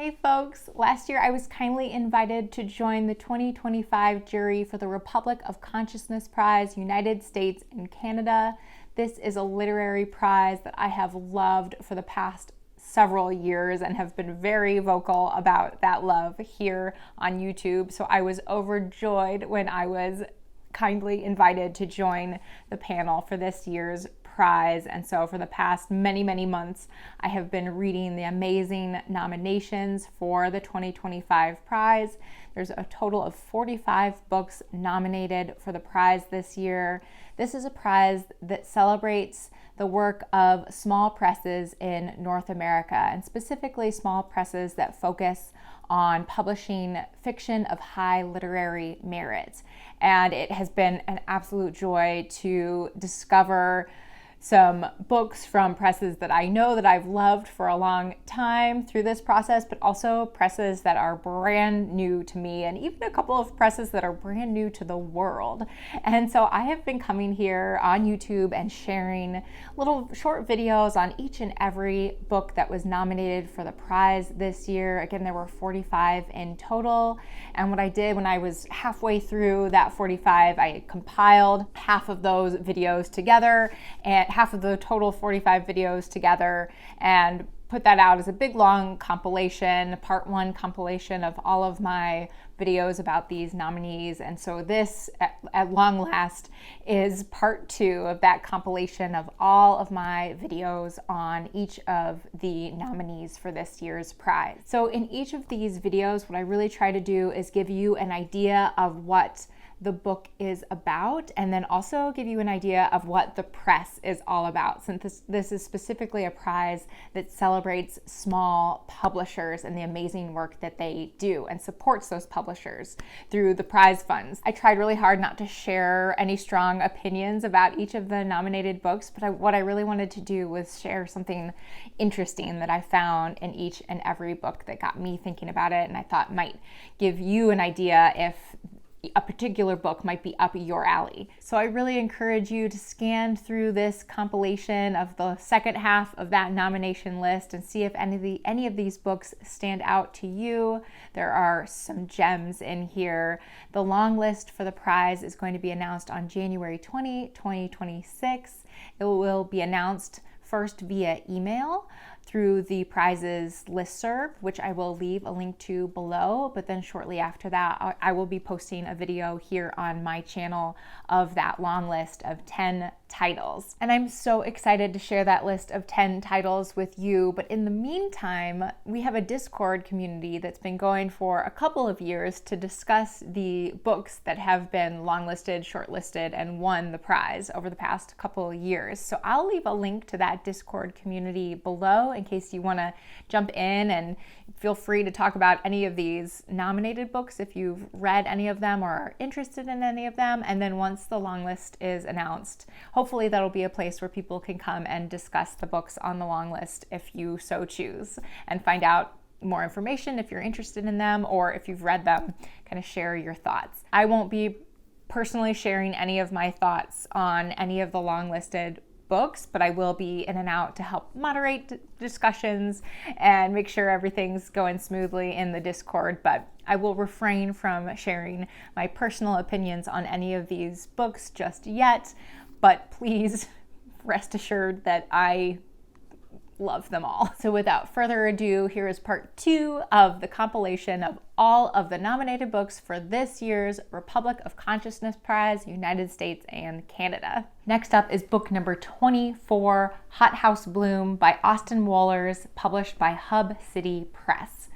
Hey folks, last year I was kindly invited to join the 2025 jury for the Republic of Consciousness Prize, United States and Canada. This is a literary prize that I have loved for the past several years and have been very vocal about that love here on YouTube. So I was overjoyed when I was kindly invited to join the panel for this year's prize. And so for the past many months, I have been reading the amazing nominations for the 2025 prize. There's a total of 45 books nominated for the prize this year. This is a prize that celebrates the work of small presses in North America, and specifically small presses that focus on publishing fiction of high literary merit. And it has been an absolute joy to discover some books from presses that I know that I've loved for a long time through this process, but also presses that are brand new to me, and even a couple of presses that are brand new to the world. And so I have been coming here on YouTube and sharing little short videos on each and every book that was nominated for the prize this year. Again, there were 45 in total. And what I did when I was halfway through that 45, I compiled half of those videos together and half of the total 45 videos together and put that out as a big long compilation, part one compilation of all of my videos about these nominees. And so this, at long last, is part two of that compilation of all of my videos on each of the nominees for this year's prize. So in each of these videos, what I really try to do is give you an idea of what the book is about, and then also give you an idea of what the press is all about, since this is specifically a prize that celebrates small publishers and the amazing work that they do and supports those publishers through the prize funds. I tried really hard not to share any strong opinions about each of the nominated books, but what I really wanted to do was share something interesting that I found in each and every book that got me thinking about it, and I thought might give you an idea if a particular book might be up your alley. So I really encourage you to scan through this compilation of the second half of that nomination list and see if any of these books stand out to you. There are some gems in here. The long list for the prize is going to be announced on January 20, 2026. It will be announced first via email through the prizes listserv, which I will leave a link to below, but then shortly after that, I will be posting a video here on my channel of that long list of 10 titles. And I'm so excited to share that list of 10 titles with you. But in the meantime, we have a Discord community that's been going for a couple of years to discuss the books that have been longlisted, shortlisted, and won the prize over the past couple of years. So I'll leave a link to that Discord community below in case you want to jump in, and feel free to talk about any of these nominated books if you've read any of them or are interested in any of them. And then once the long list is announced, hopefully that'll be a place where people can come and discuss the books on the long list if you so choose, and find out more information if you're interested in them, or if you've read them, kind of share your thoughts. I won't be personally sharing any of my thoughts on any of the long listed books, but I will be in and out to help moderate discussions and make sure everything's going smoothly in the Discord. But I will refrain from sharing my personal opinions on any of these books just yet, but please rest assured that I love them all. So without further ado, here is part two of the compilation of all of the nominated books for this year's Republic of Consciousness Prize, United States and Canada. Next up is book number 24, Hothouse Bloom by Austin Wohlers, published by Hub City Press.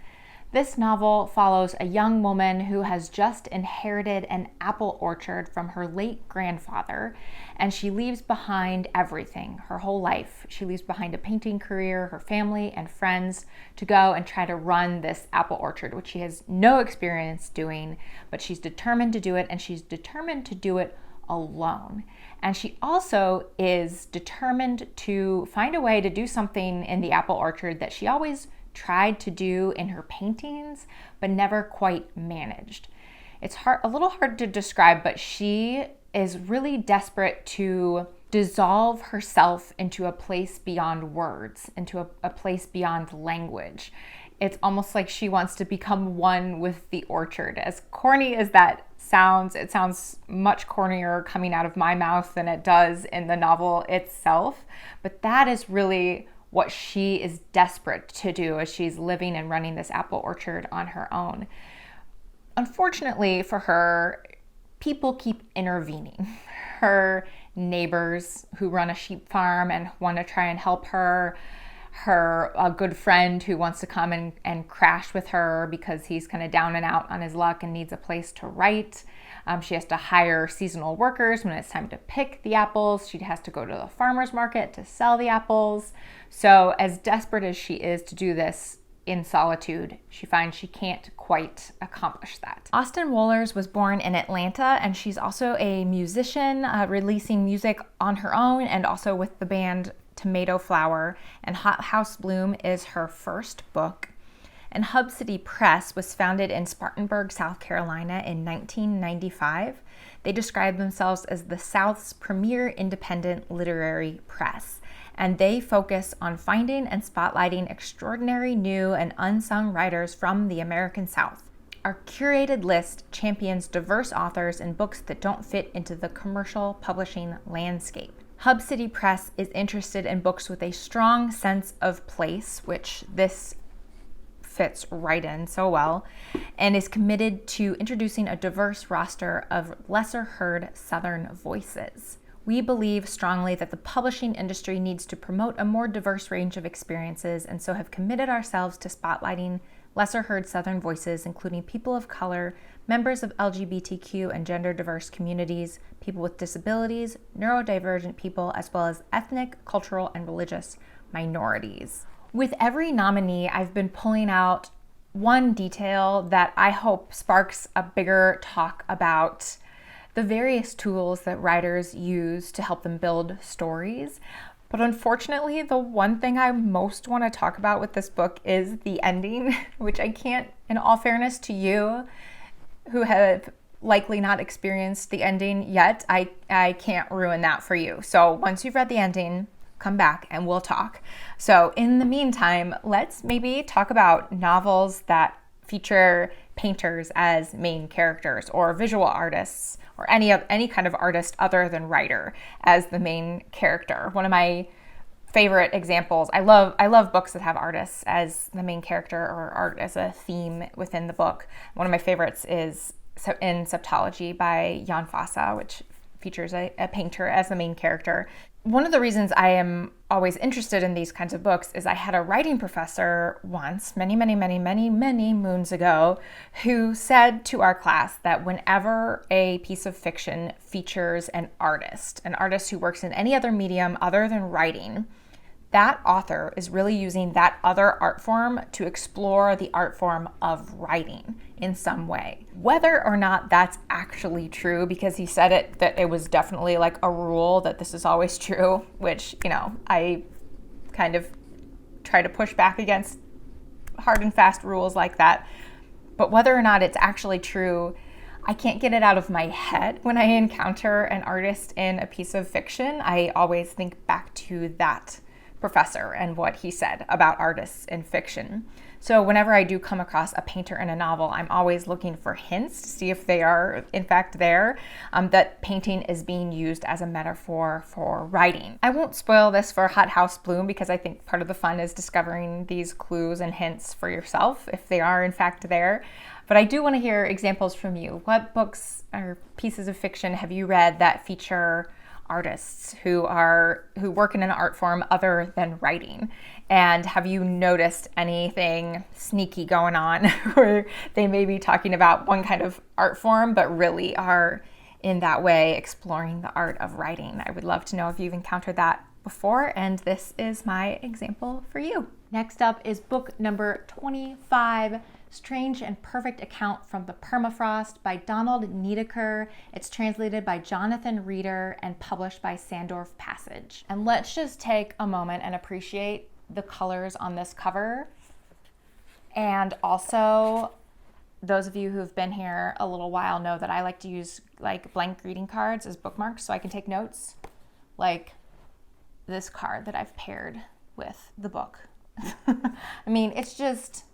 This novel follows a young woman who has just inherited an apple orchard from her late grandfather, and she leaves behind everything, her whole life. She leaves behind a painting career, her family and friends, to go and try to run this apple orchard, which she has no experience doing, but she's determined to do it, and she's determined to do it alone. And she also is determined to find a way to do something in the apple orchard that she always tried to do in her paintings, but never quite managed. It's a little hard to describe, but she is really desperate to dissolve herself into a place beyond words, into a place beyond language. It's almost like she wants to become one with the orchard. As corny as that sounds, it sounds much cornier coming out of my mouth than it does in the novel itself. But that is really what she is desperate to do as she's living and running this apple orchard on her own. Unfortunately for her, people keep intervening. Her neighbors who run a sheep farm and want to try and help her, a good friend who wants to come and crash with her because he's kind of down and out on his luck and needs a place to write. She has to hire seasonal workers when it's time to pick the apples. She has to go to the farmer's market to sell the apples. So as desperate as she is to do this in solitude, she finds she can't quite accomplish that. Austen Wohlers was born in Atlanta, and she's also a musician, releasing music on her own and also with the band Tomato Flower, and Hothouse Bloom is her first book. And Hub City Press was founded in Spartanburg, South Carolina in 1995. They describe themselves as the South's premier independent literary press, and they focus on finding and spotlighting extraordinary new and unsung writers from the American South. Our curated list champions diverse authors and books that don't fit into the commercial publishing landscape. Hub City Press is interested in books with a strong sense of place, which this fits right in so well, and is committed to introducing a diverse roster of lesser heard Southern voices. We believe strongly that the publishing industry needs to promote a more diverse range of experiences, and so have committed ourselves to spotlighting lesser heard Southern voices, including people of color, members of LGBTQ and gender diverse communities, people with disabilities, neurodivergent people, as well as ethnic, cultural, and religious minorities. With every nominee, I've been pulling out one detail that I hope sparks a bigger talk about the various tools that writers use to help them build stories. But unfortunately, the one thing I most want to talk about with this book is the ending, which I can't, in all fairness to you, who have likely not experienced the ending yet, I can't ruin that for you. So once you've read the ending, come back and we'll talk. So in the meantime, let's maybe talk about novels that feature painters as main characters, or visual artists, or any kind of artist other than writer as the main character. One of my favorite examples, I love books that have artists as the main character or art as a theme within the book. One of my favorites is in Septology by Jan Fosse, which features a painter as the main character. One of the reasons I am always interested in these kinds of books is I had a writing professor once, many moons ago, who said to our class that whenever a piece of fiction features an artist who works in any other medium other than writing, that author is really using that other art form to explore the art form of writing in some way. Whether or not that's actually true, because he said it, that it was definitely like a rule that this is always true, which, I kind of try to push back against hard and fast rules like that. But whether or not it's actually true, I can't get it out of my head. When I encounter an artist in a piece of fiction, I always think back to that professor and what he said about artists in fiction. So whenever I do come across a painter in a novel, I'm always looking for hints to see if they are in fact there, that painting is being used as a metaphor for writing. I won't spoil this for Hothouse Bloom because I think part of the fun is discovering these clues and hints for yourself if they are in fact there. But I do want to hear examples from you. What books or pieces of fiction have you read that feature artists who work in an art form other than writing? And have you noticed anything sneaky going on where they may be talking about one kind of art form but really are in that way exploring the art of writing? I would love to know if you've encountered that before, and this is my example for you. Next up is book number 25, Strange and Perfect Account from the Permafrost by Donald Niedecker. It's translated by Jonathan Reeder and published by Sandorf Passage. And let's just take a moment and appreciate the colors on this cover. And also, those of you who've been here a little while know that I like to use like blank greeting cards as bookmarks so I can take notes, like this card that I've paired with the book. I mean, it's just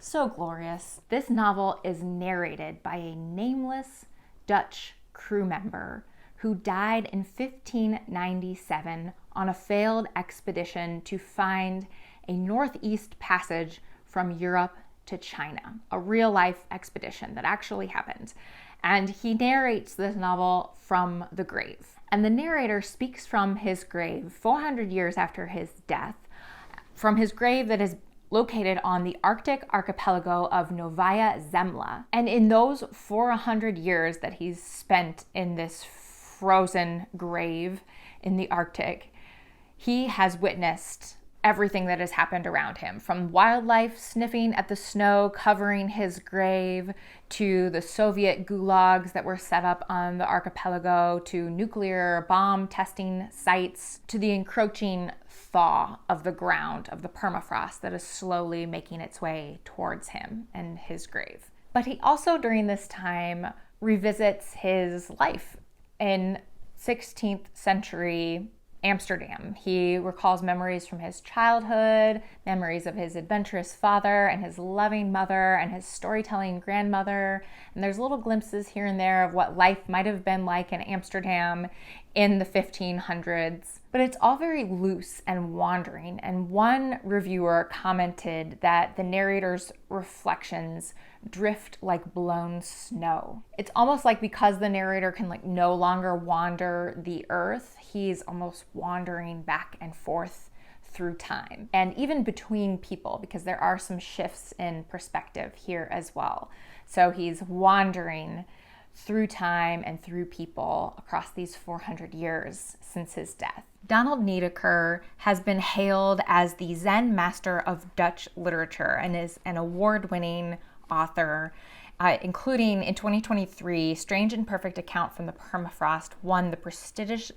So glorious. This novel is narrated by a nameless Dutch crew member who died in 1597 on a failed expedition to find a northeast passage from Europe to China, a real-life expedition that actually happened. And he narrates this novel from the grave. And the narrator speaks from his grave 400 years after his death, from his grave that is located on the Arctic archipelago of Novaya Zemlya. And in those 400 years that he's spent in this frozen grave in the Arctic, he has witnessed everything that has happened around him, from wildlife sniffing at the snow covering his grave, to the Soviet gulags that were set up on the archipelago, to nuclear bomb testing sites, to the encroaching thaw of the ground, of the permafrost that is slowly making its way towards him and his grave. But he also, during this time, revisits his life in 16th century Amsterdam. He recalls memories from his childhood, memories of his adventurous father and his loving mother and his storytelling grandmother. And there's little glimpses here and there of what life might have been like in Amsterdam in the 1500s. But it's all very loose and wandering. And one reviewer commented that the narrator's reflections drift like blown snow. It's almost like because the narrator can no longer wander the earth, he's almost wandering back and forth through time and even between people, because there are some shifts in perspective here as well. So he's wandering through time and through people across these 400 years since his death. Donald Niedecker has been hailed as the Zen master of Dutch literature and is an award-winning author, including in 2023, Strange and Perfect Account from the Permafrost won the prestigious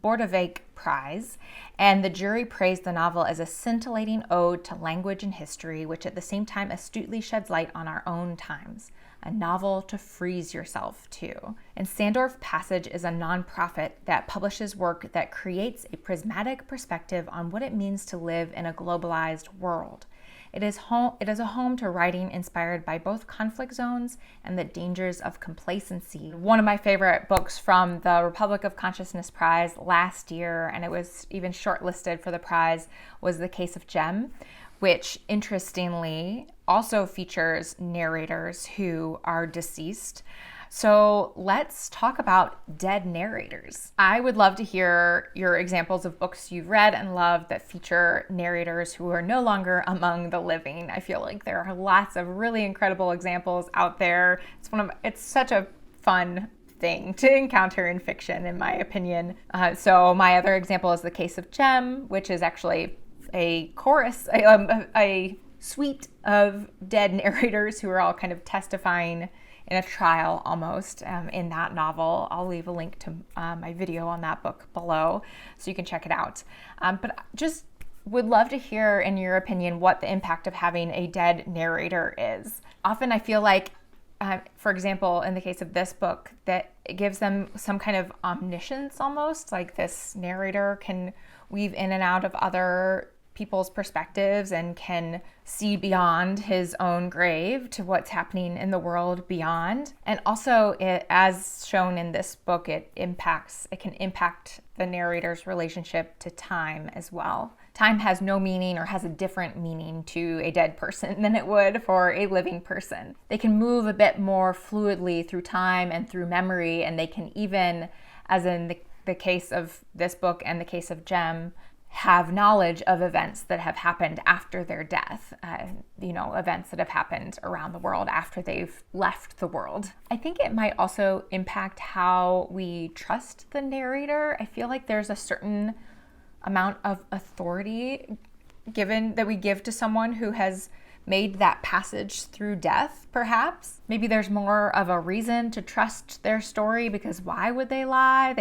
Bordewijk Prize, and the jury praised the novel as a scintillating ode to language and history, which at the same time astutely sheds light on our own times. A novel to freeze yourself to. And Sandorf Passage is a nonprofit that publishes work that creates a prismatic perspective on what it means to live in a globalized world. It is a home to writing inspired by both conflict zones and the dangers of complacency. One of my favorite books from the Republic of Consciousness Prize last year, and it was even shortlisted for the prize, was The Case of Jem, which interestingly also features narrators who are deceased. So let's talk about dead narrators. I would love to hear your examples of books you've read and loved that feature narrators who are no longer among the living. I feel like there are lots of really incredible examples out there. It's such a fun thing to encounter in fiction, in my opinion. So my other example is The Case of Jem, which is actually a chorus, a suite of dead narrators who are all kind of testifying in a trial almost in that novel. I'll leave a link to my video on that book below so you can check it out. But just would love to hear, in your opinion, what the impact of having a dead narrator is. Often I feel like, for example, in the case of this book, that it gives them some kind of omniscience almost, like this narrator can weave in and out of other people's perspectives and can see beyond his own grave to what's happening in the world beyond. And also, as shown in this book, it can impact the narrator's relationship to time as well. Time has no meaning, or has a different meaning to a dead person than it would for a living person. They can move a bit more fluidly through time and through memory, and they can even, as in the case of this book and the case of Jem, have knowledge of events that have happened after their death, events that have happened around the world after they've left the world. I think it might also impact how we trust the narrator. I feel like there's a certain amount of authority that we give to someone who has made that passage through death, perhaps. Maybe there's more of a reason to trust their story, because why would they lie?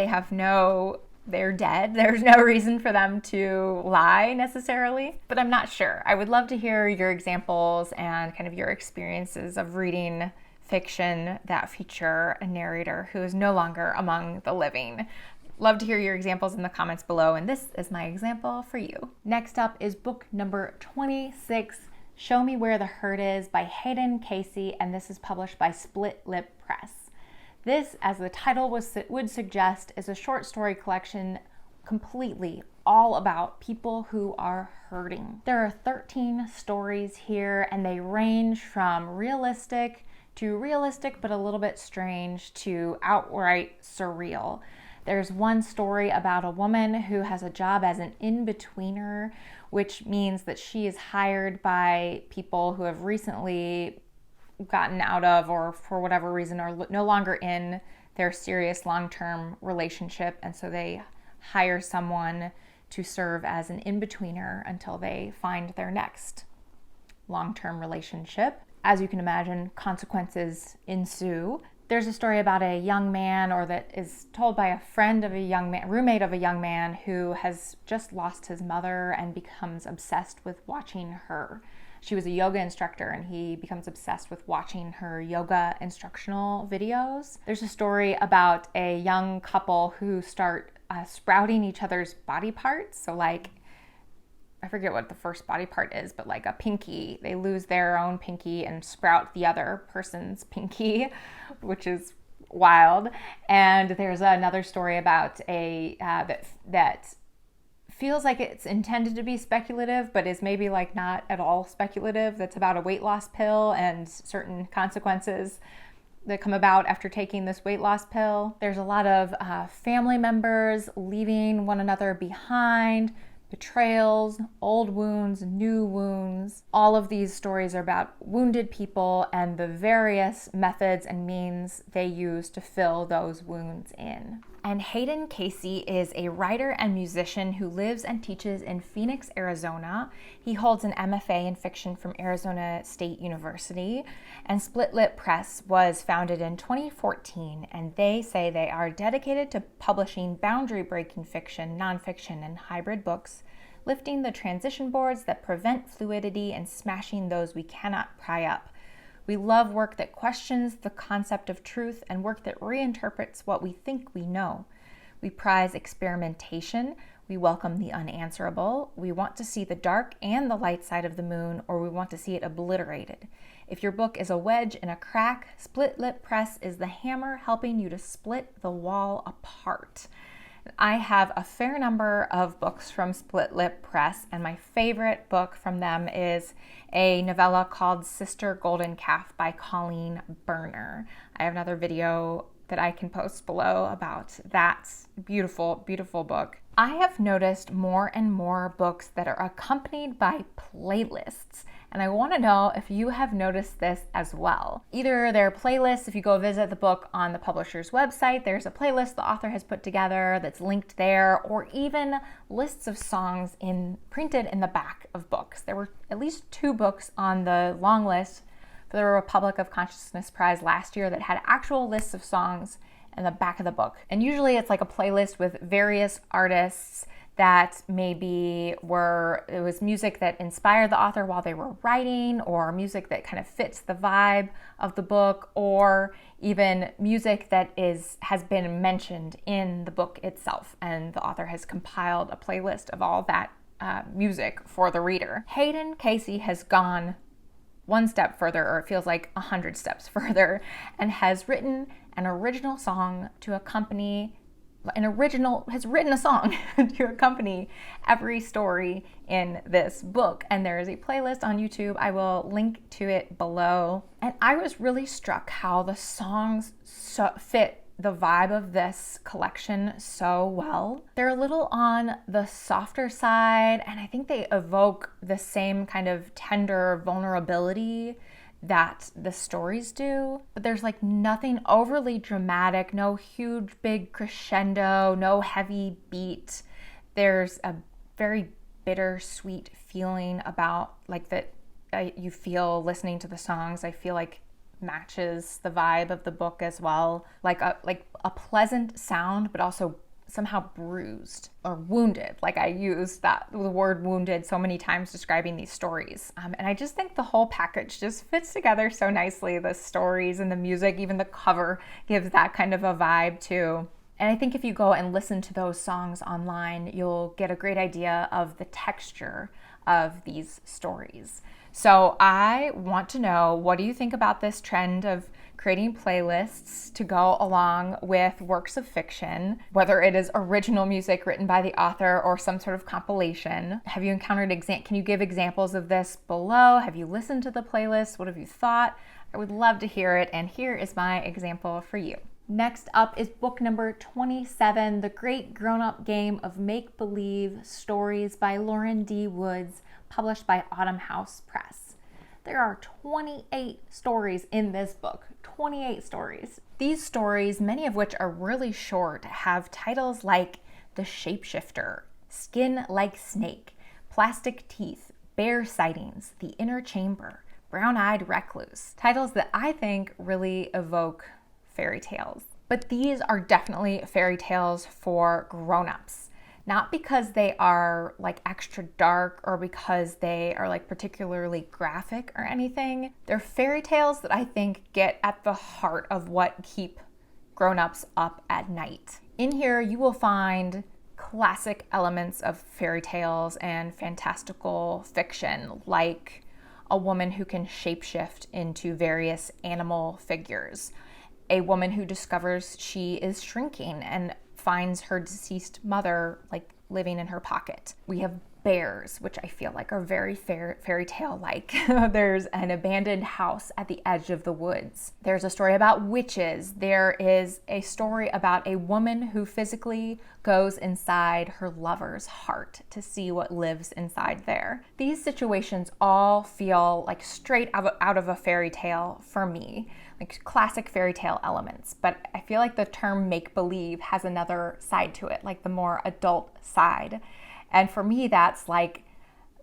They're dead. There's no reason for them to lie necessarily, but I'm not sure. I would love to hear your examples and kind of your experiences of reading fiction that feature a narrator who is no longer among the living. Love to hear your examples in the comments below, and this is my example for you. Next up is book number 26, Show Me Where the Hurt Is by Hayden Casey, and this is published by Split Lip Press. This, as the title would suggest, is a short story collection completely all about people who are hurting. There are 13 stories here, and they range from realistic but a little bit strange to outright surreal. There's one story about a woman who has a job as an in-betweener, which means that she is hired by people who have recently gotten out of, or for whatever reason are no longer in their serious long-term relationship, and so they hire someone to serve as an in-betweener until they find their next long-term relationship. As you can imagine, consequences ensue. There's a story about a young man, or that is told by a friend of a young man, roommate of a young man who has just lost his mother and becomes obsessed with watching her. She was a yoga instructor, and he becomes obsessed with watching her yoga instructional videos. There's a story about a young couple who start sprouting each other's body parts. So like, I forget what the first body part is, but like a pinky, they lose their own pinky and sprout the other person's pinky, which is wild. And there's another story about a that feels like it's intended to be speculative, but is maybe like not at all speculative. That's about a weight loss pill and certain consequences that come about after taking this weight loss pill. There's a lot of family members leaving one another behind, betrayals, old wounds, new wounds. All of these stories are about wounded people and the various methods and means they use to fill those wounds in. And Hayden Casey is a writer and musician who lives and teaches in Phoenix, Arizona. He holds an MFA in fiction from Arizona State University. And Split Lip Press was founded in 2014, and they say they are dedicated to publishing boundary-breaking fiction, nonfiction, and hybrid books, lifting the transition boards that prevent fluidity and smashing those we cannot pry up. We love work that questions the concept of truth and work that reinterprets what we think we know. We prize experimentation. We welcome the unanswerable. We want to see the dark and the light side of the moon, or we want to see it obliterated. If your book is a wedge in a crack, Split Lip Press is the hammer helping you to split the wall apart. I have a fair number of books from Split Lip Press, and my favorite book from them is a novella called Sister Golden Calf by Colleen Berner. I have another video that I can post below about that beautiful, beautiful book. I have noticed more and more books that are accompanied by playlists, and I want to know if you have noticed this as well. Either their playlists, if you go visit the book on the publisher's website, there's a playlist the author has put together that's linked there, or even lists of songs printed in the back of books. There were at least 2 books on the long list for the Republic of Consciousness Prize last year that had actual lists of songs in the back of the book. And usually it's like a playlist with various artists that maybe it was music that inspired the author while they were writing, or music that kind of fits the vibe of the book, or even music that has been mentioned in the book itself, and the author has compiled a playlist of all that music for the reader. Hayden Casey has gone one step further, or it feels like 100 steps further, and has written an original song to accompany to accompany every story in this book. And there is a playlist on YouTube. I will link to it below. And I was really struck how the songs fit the vibe of this collection so well. They're a little on the softer side, and I think they evoke the same kind of tender vulnerability that the stories do, but there's like nothing overly dramatic, no huge big crescendo, no heavy beat. There's a very bittersweet feeling about like that you feel listening to the songs. I feel like matches the vibe of the book as well, like a pleasant sound, but also somehow bruised or wounded. Like I used the word wounded so many times describing these stories. And I just think the whole package just fits together so nicely. The stories and the music, even the cover gives that kind of a vibe too. And I think if you go and listen to those songs online, you'll get a great idea of the texture of these stories. So I want to know, what do you think about this trend of creating playlists to go along with works of fiction, whether it is original music written by the author or some sort of compilation? Have you encountered can you give examples of this below? Have you listened to the playlist? What have you thought? I would love to hear it, and here is my example for you. Next up is book number 27, The Great Grown-Up Game of Make-Believe Stories by Lauren D. Woods, published by Hothouse Press. There are 28 stories in this book, 28 stories. These stories, many of which are really short, have titles like The Shapeshifter, Skin Like Snake, Plastic Teeth, Bear Sightings, The Inner Chamber, Brown-Eyed Recluse, titles that I think really evoke fairy tales. But these are definitely fairy tales for grown-ups. Not because they are like extra dark or because they are like particularly graphic or anything. They're fairy tales that I think get at the heart of what keep grown-ups up at night. In here you will find classic elements of fairy tales and fantastical fiction, like a woman who can shapeshift into various animal figures, a woman who discovers she is shrinking and finds her deceased mother like living in her pocket. We have bears, which I feel like are very fairy tale like. There's an abandoned house at the edge of the woods. There's a story about witches. There is a story about a woman who physically goes inside her lover's heart to see what lives inside there. These situations all feel like straight out of a fairy tale for me, like classic fairy tale elements. But I feel like the term make-believe has another side to it, like the more adult side. And for me, that's like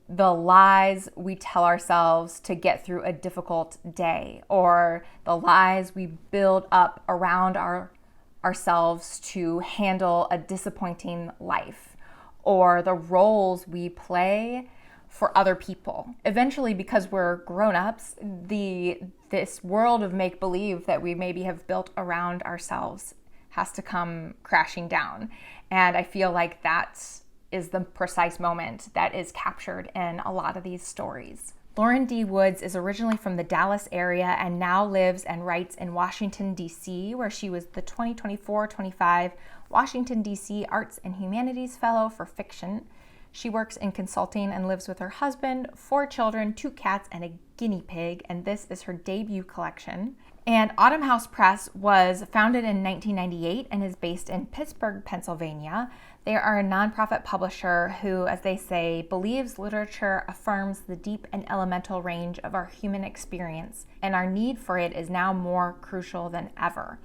the lies we tell ourselves to get through a difficult day, or the lies we build up around ourselves to handle a disappointing life, or the roles we play for other people. Eventually, because we're grown-ups, this world of make-believe that we maybe have built around ourselves has to come crashing down. And I feel like that's is the precise moment that is captured in a lot of these stories. Lauren D. Woods is originally from the Dallas area and now lives and writes in Washington, D.C., where she was the 2024-25 Washington, D.C. Arts and Humanities Fellow for Fiction. She works in consulting and lives with her husband, 4 children, 2 cats, and a guinea pig, and this is her debut collection. And Hothouse Press was founded in 1998 and is based in Pittsburgh, Pennsylvania. They are a nonprofit publisher who, as they say, believes literature affirms the deep and elemental range of our human experience, and our need for it is now more crucial than ever.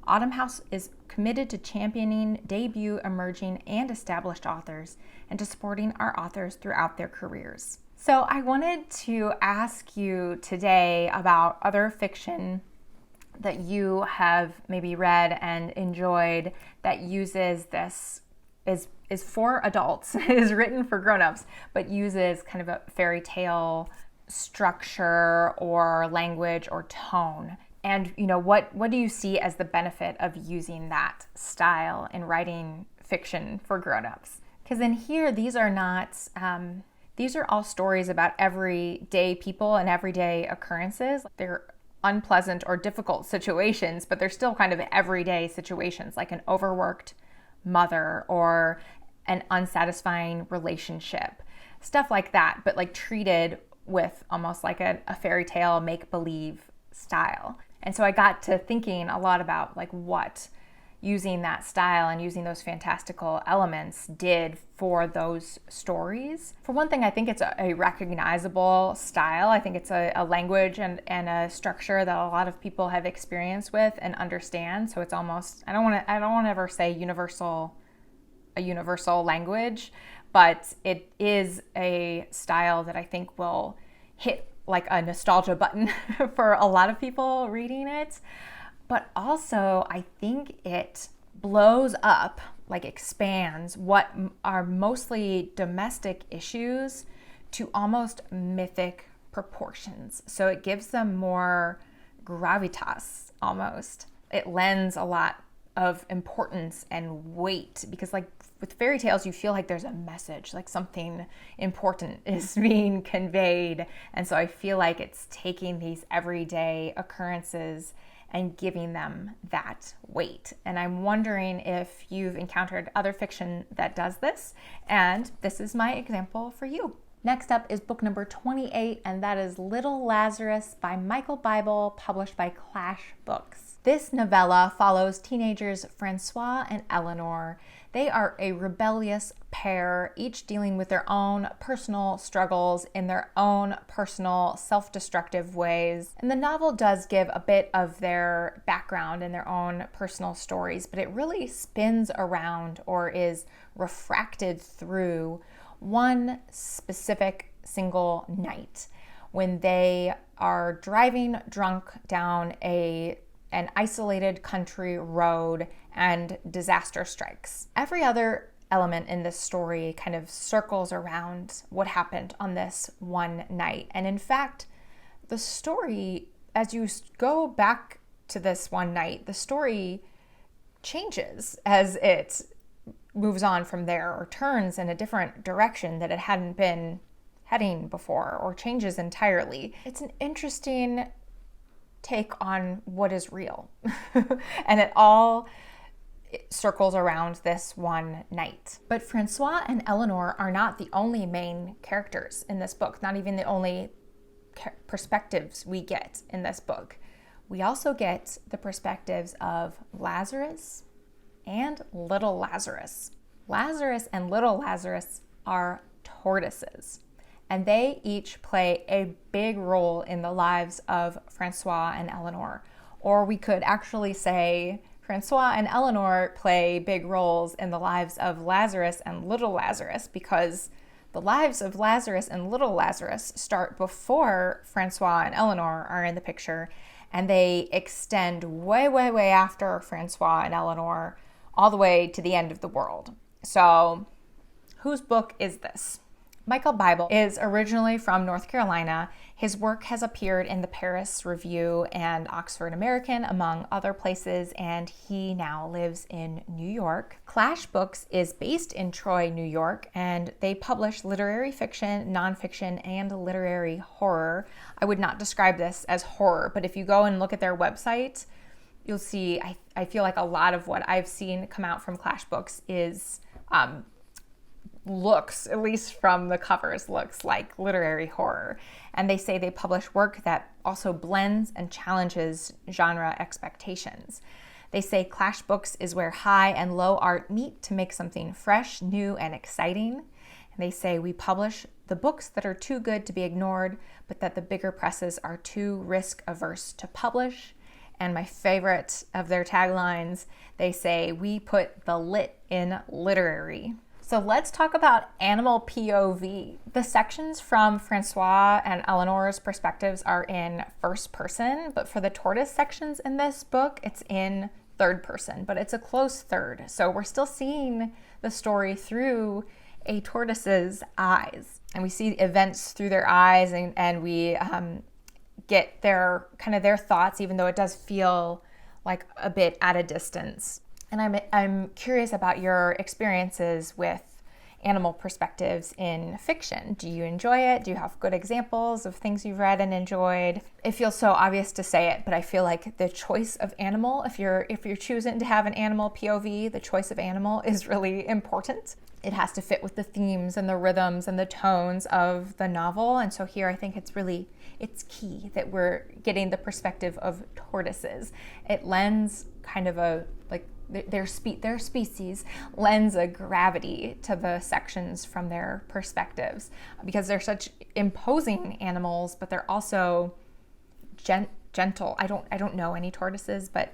Hothouse is committed to championing debut, emerging, and established authors, and to supporting our authors throughout their careers. So I wanted to ask you today about other fiction that you have maybe read and enjoyed that uses this, is for adults, is written for grown-ups, but uses kind of a fairy tale structure or language or tone. And what do you see as the benefit of using that style in writing fiction for grown-ups? Because in here, these are all stories about everyday people and everyday occurrences. They're unpleasant or difficult situations, but they're still kind of everyday situations, like an overworked mother or an unsatisfying relationship, stuff like that, but like treated with almost like a fairy tale make-believe style. And so I got to thinking a lot about like what using that style and using those fantastical elements did for those stories. For one thing, I think it's a recognizable style. I think it's a language and a structure that a lot of people have experience with and understand. So it's almost, I don't want to ever say a universal language, but it is a style that I think will hit like a nostalgia button for a lot of people reading it. But also, I think it blows up, like expands what are mostly domestic issues to almost mythic proportions. So it gives them more gravitas almost. It lends a lot of importance and weight because like with fairy tales, you feel like there's a message, like something important is being conveyed. And so I feel like it's taking these everyday occurrences and giving them that weight. And I'm wondering if you've encountered other fiction that does this, and this is my example for you. Next up is book number 28, and that is Little Lazarus by Michael Bible, published by Clash Books. This novella follows teenagers Francois and Eleanor. They are a rebellious pair, each dealing with their own personal struggles in their own personal self-destructive ways. And the novel does give a bit of their background and their own personal stories, but it really spins around or is refracted through one specific single night when they are driving drunk down an isolated country road and disaster strikes. Every other element in this story kind of circles around what happened on this one night. And in fact, the story, as you go back to this one night, the story changes as it moves on from there, or turns in a different direction that it hadn't been heading before, or changes entirely. It's an interesting take on what is real. And it all circles around this one night. But Francois and Eleanor are not the only main characters in this book, not even the only perspectives we get in this book. We also get the perspectives of Lazarus and Little Lazarus. Lazarus and Little Lazarus are tortoises, and they each play a big role in the lives of Francois and Eleanor. Or we could actually say Francois and Eleanor play big roles in the lives of Lazarus and Little Lazarus, because the lives of Lazarus and Little Lazarus start before Francois and Eleanor are in the picture, and they extend way, way, way after Francois and Eleanor, all the way to the end of the world. So, whose book is this? Michael Bible is originally from North Carolina. His work has appeared in the Paris Review and Oxford American, among other places, and he now lives in New York. Clash Books is based in Troy, New York, and they publish literary fiction, nonfiction, and literary horror. I would not describe this as horror, but if you go and look at their website, you'll see, I feel like a lot of what I've seen come out from Clash Books is looks, at least from the covers, looks like literary horror. And they say they publish work that also blends and challenges genre expectations. They say Clash Books is where high and low art meet to make something fresh, new, and exciting. And they say we publish the books that are too good to be ignored, but that the bigger presses are too risk averse to publish. And my favorite of their taglines, they say we put the lit in literary. So let's talk about animal POV. The sections from Francois and Eleanor's perspectives are in first person, but for the tortoise sections in this book, it's in third person, but it's a close third. So we're still seeing the story through a tortoise's eyes, and we see events through their eyes, and we get their thoughts, even though it does feel like a bit at a distance. And I'm curious about your experiences with animal perspectives in fiction. Do you enjoy it? Do you have good examples of things you've read and enjoyed? It feels so obvious to say it, but I feel like the choice of animal, if you're choosing to have an animal POV, the choice of animal is really important. It has to fit with the themes and the rhythms and the tones of the novel. And so here I think it's key that we're getting the perspective of tortoises. It lends kind of their species lends a gravity to the sections from their perspectives, because they're such imposing animals, but they're also gentle. I don't know any tortoises, but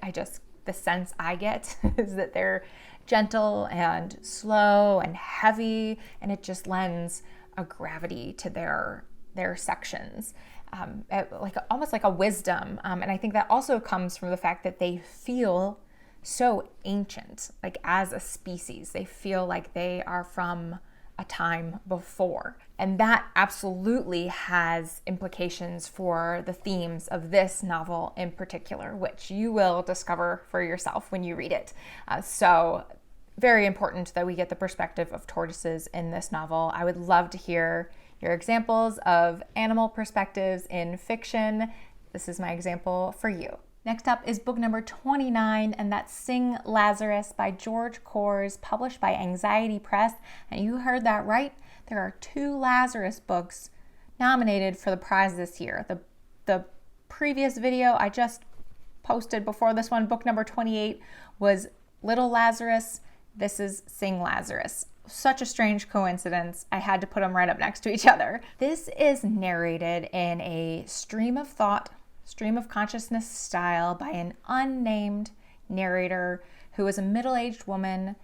the sense I get is that they're gentle and slow and heavy, and it just lends a gravity to their sections, almost like a wisdom. And I think that also comes from the fact that they feel so ancient, like as a species. They feel like they are from a time before. And that absolutely has implications for the themes of this novel in particular, which you will discover for yourself when you read it. So very important that we get the perspective of tortoises in this novel. I would love to hear your examples of animal perspectives in fiction. This is my example for you. Next up is book number 29, and that's Sing Lazarus by George Kors, published by Anxiety Press. And you heard that right. There are 2 Lazarus books nominated for the prize this year. The previous video I just posted before this one, book number 28, was Little Lazarus. This is Sing Lazarus. Such a strange coincidence. I had to put them right up next to each other. This is narrated in a stream of thought, stream of consciousness style by an unnamed narrator who is a middle-aged woman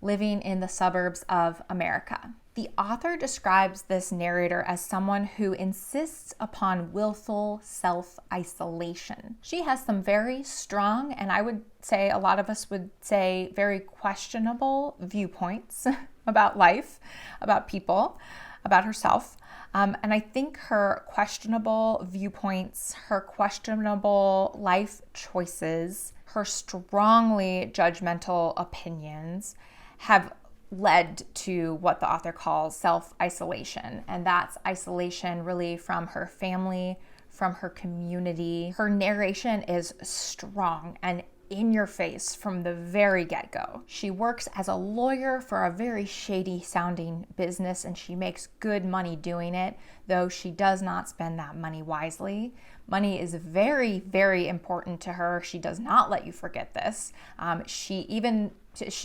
living in the suburbs of America. The author describes this narrator as someone who insists upon willful self-isolation. She has some very strong, and I would say a lot of us would say very questionable viewpoints about life, about people, about herself. And I think her questionable viewpoints, her questionable life choices, her strongly judgmental opinions have led to what the author calls self-isolation. And that's isolation really from her family, from her community. Her narration is strong and in your face from the very get-go. She works as a lawyer for a very shady sounding business, and she makes good money doing it, though she does not spend that money wisely. Money is very, very important to her. She does not let you forget this. She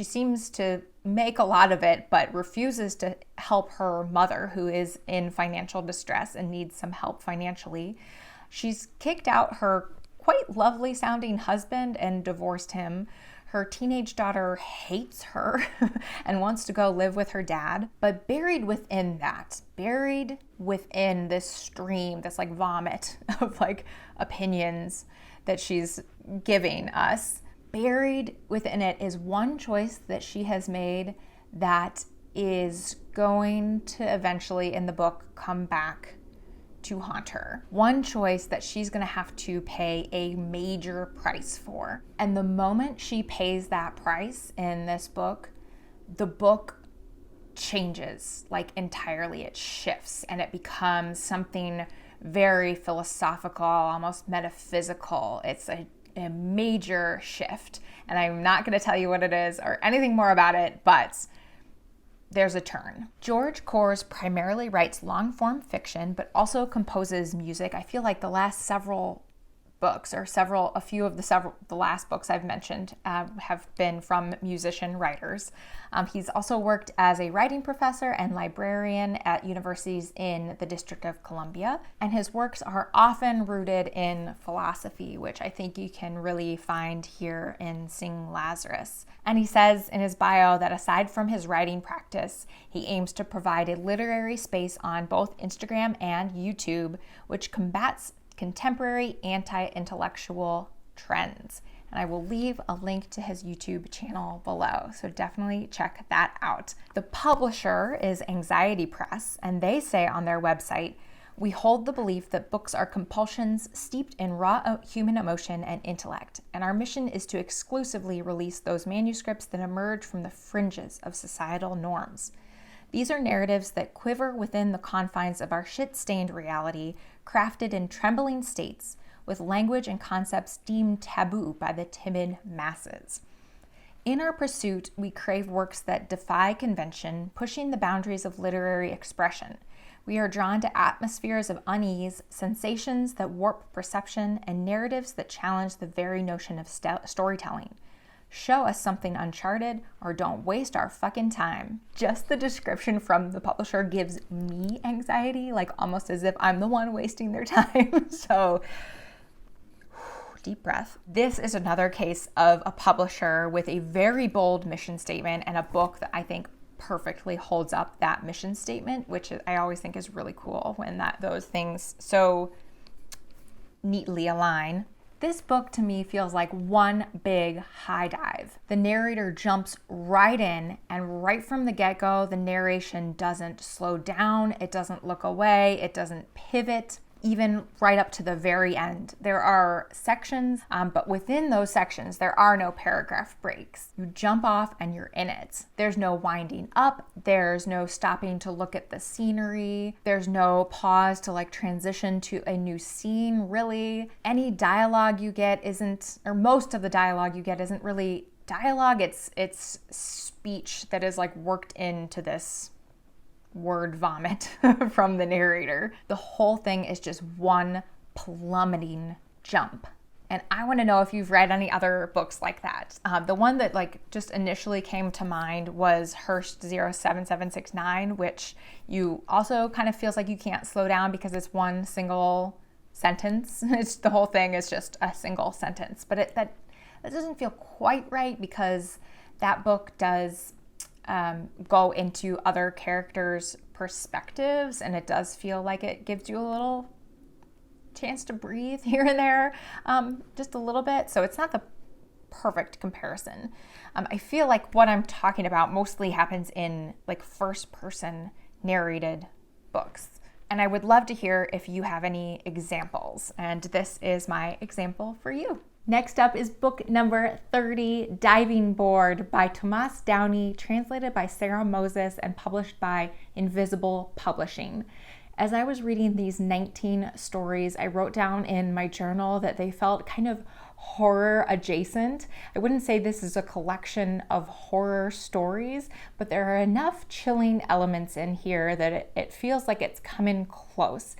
seems to make a lot of it, but refuses to help her mother, who is in financial distress and needs some help financially. She's kicked out her quite lovely sounding husband and divorced him. Her teenage daughter hates her and wants to go live with her dad. But buried within this stream, this like vomit of like opinions that she's giving us, buried within it is one choice that she has made that is going to eventually in the book come back to haunt her. One choice that she's going to have to pay a major price for. And the moment she pays that price in this book, the book changes like entirely. It shifts and it becomes something very philosophical, almost metaphysical. It's a major shift. And I'm not going to tell you what it is or anything more about it, but there's a turn. George Kors primarily writes long-form fiction, but also composes music. I feel like the last several books, or a few of the last books I've mentioned have been from musician writers. He's also worked as a writing professor and librarian at universities in the District of Columbia, and his works are often rooted in philosophy, which I think you can really find here in Sing Lazarus. And he says in his bio that aside from his writing practice, he aims to provide a literary space on both Instagram and YouTube, which combats contemporary anti-intellectual trends. And I will leave a link to his YouTube channel below, so definitely check that out. The publisher is Anxiety Press, and they say on their website, "We hold the belief that books are compulsions steeped in raw human emotion and intellect, and our mission is to exclusively release those manuscripts that emerge from the fringes of societal norms. These are narratives that quiver within the confines of our shit-stained reality, crafted in trembling states, with language and concepts deemed taboo by the timid masses. In our pursuit, we crave works that defy convention, pushing the boundaries of literary expression. We are drawn to atmospheres of unease, sensations that warp perception, and narratives that challenge the very notion of storytelling. Show us something uncharted or don't waste our fucking time." Just the description from the publisher gives me anxiety, like almost as if I'm the one wasting their time. So deep breath. This is another case of a publisher with a very bold mission statement and a book that I think perfectly holds up that mission statement, which I always think is really cool when those things so neatly align. This book to me feels like one big high dive. The narrator jumps right in, and right from the get-go, the narration doesn't slow down, it doesn't look away, it doesn't pivot. even right up to the very end. There are sections, but within those sections, there are no paragraph breaks. You jump off and you're in it. There's no winding up. There's no stopping to look at the scenery. There's no pause to like transition to a new scene, really. Any dialogue you get isn't, or most of the dialogue you get isn't really dialogue. It's speech that is like worked into this word vomit from the narrator. The whole thing is just one plummeting jump. And I want to know if you've read any other books like that. The one that like just initially came to mind was Hearst 07769, which you also kind of feels like you can't slow down because it's one single sentence. It's the whole thing is just a single sentence. But that doesn't feel quite right because that book does go into other characters' perspectives, and it does feel like it gives you a little chance to breathe here and there, just a little bit. So it's not the perfect comparison. I feel like what I'm talking about mostly happens in like first-person narrated books. And I would love to hear if you have any examples. And this is my example for you. Next up is book number 30, Diving Board by Tomas Downey, translated by Sarah Moses and published by Invisible Publishing. As I was reading these 19 stories, I wrote down in my journal that they felt kind of horror adjacent. I wouldn't say this is a collection of horror stories, but there are enough chilling elements in here that it feels like it's coming close.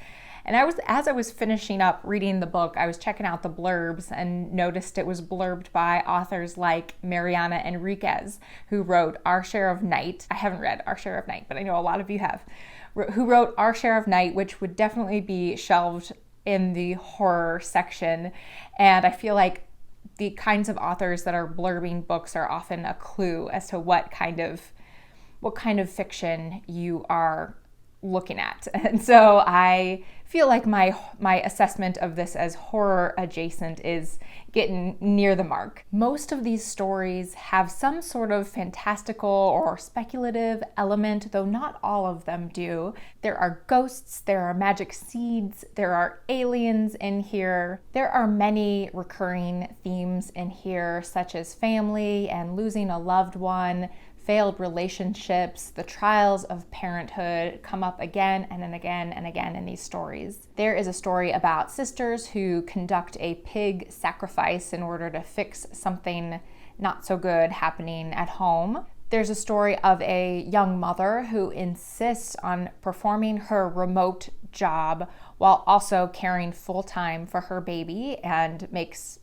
And as I was finishing up reading the book, I was checking out the blurbs and noticed it was blurbed by authors like Mariana Enriquez, who wrote Our Share of Night. I haven't read Our Share of Night, but I know a lot of you have. Who wrote Our Share of Night, which would definitely be shelved in the horror section. And I feel like the kinds of authors that are blurbing books are often a clue as to what kind of fiction you are looking at. And so I feel like my assessment of this as horror adjacent is getting near the mark. Most of these stories have some sort of fantastical or speculative element, though not all of them do. There are ghosts, there are magic seeds, there are aliens in here. There are many recurring themes in here, such as family and losing a loved one, failed relationships, the trials of parenthood come up again and then again and again in these stories. There is a story about sisters who conduct a pig sacrifice in order to fix something not so good happening at home. There's a story of a young mother who insists on performing her remote job while also caring full-time for her baby, and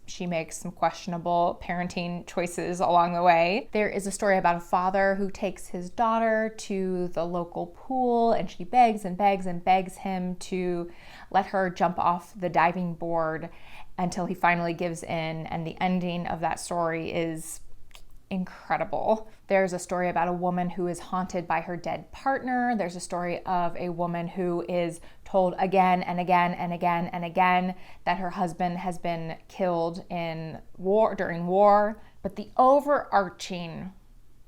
she makes some questionable parenting choices along the way. There is a story about a father who takes his daughter to the local pool, and she begs and begs and begs him to let her jump off the diving board until he finally gives in, and the ending of that story is incredible. There's a story about a woman who is haunted by her dead partner. There's a story of a woman who is told again and again and again and again that her husband has been killed during war. But the overarching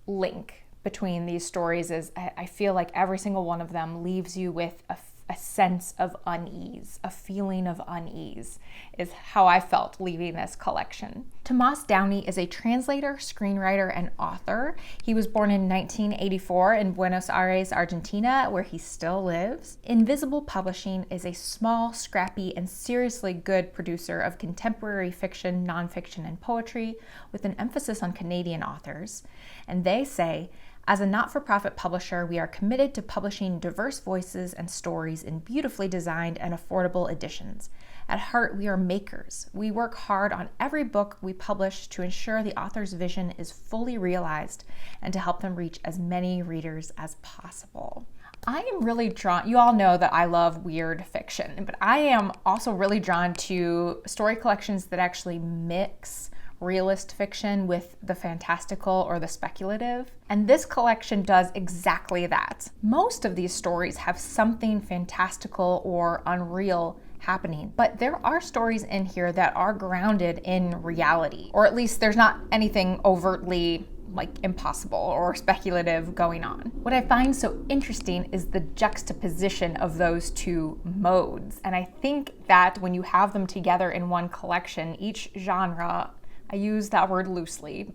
link between these stories is I feel like every single one of them leaves you with a sense of unease, a feeling of unease is how I felt leaving this collection. Tomas Downey is a translator, screenwriter, and author. He was born in 1984 in Buenos Aires, Argentina, where he still lives. Invisible Publishing is a small, scrappy, and seriously good producer of contemporary fiction, nonfiction, and poetry with an emphasis on Canadian authors. And they say, as a not-for-profit publisher, we are committed to publishing diverse voices and stories in beautifully designed and affordable editions. At heart, we are makers. We work hard on every book we publish to ensure the author's vision is fully realized and to help them reach as many readers as possible. I am really drawn, you all know that I love weird fiction, but I am also really drawn to story collections that actually mix realist fiction with the fantastical or the speculative. And this collection does exactly that. Most of these stories have something fantastical or unreal happening, but there are stories in here that are grounded in reality, or at least there's not anything overtly like impossible or speculative going on. What I find so interesting is the juxtaposition of those two modes. And I think that when you have them together in one collection, each genre, I use that word loosely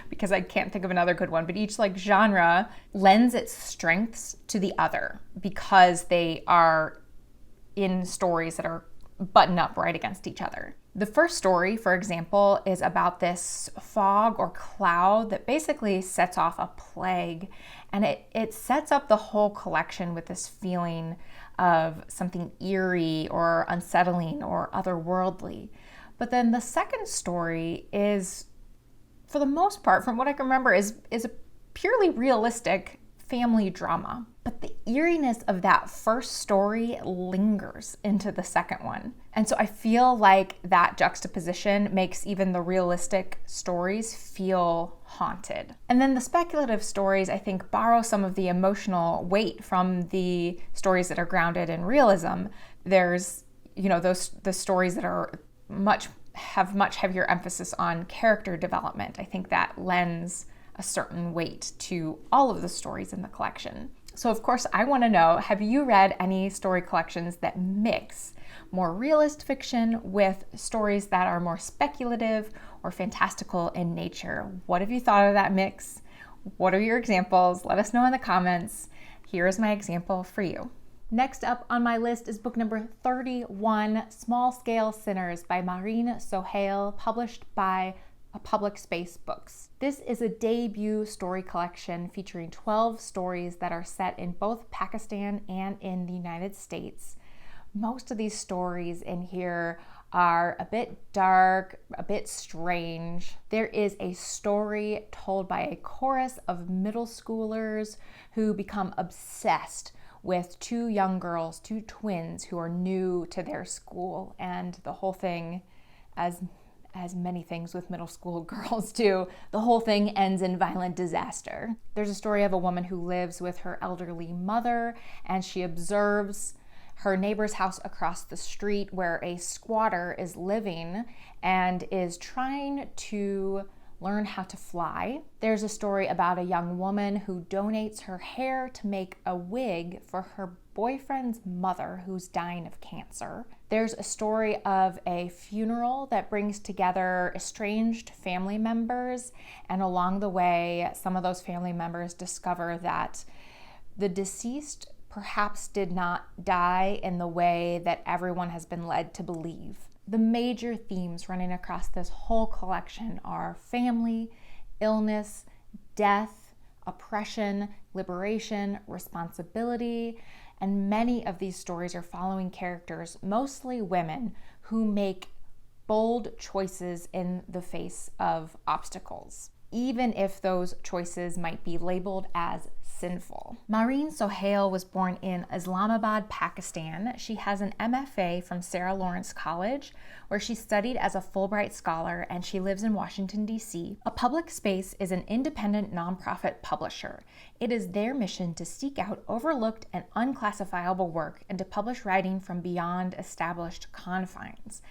because I can't think of another good one, but each like genre lends its strengths to the other because they are in stories that are button up right against each other. The first story, for example, is about this fog or cloud that basically sets off a plague, and it sets up the whole collection with this feeling of something eerie or unsettling or otherworldly. But then the second story is, for the most part, from what I can remember, is a purely realistic family drama. But the eeriness of that first story lingers into the second one. And so I feel like that juxtaposition makes even the realistic stories feel haunted. And then the speculative stories, I think, borrow some of the emotional weight from the stories that are grounded in realism. There's, the stories that are have much heavier emphasis on character development. I think that lends a certain weight to all of the stories in the collection. So of course, I want to know, have you read any story collections that mix more realist fiction with stories that are more speculative or fantastical in nature? What have you thought of that mix? What are your examples? Let us know in the comments. Here is my example for you. Next up on my list is book number 31, Small Scale Sinners by Maureen Sohail, published by Public Space Books. This is a debut story collection featuring 12 stories that are set in both Pakistan and in the United States. Most of these stories in here are a bit dark, a bit strange. There is a story told by a chorus of middle schoolers who become obsessed with two young girls, two twins who are new to their school, and the whole thing, as many things with middle school girls do, the whole thing ends in violent disaster. There's a story of a woman who lives with her elderly mother, and she observes her neighbor's house across the street where a squatter is living and is trying to learn how to fly. There's a story about a young woman who donates her hair to make a wig for her boyfriend's mother who's dying of cancer. There's a story of a funeral that brings together estranged family members, and along the way, some of those family members discover that the deceased perhaps did not die in the way that everyone has been led to believe. The major themes running across this whole collection are family, illness, death, oppression, liberation, responsibility, and many of these stories are following characters, mostly women, who make bold choices in the face of obstacles, even if those choices might be labeled as sinful. Maureen Sohail was born in Islamabad, Pakistan. She has an MFA from Sarah Lawrence College, where she studied as a Fulbright scholar, and she lives in Washington, D.C. A Public Space is an independent nonprofit publisher. It is their mission to seek out overlooked and unclassifiable work and to publish writing from beyond established confines.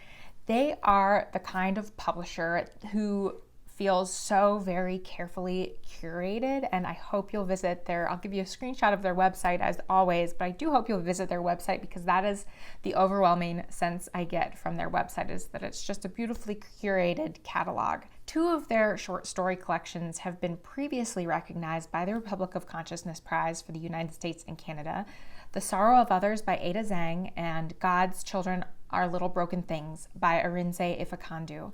They are the kind of publisher who feels so very carefully curated, and I hope you'll visit I'll give you a screenshot of their website as always, but I do hope you'll visit their website because that is the overwhelming sense I get from their website, is that it's just a beautifully curated catalog. 2 of their short story collections have been previously recognized by the Republic of Consciousness Prize for the United States and Canada: The Sorrow of Others by Ada Zhang and God's Children Are Little Broken Things by Arinze Ifekandu,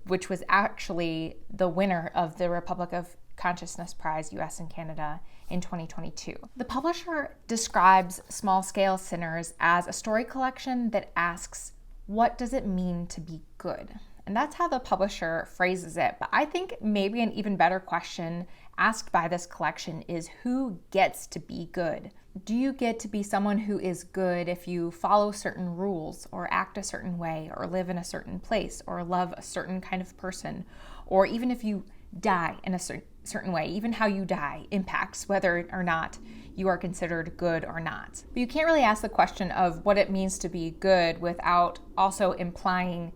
which was actually the winner of the Republic of Consciousness Prize, US and Canada, in 2022. The publisher describes Small Scale Sinners as a story collection that asks, what does it mean to be good? And that's how the publisher phrases it. But I think maybe an even better question asked by this collection is, who gets to be good? Do you get to be someone who is good if you follow certain rules or act a certain way or live in a certain place or love a certain kind of person, or even if you die in a certain way? Even how you die impacts whether or not you are considered good or not. But you can't really ask the question of what it means to be good without also implying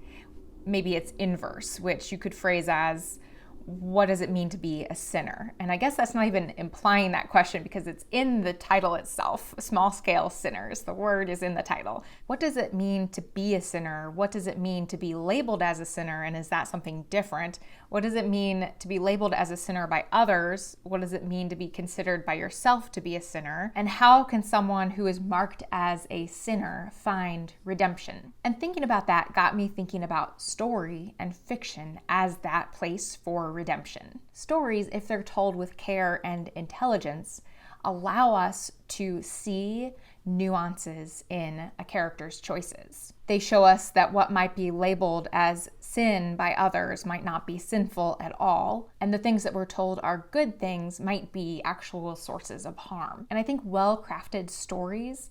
maybe its inverse, which you could phrase as, what does it mean to be a sinner? And I guess that's not even implying that question because it's in the title itself, small scale sinners. The word is in the title. What does it mean to be a sinner? What does it mean to be labeled as a sinner? And is that something different? What does it mean to be labeled as a sinner by others? What does it mean to be considered by yourself to be a sinner? And how can someone who is marked as a sinner find redemption? And thinking about that got me thinking about story and fiction as that place for redemption. Stories, if they're told with care and intelligence, allow us to see nuances in a character's choices. They show us that what might be labeled as sin by others might not be sinful at all, and the things that we're told are good things might be actual sources of harm. And I think well-crafted stories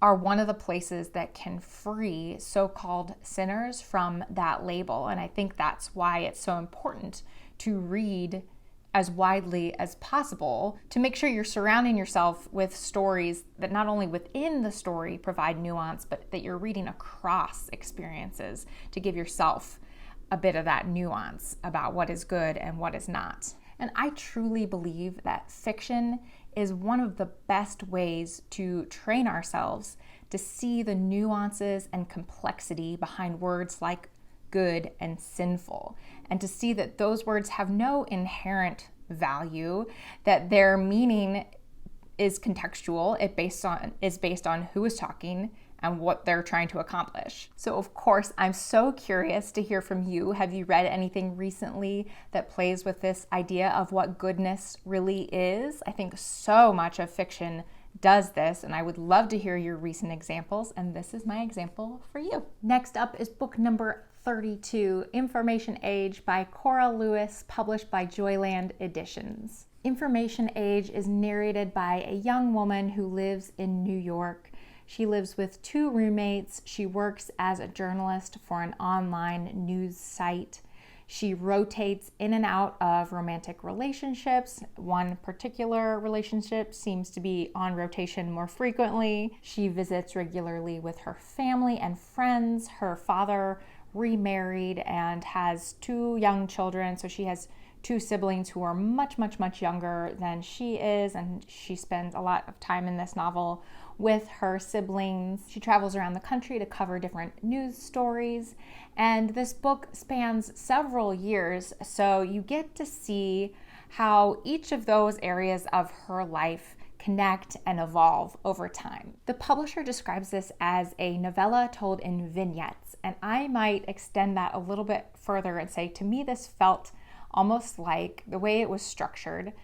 are one of the places that can free so-called sinners from that label. And I think that's why it's so important to read as widely as possible to make sure you're surrounding yourself with stories that not only within the story provide nuance, but that you're reading across experiences to give yourself a bit of that nuance about what is good and what is not. And I truly believe that fiction is one of the best ways to train ourselves to see the nuances and complexity behind words like good and sinful, and to see that those words have no inherent value, that their meaning is contextual, is based on who is talking and what they're trying to accomplish. So of course, I'm so curious to hear from you. Have you read anything recently that plays with this idea of what goodness really is? I think so much of fiction does this, and I would love to hear your recent examples, and this is my example for you. Next up is book number 32, Information Age by Cora Lewis, published by Joyland Editions. Information Age is narrated by a young woman who lives in New York. She lives with 2 roommates. She works as a journalist for an online news site. She rotates in and out of romantic relationships. One particular relationship seems to be on rotation more frequently. She visits regularly with her family and friends. Her father remarried and has 2 young children, so she has 2 siblings who are much younger than she is, and she spends a lot of time in this novel with her siblings. She travels around the country to cover different news stories, and this book spans several years, so you get to see how each of those areas of her life connect and evolve over time. The publisher describes this as a novella told in vignettes, and I might extend that a little bit further and say, to me, this felt almost like the way it was structured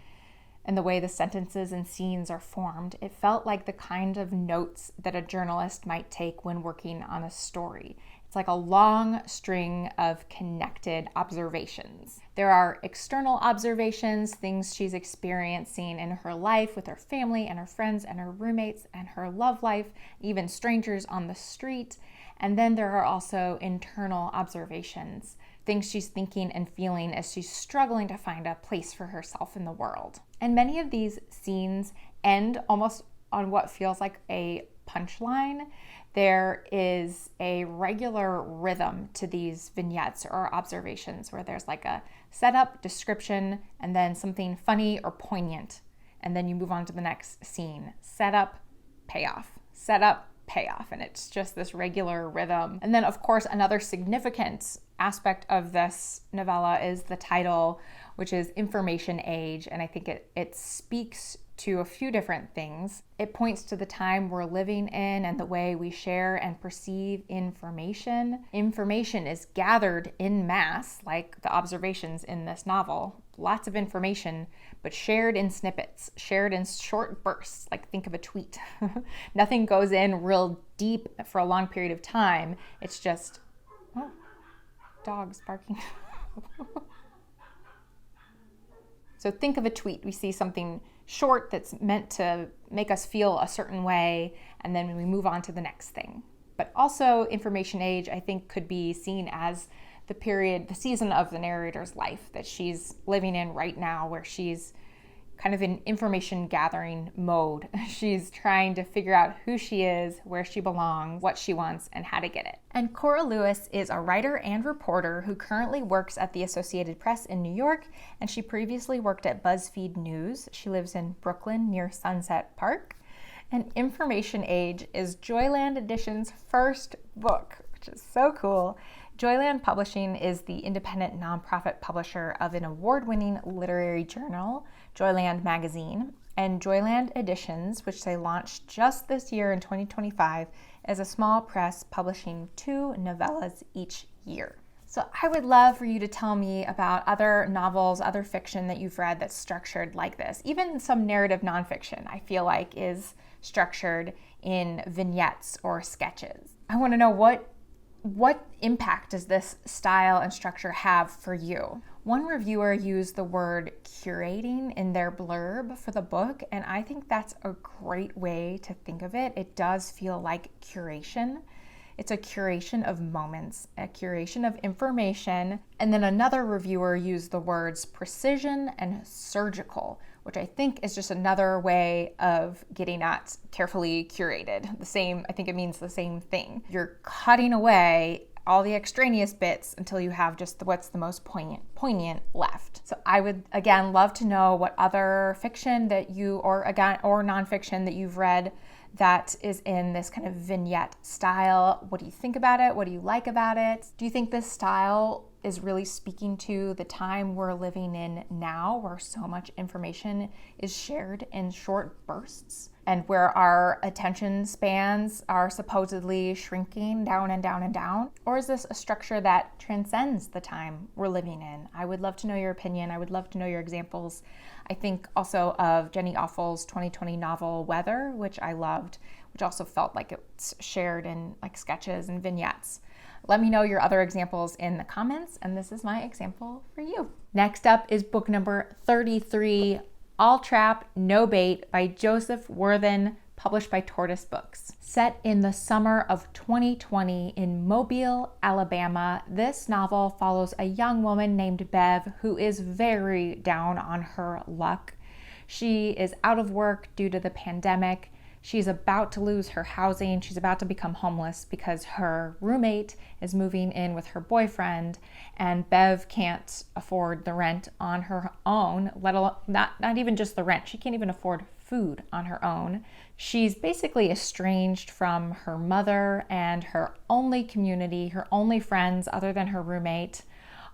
and the way the sentences and scenes are formed. It felt like the kind of notes that a journalist might take when working on a story. It's like a long string of connected observations. There are external observations, things she's experiencing in her life with her family and her friends and her roommates and her love life, even strangers on the street. And then there are also internal observations, things she's thinking and feeling as she's struggling to find a place for herself in the world. And many of these scenes end almost on what feels like a punchline. There is a regular rhythm to these vignettes or observations where there's like a setup, description, and then something funny or poignant. And then you move on to the next scene. Setup, payoff. Setup, payoff. And it's just this regular rhythm. And then, of course, another significant aspect of this novella is the title, which is Information Age. And I think it speaks to a few different things. It points to the time we're living in and the way we share and perceive information. Information is gathered in mass, like the observations in this novel. Lots of information, but shared in snippets, shared in short bursts, like think of a tweet. Nothing goes in real deep for a long period of time. It's just, oh, dogs barking. So think of a tweet. We see something short that's meant to make us feel a certain way, and then we move on to the next thing. But also Information Age, I think, could be seen as the season of the narrator's life that she's living in right now, where she's kind of in information gathering mode. She's trying to figure out who she is, where she belongs, what she wants, and how to get it. And Cora Lewis is a writer and reporter who currently works at the Associated Press in New York, and she previously worked at BuzzFeed News. She lives in Brooklyn near Sunset Park. And Information Age is Joyland Edition's first book, which is so cool. Joyland Publishing is the independent nonprofit publisher of an award-winning literary journal, Joyland Magazine, and Joyland Editions, which they launched just this year in 2025, is a small press publishing 2 novellas each year. So I would love for you to tell me about other novels, other fiction that you've read that's structured like this. Even some narrative nonfiction, I feel like, is structured in vignettes or sketches. I want to know what impact does this style and structure have for you? One reviewer used the word curating in their blurb for the book, and I think that's a great way to think of it. It does feel like curation. It's a curation of moments, a curation of information. And then another reviewer used the words precision and surgical, which I think is just another way of getting at carefully curated. I think it means the same thing. You're cutting away all the extraneous bits until you have just what's the most poignant left. So I would, again, love to know what other fiction that you, or nonfiction that you've read that is in this kind of vignette style. What do you think about it? What do you like about it? Do you think this style is really speaking to the time we're living in now, where so much information is shared in short bursts and where our attention spans are supposedly shrinking down and down and down? Or is this a structure that transcends the time we're living in? I would love to know your opinion. I would love to know your examples. I think also of Jenny Offel's 2020 novel Weather, which I loved, which also felt like it's shared in like sketches and vignettes. Let me know your other examples in the comments, and this is my example for you. Next up is book number 33, All Trap, No Bait by Joseph Worthen, published by Tortoise Books. Set in the summer of 2020 in Mobile, Alabama, this novel follows a young woman named Bev who is very down on her luck. She is out of work due to the pandemic. She's about to lose her housing. She's about to become homeless because her roommate is moving in with her boyfriend, and Bev can't afford the rent on her own, let alone not even just the rent. She can't even afford food on her own. She's basically estranged from her mother, and her only community, her only friends other than her roommate,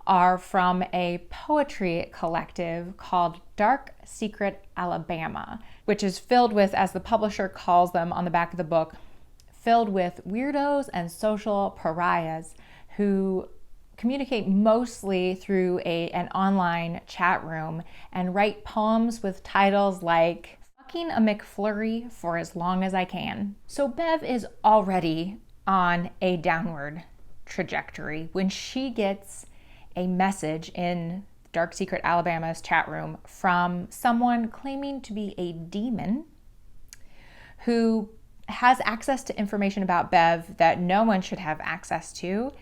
are from a poetry collective called Dark Secret Alabama, which is filled with, as the publisher calls them on the back of the book, filled with weirdos and social pariahs who communicate mostly through an online chat room and write poems with titles like Fucking a McFlurry for as long as I can. So Bev is already on a downward trajectory when she gets a message in Dark Secret Alabama's chat room from someone claiming to be a demon who has access to information about Bev that no one should have access to,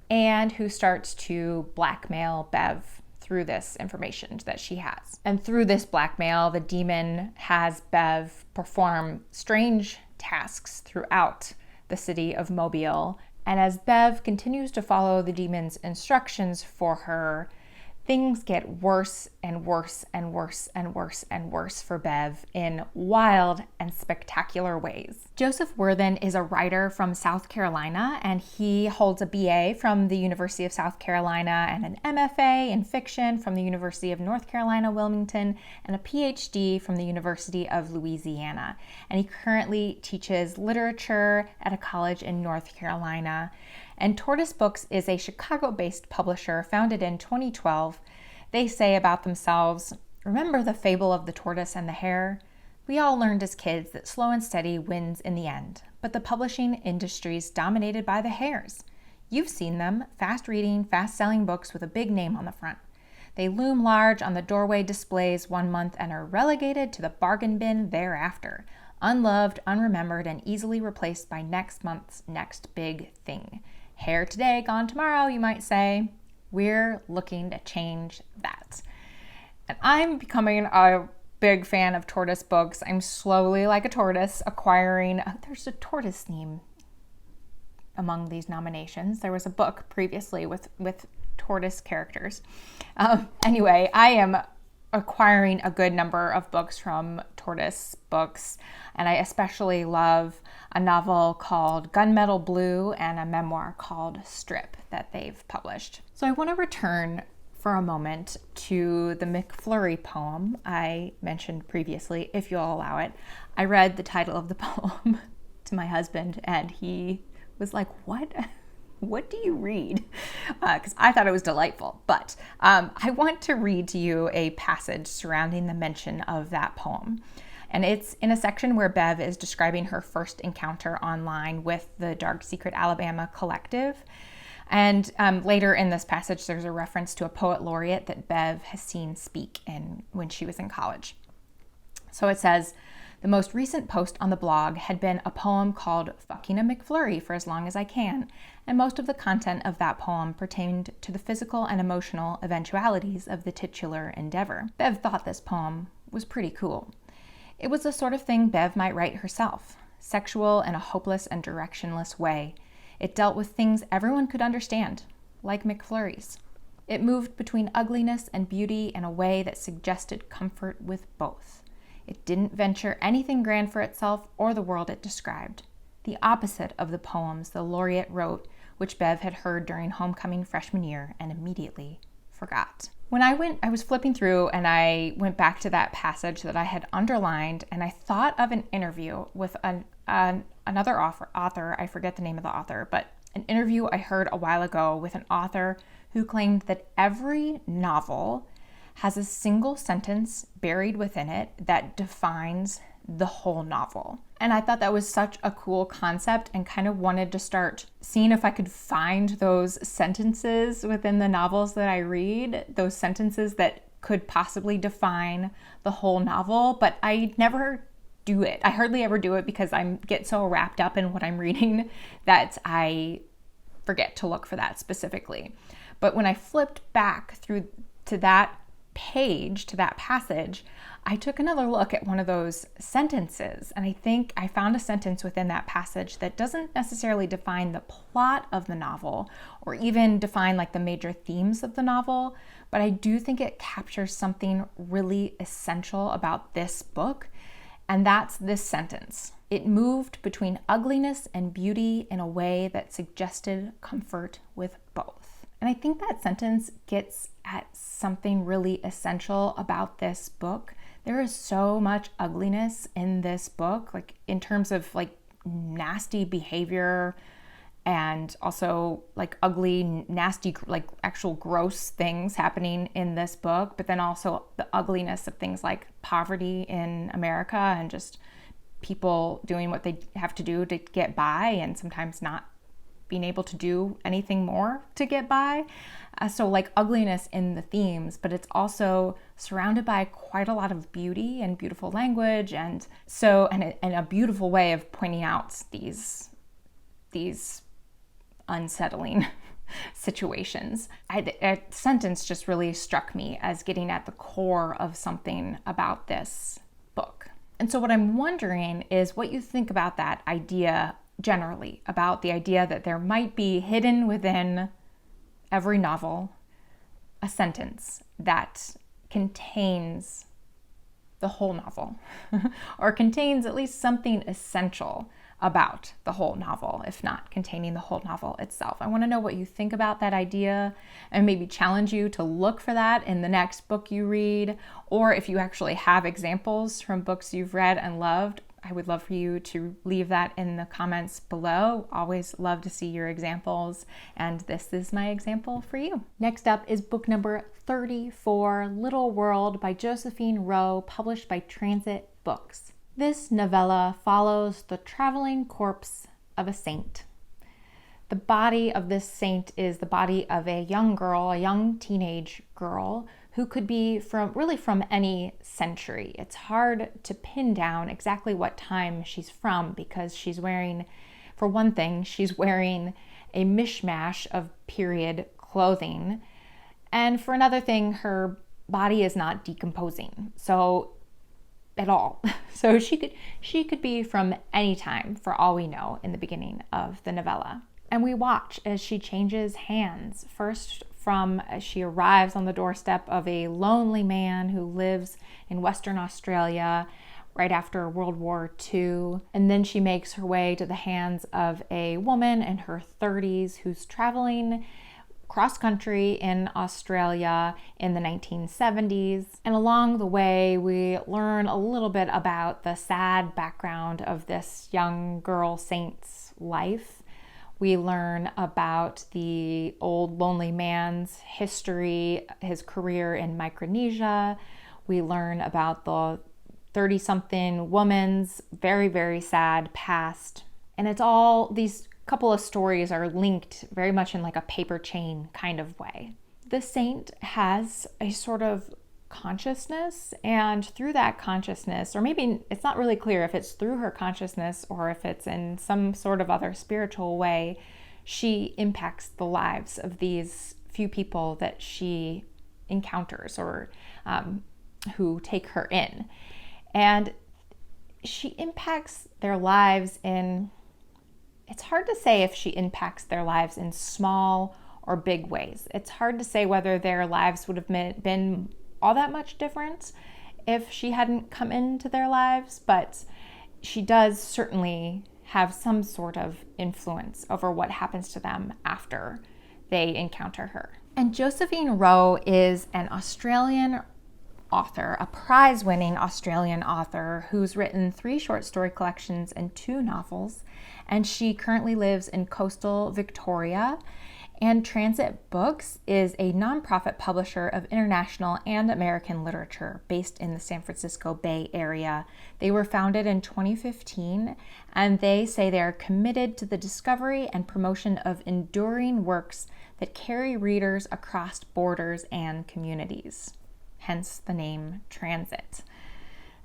and who starts to blackmail Bev through this information that she has. And through this blackmail, the demon has Bev perform strange tasks throughout the city of Mobile. And as Bev continues to follow the demon's instructions for her, things get worse and worse and worse and worse and worse for Bev in wild and spectacular ways. Joseph Worthen is a writer from South Carolina, and he holds a BA from the University of South Carolina and an MFA in fiction from the University of North Carolina, Wilmington, and a PhD from the University of Louisiana. And he currently teaches literature at a college in North Carolina. And Tortoise Books is a Chicago-based publisher founded in 2012. They say about themselves, "Remember the fable of the tortoise and the hare? We all learned as kids that slow and steady wins in the end, but the publishing industry's dominated by the hares. You've seen them, fast-reading, fast-selling books with a big name on the front. They loom large on the doorway displays one month and are relegated to the bargain bin thereafter, unloved, unremembered, and easily replaced by next month's next big thing. Hair today, gone tomorrow, you might say. We're looking to change that." And I'm becoming a big fan of tortoise books. I'm slowly, like a tortoise, acquiring, there's a tortoise theme among these nominations. There was a book previously with tortoise characters. Anyway, I am acquiring a good number of books from tortoise books, and I especially love a novel called Gunmetal Blue and a memoir called Strip that they've published. So I want to return for a moment to the McFlurry poem I mentioned previously, if you'll allow it. I read the title of the poem to my husband, and he was like, what do you read? Because I thought it was delightful. But I want to read to you a passage surrounding the mention of that poem. And it's in a section where Bev is describing her first encounter online with the Dark Secret Alabama collective. And later in this passage, there's a reference to a poet laureate that Bev has seen speak when she was in college. So it says, the most recent post on the blog had been a poem called Fucking a McFlurry for as long as I can, and most of the content of that poem pertained to the physical and emotional eventualities of the titular endeavor. Bev thought this poem was pretty cool. It was the sort of thing Bev might write herself, sexual in a hopeless and directionless way. It dealt with things everyone could understand, like McFlurries. It moved between ugliness and beauty in a way that suggested comfort with both. It didn't venture anything grand for itself or the world it described. The opposite of the poems the laureate wrote, which Bev had heard during homecoming freshman year and immediately forgot. When I was flipping through and I went back to that passage that I had underlined, and I thought of an interview with another author, I forget the name of the author, but an interview I heard a while ago with an author who claimed that every novel has a single sentence buried within it that defines the whole novel. And I thought that was such a cool concept and kind of wanted to start seeing if I could find those sentences within the novels that I read, those sentences that could possibly define the whole novel, but I never do it. I hardly ever do it because I get so wrapped up in what I'm reading that I forget to look for that specifically. But when I flipped back through to that page, to that passage, I took another look at one of those sentences, and I think I found a sentence within that passage that doesn't necessarily define the plot of the novel or even define like the major themes of the novel, but I do think it captures something really essential about this book, and that's this sentence. It moved between ugliness and beauty in a way that suggested comfort with both. And I think that sentence gets at something really essential about this book. There is so much ugliness in this book, like in terms of like nasty behavior and also like ugly, nasty, like actual gross things happening in this book, but then also the ugliness of things like poverty in America and just people doing what they have to do to get by and sometimes not being able to do anything more to get by. So like ugliness in the themes, but it's also surrounded by quite a lot of beauty and beautiful language, and a beautiful way of pointing out these unsettling situations. A sentence just really struck me as getting at the core of something about this book. And so what I'm wondering is what you think about that idea generally, about the idea that there might be hidden within every novel a sentence that contains the whole novel or contains at least something essential about the whole novel, if not containing the whole novel itself. I want to know what you think about that idea and maybe challenge you to look for that in the next book you read, or if you actually have examples from books you've read and loved. I would love for you to leave that in the comments below. Always love to see your examples, and this is my example for you. Next up is book number 34, Little World by Josephine Rowe, published by Transit Books. This novella follows the traveling corpse of a saint. The body of this saint is the body of a young girl, a young teenage girl, who could be from any century. It's hard to pin down exactly what time she's from because she's wearing, for one thing, she's wearing a mishmash of period clothing. And for another thing, her body is not decomposing. So at all. So she could be from any time, for all we know, in the beginning of the novella. And we watch as she changes hands, first from as she arrives on the doorstep of a lonely man who lives in Western Australia right after World War II. And then she makes her way to the hands of a woman in her 30s who's traveling cross country in Australia in the 1970s. And along the way, we learn a little bit about the sad background of this young girl saint's life. We learn about the old lonely man's history, his career in Micronesia. We learn about the 30-something woman's very, very sad past. And it's all, these couple of stories are linked very much in like a paper chain kind of way. The saint has a sort of consciousness, and through that consciousness, or maybe it's not really clear if it's through her consciousness or if it's in some sort of other spiritual way, she impacts the lives of these few people that she encounters or who take her in. And she impacts their lives in, it's hard to say if she impacts their lives in small or big ways. It's hard to say whether their lives would have been all that much different if she hadn't come into their lives, but she does certainly have some sort of influence over what happens to them after they encounter her. And Josephine Rowe is an Australian author, a prize-winning Australian author who's written 3 short story collections and 2 novels, and she currently lives in coastal Victoria. And Transit Books is a nonprofit publisher of international and American literature based in the San Francisco Bay Area. They were founded in 2015, and they say they are committed to the discovery and promotion of enduring works that carry readers across borders and communities. Hence the name Transit.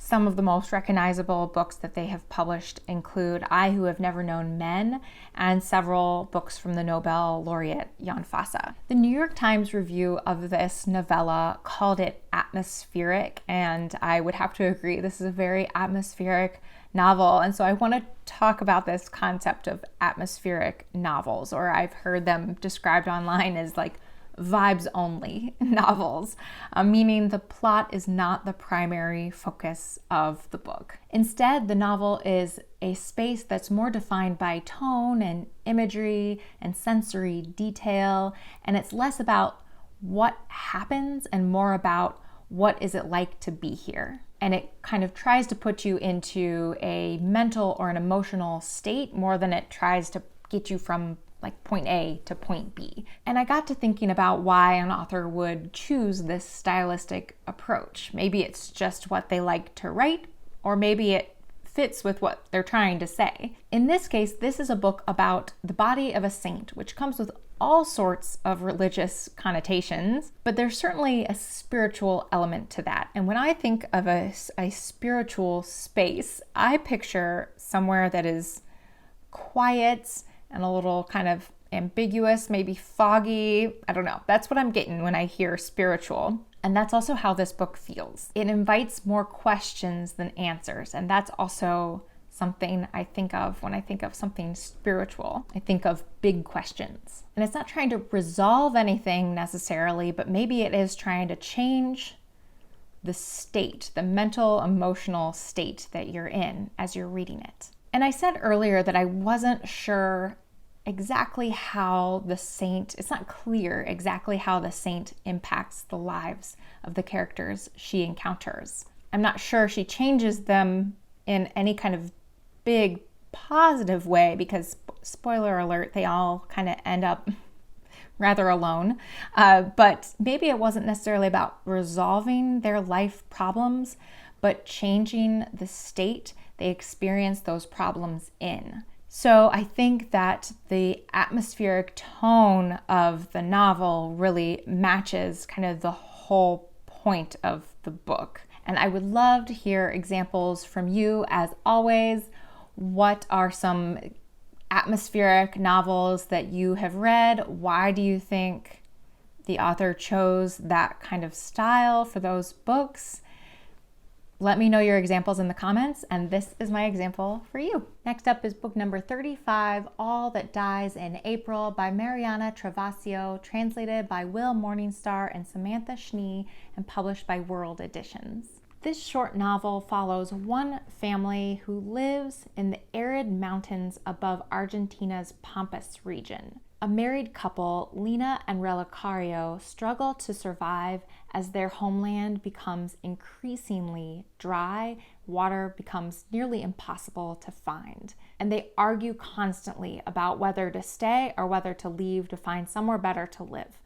Some of the most recognizable books that they have published include I Who Have Never Known Men and several books from the Nobel laureate Jan Fosse. The New York Times review of this novella called it atmospheric, and I would have to agree. This is a very atmospheric novel, and so I want to talk about this concept of atmospheric novels, or I've heard them described online as like vibes only novels, meaning the plot is not the primary focus of the book. Instead, the novel is a space that's more defined by tone and imagery and sensory detail, and it's less about what happens and more about what is it like to be here. And it kind of tries to put you into a mental or an emotional state more than it tries to get you from like point A to point B. And I got to thinking about why an author would choose this stylistic approach. Maybe it's just what they like to write, or maybe it fits with what they're trying to say. In this case, this is a book about the body of a saint, which comes with all sorts of religious connotations, but there's certainly a spiritual element to that. And when I think of a spiritual space, I picture somewhere that is quiet and a little kind of ambiguous, maybe foggy. I don't know. That's what I'm getting when I hear spiritual. And that's also how this book feels. It invites more questions than answers. And that's also something I think of when I think of something spiritual. I think of big questions. And it's not trying to resolve anything necessarily, but maybe it is trying to change the state, the mental, emotional state that you're in as you're reading it. And I said earlier that I wasn't sure exactly how the saint, it's not clear exactly how the saint impacts the lives of the characters she encounters. I'm not sure she changes them in any kind of big positive way because, spoiler alert, they all kind of end up rather alone. But maybe it wasn't necessarily about resolving their life problems, but changing the state they experience those problems in. So I think that the atmospheric tone of the novel really matches kind of the whole point of the book. And I would love to hear examples from you, as always. What are some atmospheric novels that you have read? Why do you think the author chose that kind of style for those books? Let me know your examples in the comments, and this is my example for you. Next up is book number 35, All That Dies in April by Mariana Travasio, translated by Will Morningstar and Samantha Schnee, and published by World Editions. This short novel follows one family who lives in the arid mountains above Argentina's Pampas region. A married couple, Lina and Relicario, struggle to survive as their homeland becomes increasingly dry. Water becomes nearly impossible to find. And they argue constantly about whether to stay or whether to leave to find somewhere better to live.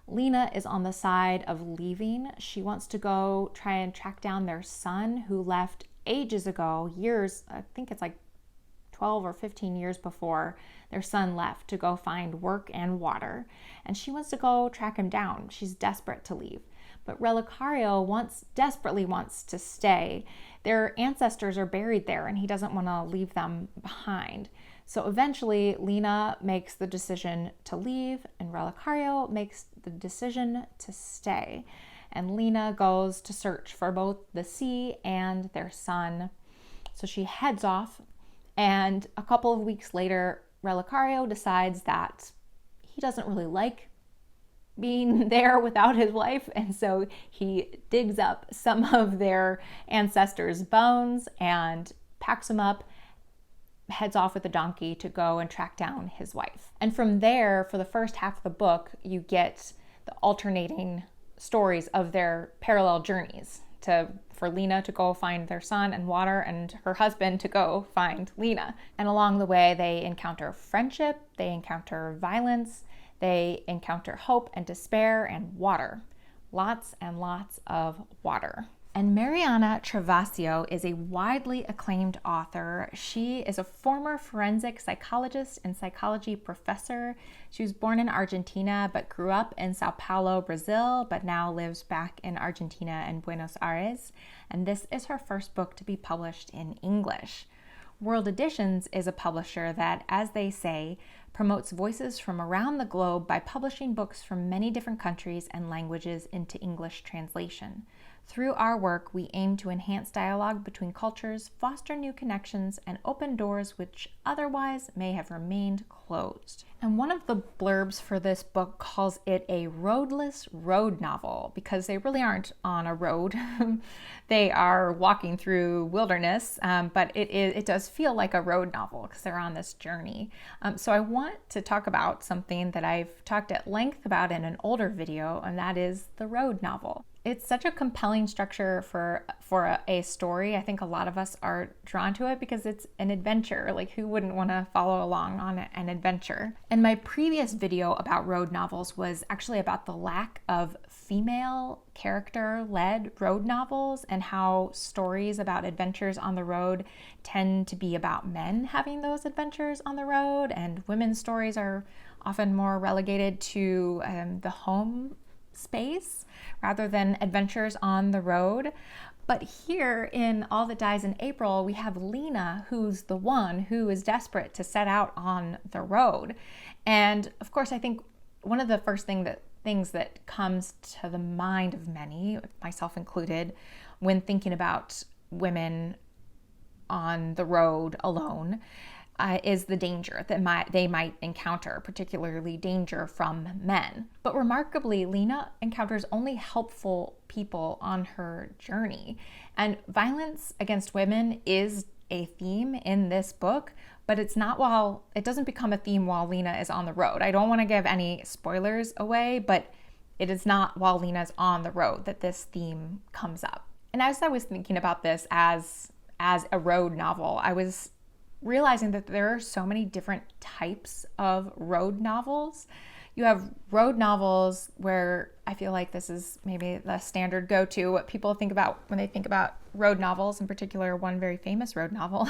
Lina is on the side of leaving. She wants to go try and track down their son who left ages ago, years, I think it's like 12 or 15 years before their son left to go find work and water. And she wants to go track him down. She's desperate to leave. But Relicario desperately wants to stay. Their ancestors are buried there and he doesn't want to leave them behind. So eventually Lina makes the decision to leave and Relicario makes the decision to stay. And Lina goes to search for both the sea and their son. So she heads off, and a couple of weeks later, Relicario decides that he doesn't really like being there without his wife, and so he digs up some of their ancestors' bones and packs them up, heads off with a donkey to go and track down his wife. And from there, for the first half of the book, you get the alternating stories of their parallel journeys for Lina to go find their son and water, and her husband to go find Lina. And along the way, they encounter friendship, they encounter violence, they encounter hope and despair and water. Lots and lots of water. And Mariana Travasio is a widely acclaimed author. She is a former forensic psychologist and psychology professor. She was born in Argentina, but grew up in Sao Paulo, Brazil, but now lives back in Argentina and Buenos Aires. And this is her first book to be published in English. World Editions is a publisher that, as they say, promotes voices from around the globe by publishing books from many different countries and languages into English translation. Through our work, we aim to enhance dialogue between cultures, foster new connections, and open doors which otherwise may have remained closed. And one of the blurbs for this book calls it a roadless road novel because they really aren't on a road. They are walking through wilderness, but it does feel like a road novel because they're on this journey. So I want to talk about something that I've talked at length about in an older video, and that is the road novel. It's such a compelling structure for a story. I think a lot of us are drawn to it because it's an adventure. Like, who wouldn't want to follow along on an adventure? And my previous video about road novels was actually about the lack of female character-led road novels and how stories about adventures on the road tend to be about men having those adventures on the road, and women's stories are often more relegated to the home space rather than adventures on the road. But here in All That Dies in April, we have Lina, who's the one who is desperate to set out on the road. And of course, I think one of the first things that comes to the mind of many, myself included, when thinking about women on the road alone, is the danger that they might encounter, particularly danger from men. But remarkably, Lina encounters only helpful people on her journey. And violence against women is a theme in this book, but it doesn't become a theme while Lina is on the road. I don't want to give any spoilers away, but it is not while Lina's on the road that this theme comes up. And as I was thinking about this as a road novel, I was realizing that there are so many different types of road novels. You have road novels where I feel like this is maybe the standard go-to, what people think about when they think about road novels, in particular one very famous road novel,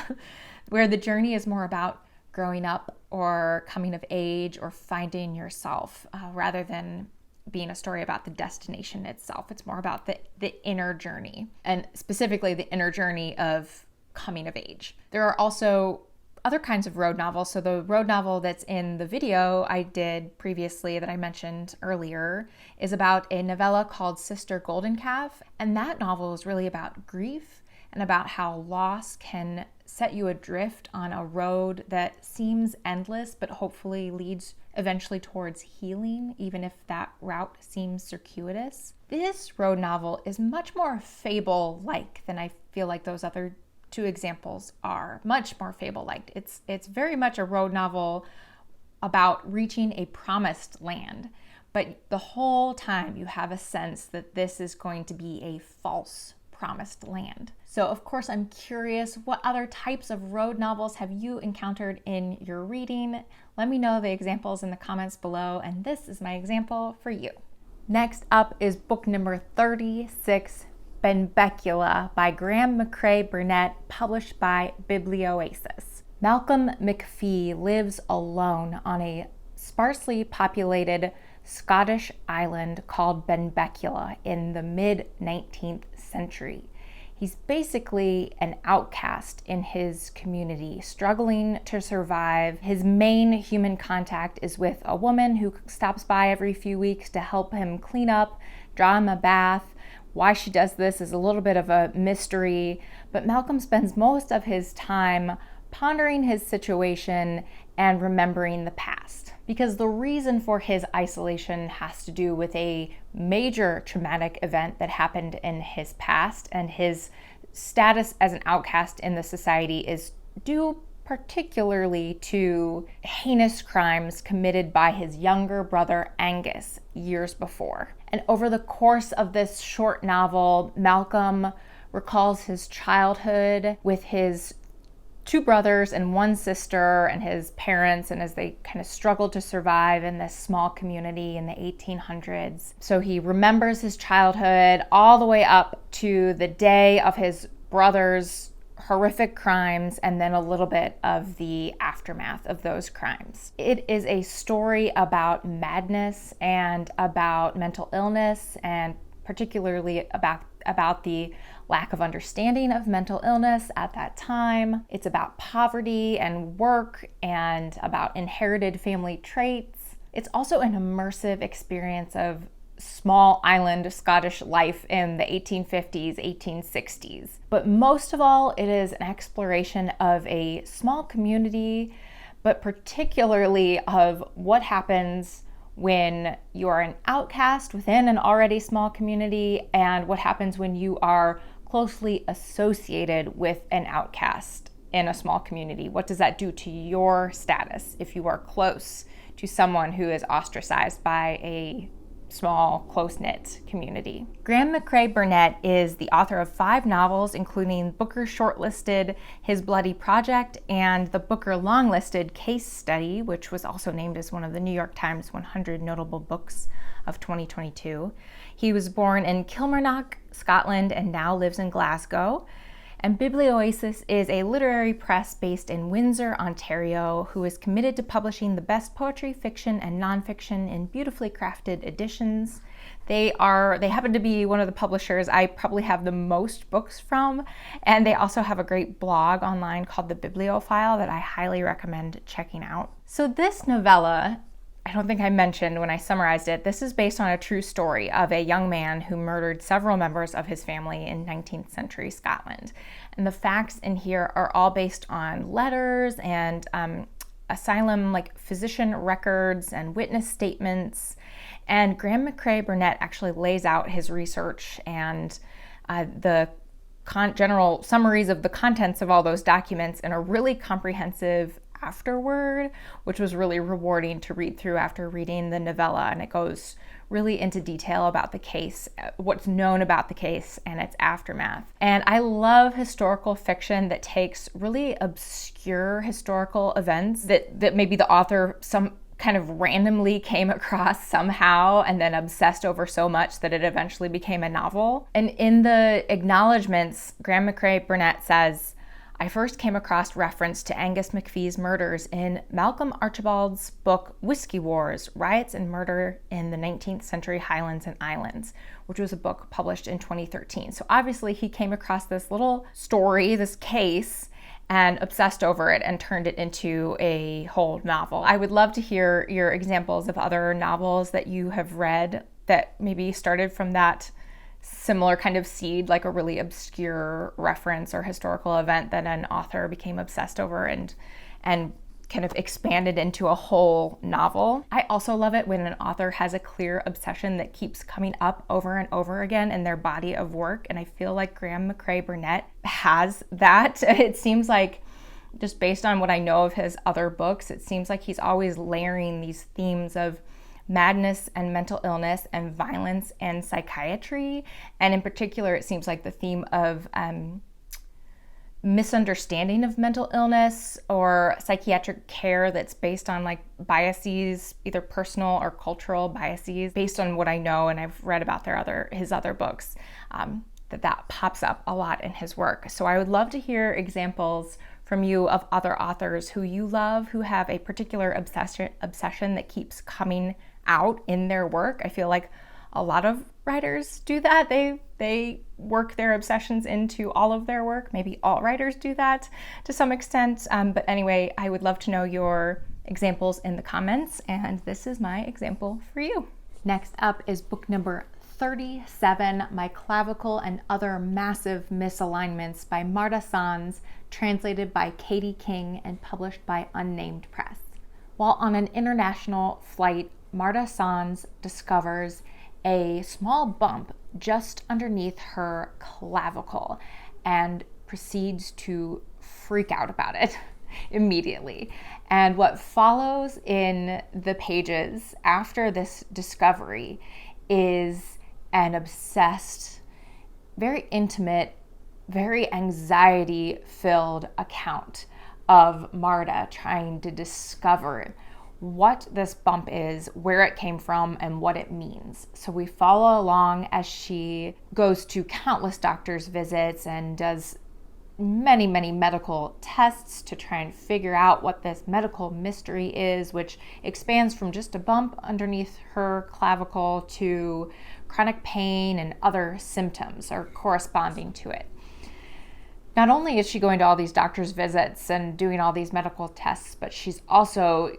where the journey is more about growing up or coming of age or finding yourself rather than being a story about the destination itself. It's more about the inner journey, and specifically the inner journey of coming of age. There are also other kinds of road novels. So the road novel that's in the video I did previously that I mentioned earlier is about a novella called Sister Golden Calf. And that novel is really about grief and about how loss can set you adrift on a road that seems endless, but hopefully leads eventually towards healing, even if that route seems circuitous. This road novel is much more fable-like than I feel like those other two examples are. Much more fable-like. It's very much a road novel about reaching a promised land, but the whole time you have a sense that this is going to be a false promised land. So of course I'm curious, what other types of road novels have you encountered in your reading? Let me know the examples in the comments below, and this is my example for you. Next up is book number 36, Benbecula by Graham McCrae Burnett, published by Biblioasis. Malcolm McPhee lives alone on a sparsely populated Scottish island called Benbecula in the mid-19th century. He's basically an outcast in his community, struggling to survive. His main human contact is with a woman who stops by every few weeks to help him clean up, draw him a bath. Why she does this is a little bit of a mystery, but Malcolm spends most of his time pondering his situation and remembering the past, because the reason for his isolation has to do with a major traumatic event that happened in his past, and his status as an outcast in the society is due particularly to heinous crimes committed by his younger brother Angus years before. And over the course of this short novel, Malcolm recalls his childhood with his two brothers and one sister and his parents, and as they kind of struggled to survive in this small community in the 1800s. So he remembers his childhood all the way up to the day of his brother's horrific crimes, and then a little bit of the aftermath of those crimes. It is a story about madness and about mental illness, and particularly about the lack of understanding of mental illness at that time. It's about poverty and work and about inherited family traits. It's also an immersive experience of small island Scottish life in the 1850s, 1860s. But most of all, it is an exploration of a small community, but particularly of what happens when you are an outcast within an already small community, and what happens when you are closely associated with an outcast in a small community. What does that do to your status if you are close to someone who is ostracized by a small, close-knit community? Graham McCrae Burnett is the author of 5 novels, including Booker shortlisted His Bloody Project and the Booker longlisted Case Study, which was also named as one of the New York Times 100 Notable Books of 2022. He was born in Kilmarnock, Scotland, and now lives in Glasgow. And Biblioasis is a literary press based in Windsor, Ontario, who is committed to publishing the best poetry, fiction, and nonfiction in beautifully crafted editions. They happen to be one of the publishers I probably have the most books from, and they also have a great blog online called The Bibliophile that I highly recommend checking out. So this novella, I don't think I mentioned when I summarized it, this is based on a true story of a young man who murdered several members of his family in 19th century Scotland. And the facts in here are all based on letters and asylum, physician records and witness statements. And Graham McCrae Burnett actually lays out his research and the general summaries of the contents of all those documents in a really comprehensive afterword, which was really rewarding to read through after reading the novella. And it goes really into detail about the case, what's known about the case and its aftermath. And I love historical fiction that takes really obscure historical events that maybe the author some kind of randomly came across somehow and then obsessed over so much that it eventually became a novel. And in the acknowledgments, Graham McCrae Burnett says, I first came across reference to Angus McPhee's murders in Malcolm Archibald's book Whiskey Wars, Riots and Murder in the 19th Century Highlands and Islands, which was a book published in 2013. So obviously he came across this little story, this case, and obsessed over it and turned it into a whole novel. I would love to hear your examples of other novels that you have read that maybe started from that similar kind of seed, like a really obscure reference or historical event that an author became obsessed over and kind of expanded into a whole novel. I also love it when an author has a clear obsession that keeps coming up over and over again in their body of work, and I feel like Graham McCrae Burnett has that. It seems like, just based on what I know of his other books, it seems like he's always layering these themes of madness and mental illness and violence and psychiatry. And in particular, it seems like the theme of misunderstanding of mental illness or psychiatric care that's based on like biases, either personal or cultural biases, based on what I know and I've read about his other books, that pops up a lot in his work. So I would love to hear examples from you of other authors who you love, who have a particular obsession that keeps coming out in their work. I feel like a lot of writers do that. They work their obsessions into all of their work. Maybe all writers do that to some extent. But anyway, I would love to know your examples in the comments, and this is my example for you. Next up is book number 37, My Clavicle and Other Massive Misalignments by Marta Sanz, translated by Katie King and published by Unnamed Press. While on an international flight, Marta Sanz discovers a small bump just underneath her clavicle and proceeds to freak out about it immediately. And what follows in the pages after this discovery is an obsessed, very intimate, very anxiety-filled account of Marta trying to discover what this bump is, where it came from, and what it means. So we follow along as she goes to countless doctor's visits and does many, many medical tests to try and figure out what this medical mystery is, which expands from just a bump underneath her clavicle to chronic pain and other symptoms are corresponding to it. Not only is she going to all these doctor's visits and doing all these medical tests, but she's also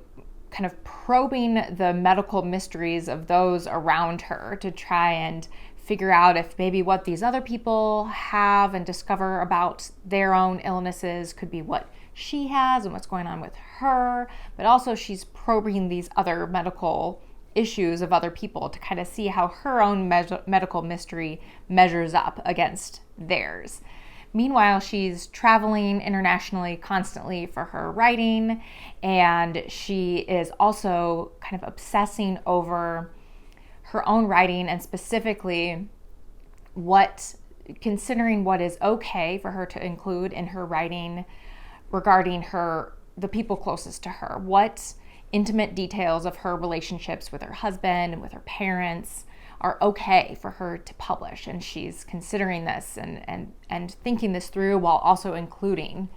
kind of probing the medical mysteries of those around her to try and figure out if maybe what these other people have and discover about their own illnesses could be what she has and what's going on with her. But also she's probing these other medical issues of other people to kind of see how her own medical mystery measures up against theirs. Meanwhile, she's traveling internationally constantly for her writing, and she is also kind of obsessing over her own writing and specifically considering what is okay for her to include in her writing regarding the people closest to her. What intimate details of her relationships with her husband and with her parents are okay for her to publish, and she's considering this and thinking this through while also including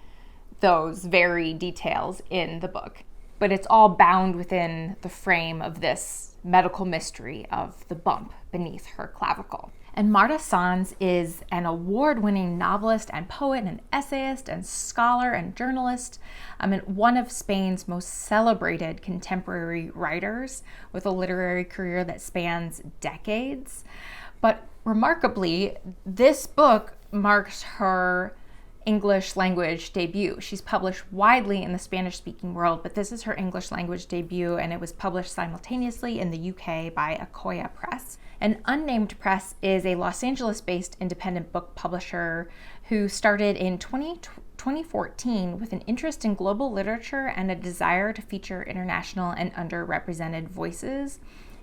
those very details in the book. But it's all bound within the frame of this medical mystery of the bump beneath her clavicle. And Marta Sanz is an award-winning novelist and poet and essayist and scholar and journalist, and one of Spain's most celebrated contemporary writers with a literary career that spans decades. But remarkably, this book marks her English language debut. She's published widely in the Spanish-speaking world, but this is her English language debut, and it was published simultaneously in the UK by Akoya Press. And Unnamed Press is a Los Angeles-based independent book publisher who started in 2014 with an interest in global literature and a desire to feature international and underrepresented voices.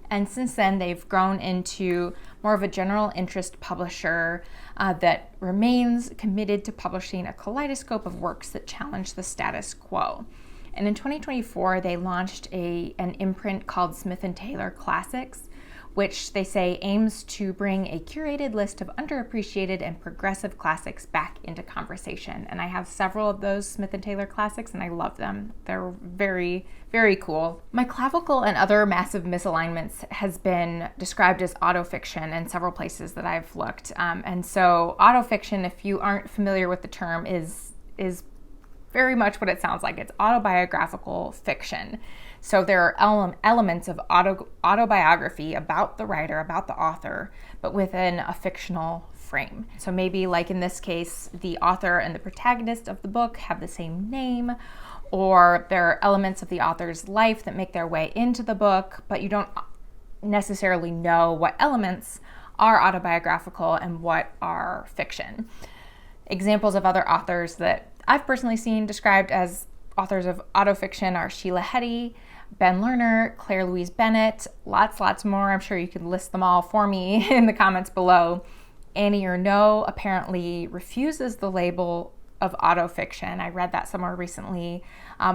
And since then, they've grown into more of a general interest publisher that remains committed to publishing a kaleidoscope of works that challenge the status quo. And in 2024, they launched an imprint called Smith & Taylor Classics, which they say aims to bring a curated list of underappreciated and progressive classics back into conversation. And I have several of those Smith & Taylor classics, and I love them. They're very, very cool. My Clavicle and Other Massive Misalignments has been described as autofiction in several places that I've looked. And so autofiction, if you aren't familiar with the term, is very much what it sounds like. It's autobiographical fiction. So there are elements of autobiography about the writer, about the author, but within a fictional frame. So maybe like in this case, the author and the protagonist of the book have the same name, or there are elements of the author's life that make their way into the book, but you don't necessarily know what elements are autobiographical and what are fiction. Examples of other authors that I've personally seen described as authors of autofiction are Sheila Heti, Ben Lerner, Claire Louise Bennett, lots more. I'm sure you could list them all for me in the comments below. Annie Ernaux apparently refuses the label of autofiction. I read that somewhere recently,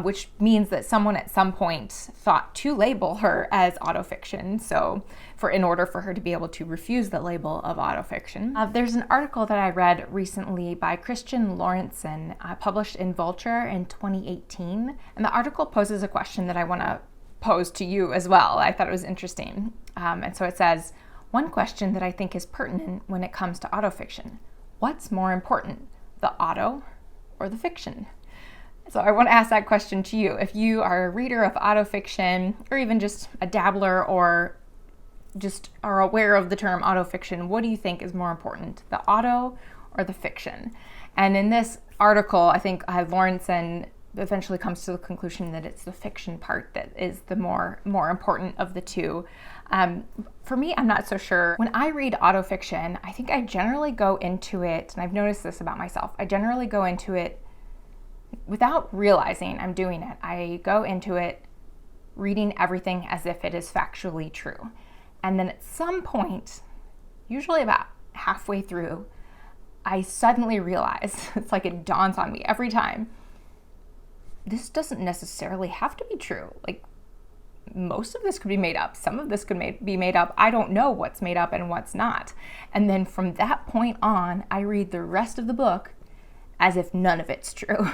which means that someone at some point thought to label her as autofiction. So in order for her to be able to refuse the label of autofiction. There's an article that I read recently by Christian Lorentzen, published in Vulture in 2018. And the article poses a question that I want to pose to you as well. I thought it was interesting. And so it says, one question that I think is pertinent when it comes to autofiction: what's more important, the auto or the fiction? So I want to ask that question to you. If you are a reader of autofiction, or even just a dabbler, or just are aware of the term autofiction, what do you think is more important, the auto or the fiction? And in this article, I think Lorentzen eventually comes to the conclusion that it's the fiction part that is the more important of the two. For me, I'm not so sure. When I read autofiction, I think I generally go into it, and I've noticed this about myself, I generally go into it without realizing I'm doing it. I go into it reading everything as if it is factually true. And then at some point, usually about halfway through, I suddenly realize, it's like it dawns on me every time, this doesn't necessarily have to be true. Like, most of this could be made up. Some of this could be made up. I don't know what's made up and what's not. And then from that point on, I read the rest of the book as if none of it's true.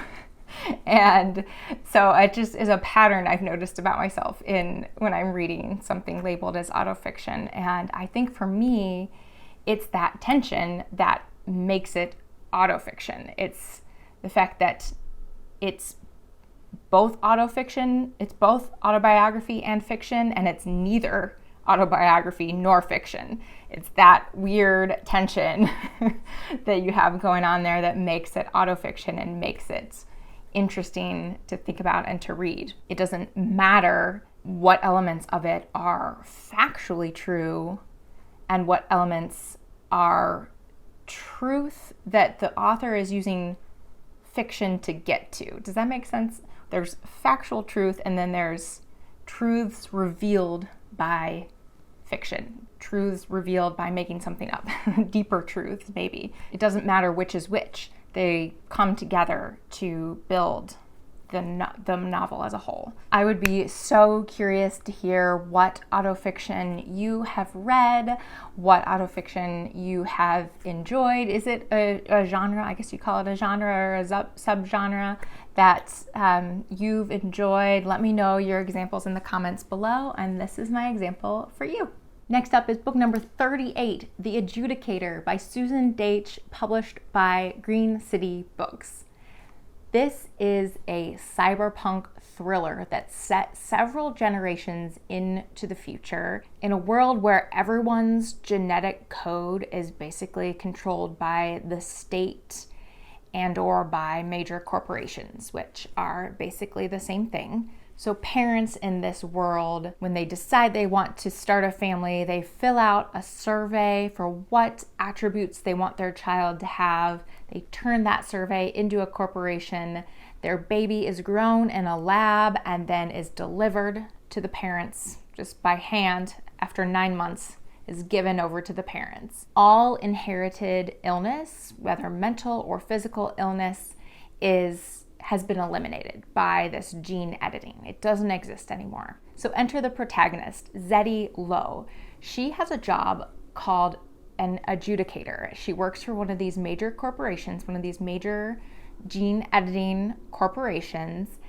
And so it just is a pattern I've noticed about myself when I'm reading something labeled as autofiction. And I think for me, it's that tension that makes it autofiction. It's the fact that it's both autofiction, it's both autobiography and fiction, and it's neither autobiography nor fiction. It's that weird tension that you have going on there that makes it autofiction and makes it interesting to think about and to read. It doesn't matter what elements of it are factually true and what elements are truth that the author is using fiction to get to. Does that make sense? There's factual truth, and then there's truths revealed by fiction, truths revealed by making something up, deeper truths maybe. It doesn't matter which is which. They come together to build the novel as a whole. I would be so curious to hear what autofiction you have read, what autofiction you have enjoyed. Is it a genre, I guess you call it a genre or a subgenre that you've enjoyed? Let me know your examples in the comments below, and this is my example for you. Next up is book number 38, The Adjudicator by Susan Deitch, published by Green City Books. This is a cyberpunk thriller that's set several generations into the future in a world where everyone's genetic code is basically controlled by the state and or by major corporations, which are basically the same thing. So parents in this world, when they decide they want to start a family, they fill out a survey for what attributes they want their child to have. They turn that survey into a corporation. Their baby is grown in a lab and then is delivered to the parents just by hand after 9 months, is given over to the parents. All inherited illness, whether mental or physical illness, has been eliminated by this gene editing. It doesn't exist anymore. So enter the protagonist, Zeddy Lowe. She has a job called an adjudicator. She works for one of these major corporations, one of these major gene editing corporations,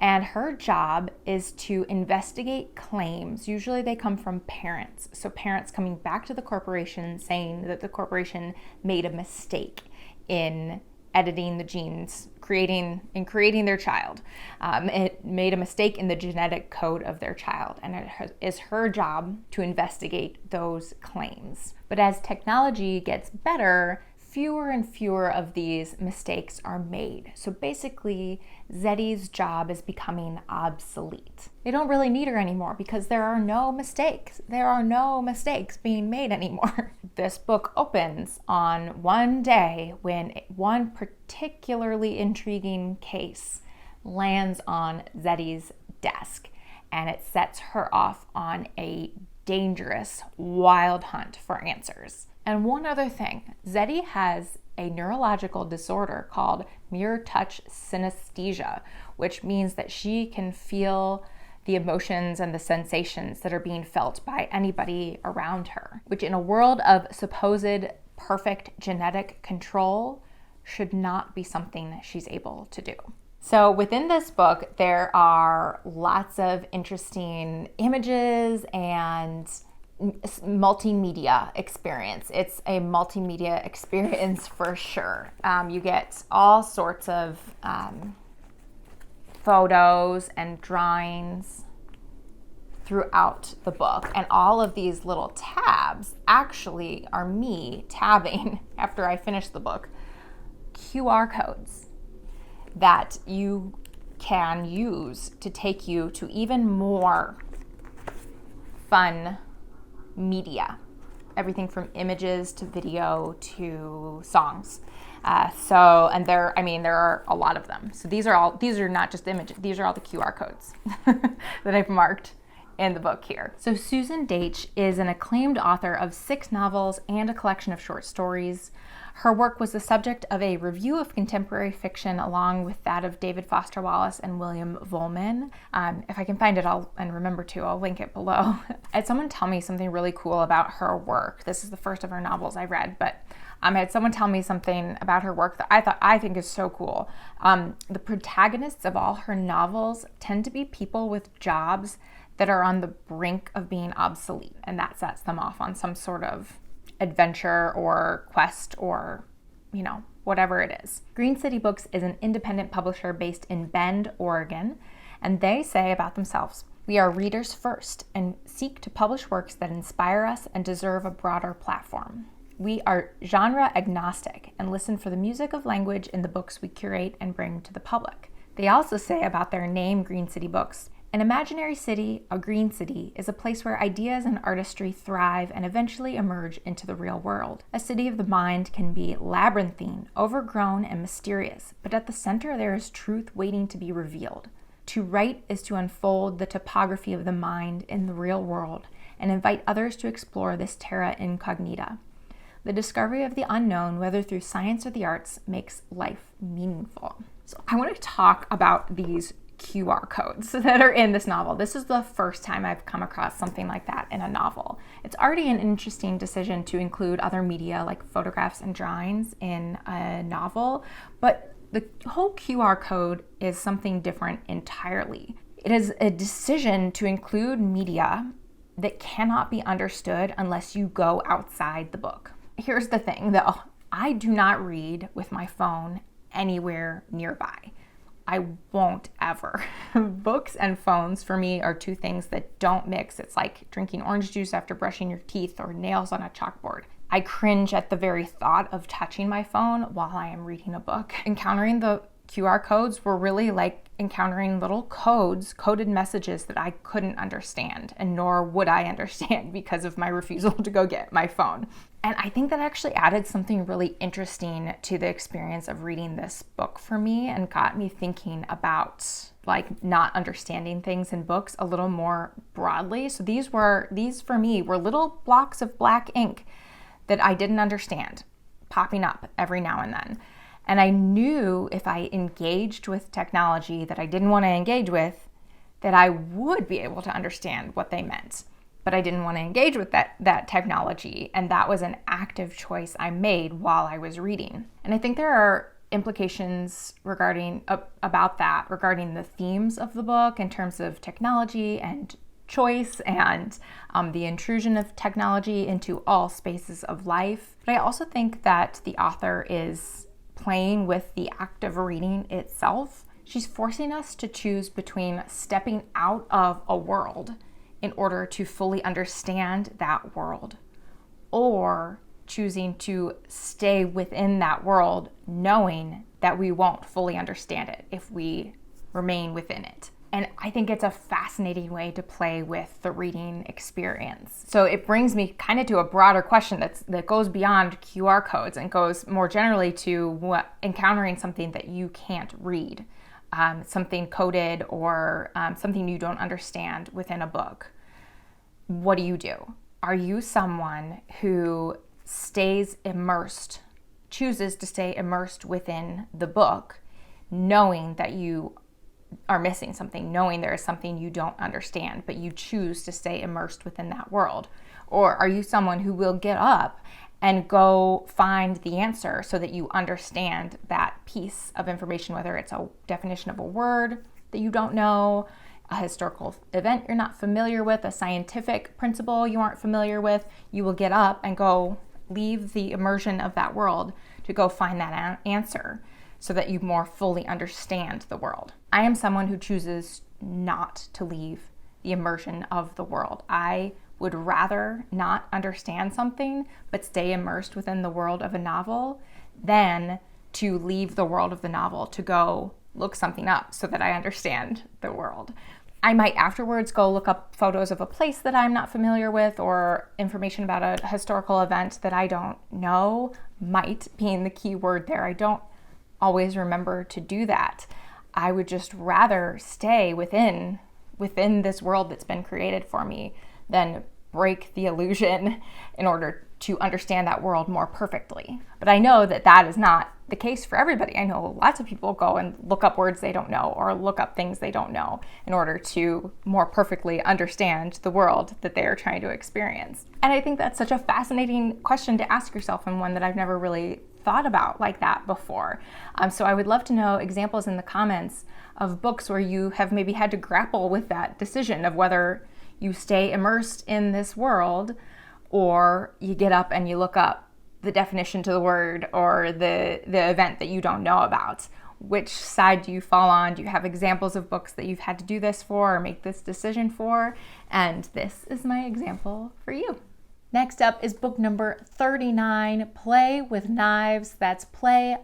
and her job is to investigate claims. Usually they come from parents. So parents coming back to the corporation saying that the corporation made a mistake in editing the genes, creating their child. It made a mistake in the genetic code of their child, and it is her job to investigate those claims. But as technology gets better, fewer and fewer of these mistakes are made. So basically, Zeddy's job is becoming obsolete. They don't really need her anymore because there are no mistakes. There are no mistakes being made anymore. This book opens on one day when one particularly intriguing case lands on Zeddy's desk, and it sets her off on a dangerous, wild hunt for answers. And one other thing, Zeddy has a neurological disorder called mirror touch synesthesia, which means that she can feel the emotions and the sensations that are being felt by anybody around her, which in a world of supposed perfect genetic control should not be something she's able to do. So within this book, there are lots of interesting images and multimedia experience. It's a multimedia experience for sure. You get all sorts of photos and drawings throughout the book, and all of these little tabs actually are me tabbing after I finish the book QR codes that you can use to take you to even more fun media, everything from images to video to songs. And there are a lot of them. So these are not just images, these are all the QR codes that I've marked in the book here. So Susan Deitch is an acclaimed author of 6 novels and a collection of short stories. Her work was the subject of a review of contemporary fiction along with that of David Foster Wallace and William Vollmann. If I can find it, I'll link it below. I had someone tell me something really cool about her work. This is the first of her novels I read, but I had someone tell me something about her work that I think is so cool. The protagonists of all her novels tend to be people with jobs that are on the brink of being obsolete, and that sets them off on some sort of adventure or quest or, whatever it is. Green City Books is an independent publisher based in Bend, Oregon, and they say about themselves, "We are readers first and seek to publish works that inspire us and deserve a broader platform. We are genre agnostic and listen for the music of language in the books we curate and bring to the public." They also say about their name, Green City Books, "An imaginary city, a green city, is a place where ideas and artistry thrive and eventually emerge into the real world. A city of the mind can be labyrinthine, overgrown, and mysterious, but at the center there is truth waiting to be revealed. To write is to unfold the topography of the mind in the real world and invite others to explore this terra incognita. The discovery of the unknown, whether through science or the arts, makes life meaningful." So I want to talk about these QR codes that are in this novel. This is the first time I've come across something like that in a novel. It's already an interesting decision to include other media like photographs and drawings in a novel, but the whole QR code is something different entirely. It is a decision to include media that cannot be understood unless you go outside the book. Here's the thing though, I do not read with my phone anywhere nearby. I won't ever. Books and phones for me are two things that don't mix. It's like drinking orange juice after brushing your teeth or nails on a chalkboard. I cringe at the very thought of touching my phone while I am reading a book. Encountering the QR codes were really like encountering little coded messages that I couldn't understand, and nor would I understand because of my refusal to go get my phone. And I think that actually added something really interesting to the experience of reading this book for me and got me thinking about like not understanding things in books a little more broadly. So these for me were little blocks of black ink that I didn't understand popping up every now and then. And I knew if I engaged with technology that I didn't want to engage with, that I would be able to understand what they meant. But I didn't want to engage with that technology, and that was an active choice I made while I was reading. And I think there are implications regarding the themes of the book in terms of technology and choice and the intrusion of technology into all spaces of life. But I also think that the author is playing with the act of reading itself. She's forcing us to choose between stepping out of a world in order to fully understand that world, or choosing to stay within that world knowing that we won't fully understand it if we remain within it. And I think it's a fascinating way to play with the reading experience. So it brings me kind of to a broader question that goes beyond QR codes and goes more generally to encountering something that you can't read, something coded or something you don't understand within a book. What do you do? Are you someone who stays immersed, chooses to stay immersed within the book, knowing that you are missing something, knowing there is something you don't understand, but you choose to stay immersed within that world? Or are you someone who will get up and go find the answer so that you understand that piece of information, whether it's a definition of a word that you don't know, a historical event you're not familiar with, a scientific principle you aren't familiar with? You will get up and go leave the immersion of that world to go find that answer so that you more fully understand the world. I am someone who chooses not to leave the immersion of the world. I would rather not understand something but stay immersed within the world of a novel than to leave the world of the novel to go look something up so that I understand the world. I might afterwards go look up photos of a place that I'm not familiar with or information about a historical event that I don't know, might being the key word there. I don't always remember to do that. I would just rather stay within this world that's been created for me than break the illusion in order to understand that world more perfectly. But I know that that is not the case for everybody. I know lots of people go and look up words they don't know or look up things they don't know in order to more perfectly understand the world that they are trying to experience. And I think that's such a fascinating question to ask yourself, and one that I've never really thought about like that before. So I would love to know examples in the comments of books where you have maybe had to grapple with that decision of whether you stay immersed in this world or you get up and you look up the definition to the word or the event that you don't know about. Which side do you fall on? Do you have examples of books that you've had to do this for or make this decision for? And this is my example for you. Next up is book number 39, Play with Knives. That's Play,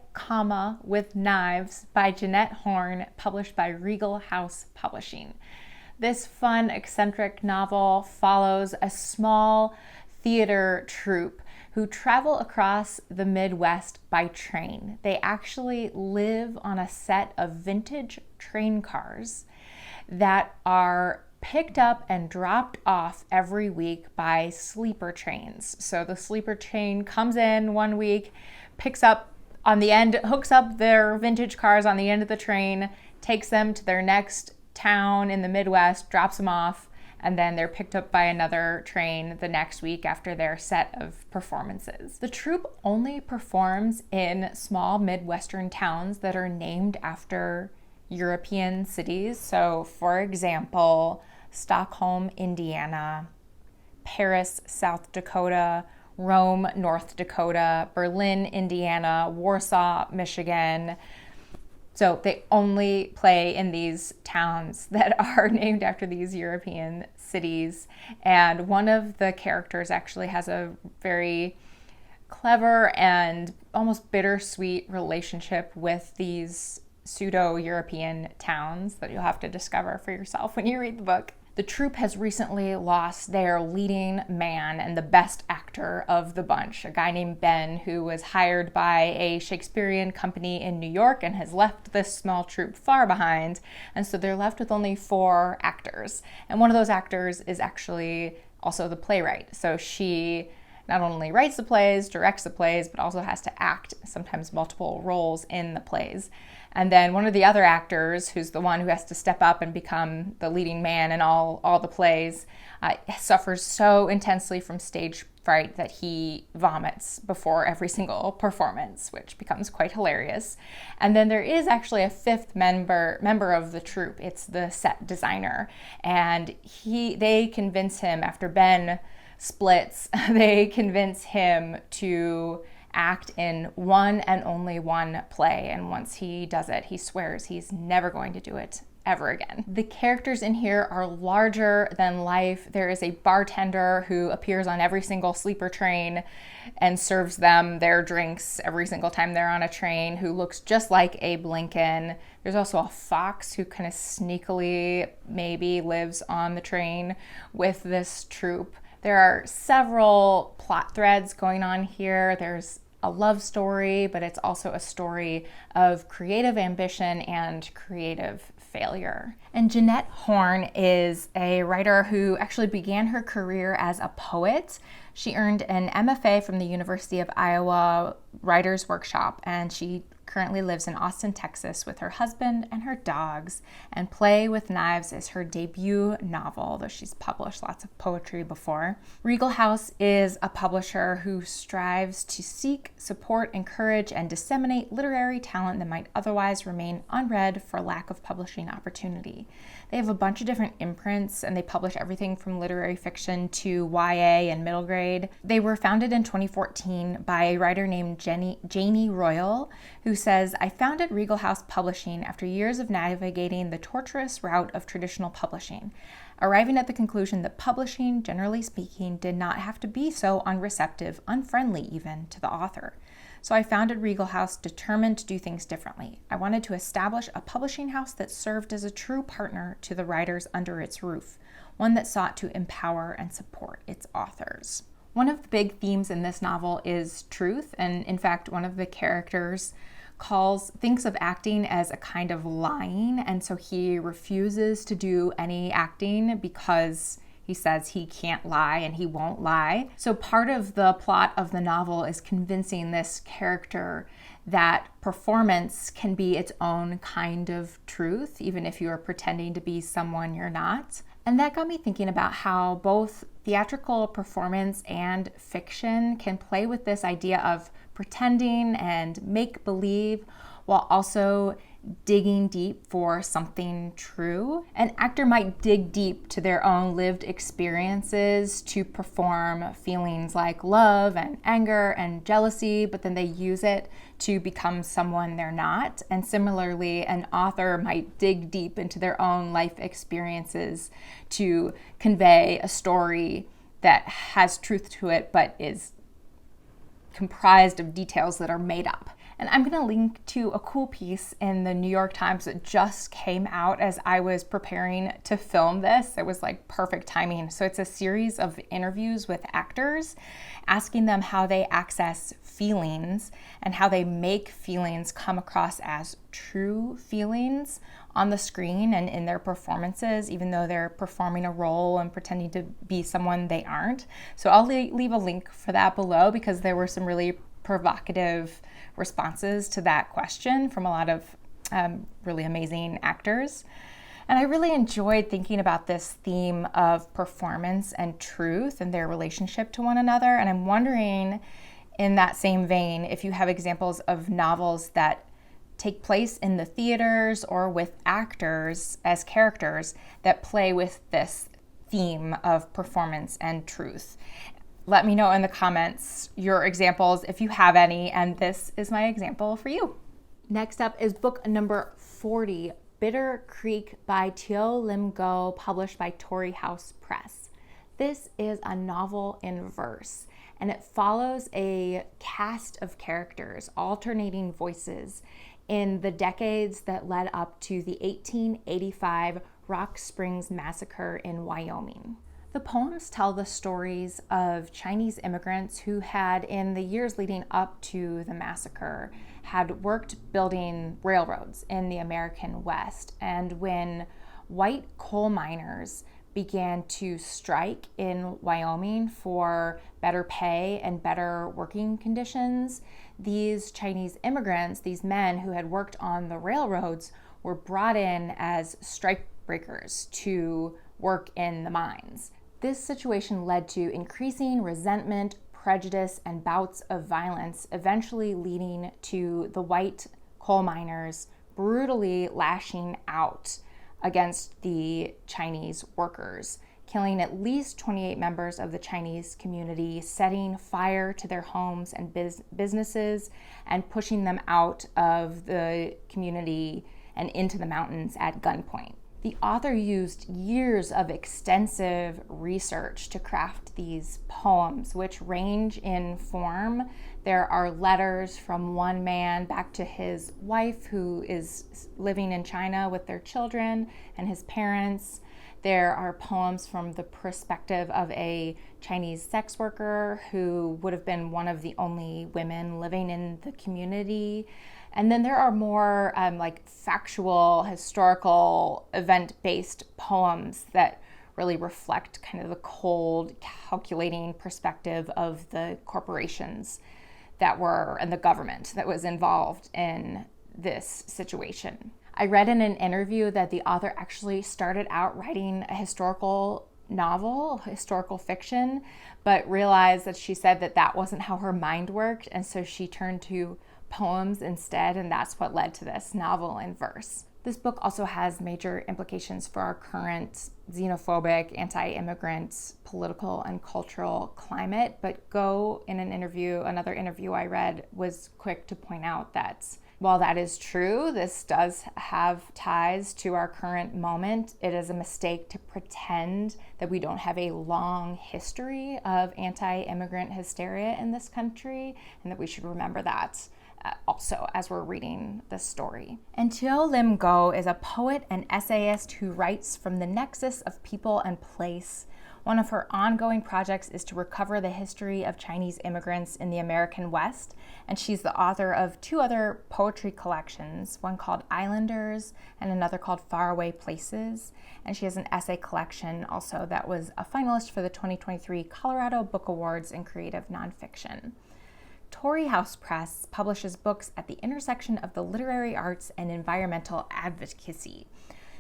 with Knives by Jeanette Horn, published by Regal House Publishing. This fun, eccentric novel follows a small theater troupe who travel across the Midwest by train. They actually live on a set of vintage train cars that are picked up and dropped off every week by sleeper trains. So the sleeper train comes in one week, picks up on the end, hooks up their vintage cars on the end of the train, takes them to their next town in the Midwest, drops them off, and then they're picked up by another train the next week after their set of performances. The troupe only performs in small Midwestern towns that are named after European cities. So, for example, Stockholm, Indiana, Paris, South Dakota, Rome, North Dakota, Berlin, Indiana, Warsaw, Michigan. So they only play in these towns that are named after these European cities. And one of the characters actually has a very clever and almost bittersweet relationship with these pseudo-European towns that you'll have to discover for yourself when you read the book. The troupe has recently lost their leading man and the best actor of the bunch, a guy named Ben, who was hired by a Shakespearean company in New York and has left this small troupe far behind. And so they're left with only 4 actors. And one of those actors is actually also the playwright. So she not only writes the plays, directs the plays, but also has to act sometimes multiple roles in the plays. And then one of the other actors, who's the one who has to step up and become the leading man in all the plays, suffers so intensely from stage fright that he vomits before every single performance, which becomes quite hilarious. And then there is actually a 5th member of the troupe. It's the set designer. And they convince him, after Ben splits, they convince him to act in one and only one play. And once he does it, he swears he's never going to do it ever again. The characters in here are larger than life. There is a bartender who appears on every single sleeper train and serves them their drinks every single time they're on a train, who looks just like Abe Lincoln. There's also a fox who kind of sneakily maybe lives on the train with this troupe. There are several plot threads going on here. There's a love story, but it's also a story of creative ambition and creative failure. And Jeanette Horn is a writer who actually began her career as a poet. She earned an MFA from the University of Iowa Writers Workshop, and she currently lives in Austin, Texas with her husband and her dogs, and Play with Knives is her debut novel, though she's published lots of poetry before. Regal House is a publisher who strives to seek, support, encourage, and disseminate literary talent that might otherwise remain unread for lack of publishing opportunity. They have a bunch of different imprints, and they publish everything from literary fiction to YA and middle grade. They were founded in 2014 by a writer named Janie Royal, who says, "I founded Regal House Publishing after years of navigating the tortuous route of traditional publishing, arriving at the conclusion that publishing, generally speaking, did not have to be so unreceptive, unfriendly even, to the author. So I founded Regal House determined to do things differently. I wanted to establish a publishing house that served as a true partner to the writers under its roof, one that sought to empower and support its authors." One of the big themes in this novel is truth, and in fact, one of the characters thinks of acting as a kind of lying, and so he refuses to do any acting because he says he can't lie and he won't lie. So part of the plot of the novel is convincing this character that performance can be its own kind of truth, even if you are pretending to be someone you're not. And that got me thinking about how both theatrical performance and fiction can play with this idea of pretending and make-believe while also digging deep for something true. An actor might dig deep to their own lived experiences to perform feelings like love and anger and jealousy, but then they use it to become someone they're not. And similarly, an author might dig deep into their own life experiences to convey a story that has truth to it, but is comprised of details that are made up. And I'm going to link to a cool piece in the New York Times that just came out as I was preparing to film this. It was like perfect timing. So it's a series of interviews with actors, asking them how they access feelings and how they make feelings come across as true feelings on the screen and in their performances, even though they're performing a role and pretending to be someone they aren't. So I'll leave a link for that below, because there were some really provocative responses to that question from a lot of really amazing actors. And I really enjoyed thinking about this theme of performance and truth and their relationship to one another. And I'm wondering, in that same vein, if you have examples of novels that take place in the theaters or with actors as characters that play with this theme of performance and truth. Let me know in the comments your examples if you have any, and this is my example for you. Next up is book number 40, Bitter Creek by Teo Lim Go, published by Torrey House Press. This is a novel in verse, and it follows a cast of characters, alternating voices, in the decades that led up to the 1885 Rock Springs Massacre in Wyoming. The poems tell the stories of Chinese immigrants who had, in the years leading up to the massacre, had worked building railroads in the American West. And when white coal miners began to strike in Wyoming for better pay and better working conditions, these Chinese immigrants, these men who had worked on the railroads, were brought in as strike breakers to work in the mines. This situation led to increasing resentment, prejudice, and bouts of violence, eventually leading to the white coal miners brutally lashing out against the Chinese workers, killing at least 28 members of the Chinese community, setting fire to their homes and businesses, and pushing them out of the community and into the mountains at gunpoint. The author used years of extensive research to craft these poems, which range in form. There are letters from one man back to his wife, who is living in China with their children and his parents. There are poems from the perspective of a Chinese sex worker who would have been one of the only women living in the community. And then there are more factual, historical, event-based poems that really reflect kind of the cold, calculating perspective of the corporations that were, and the government that was involved in this situation. I read in an interview that the author actually started out writing a historical novel, historical fiction, but realized that she said that that wasn't how her mind worked, and so she turned to poems instead, and that's what led to this novel in verse. This book also has major implications for our current xenophobic, anti-immigrant, political and cultural climate, but another interview I read was quick to point out that while that is true, this does have ties to our current moment. It is a mistake to pretend that we don't have a long history of anti-immigrant hysteria in this country, and that we should remember that also as we're reading this story. And Tiao Lim Go is a poet and essayist who writes from the nexus of people and place. One of her ongoing projects is to recover the history of Chinese immigrants in the American West, and she's the author of two other poetry collections, one called Islanders and another called Faraway Places. And she has an essay collection also that was a finalist for the 2023 Colorado Book Awards in creative nonfiction. Torrey House Press publishes books at the intersection of the literary arts and environmental advocacy.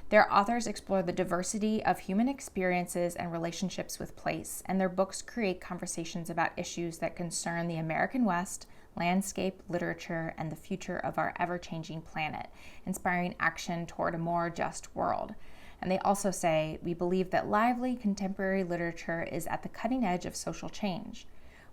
Their authors explore the diversity of human experiences and relationships with place, and their books create conversations about issues that concern the American West, landscape, literature, and the future of our ever-changing planet, inspiring action toward a more just world. And they also say, we believe that lively contemporary literature is at the cutting edge of social change.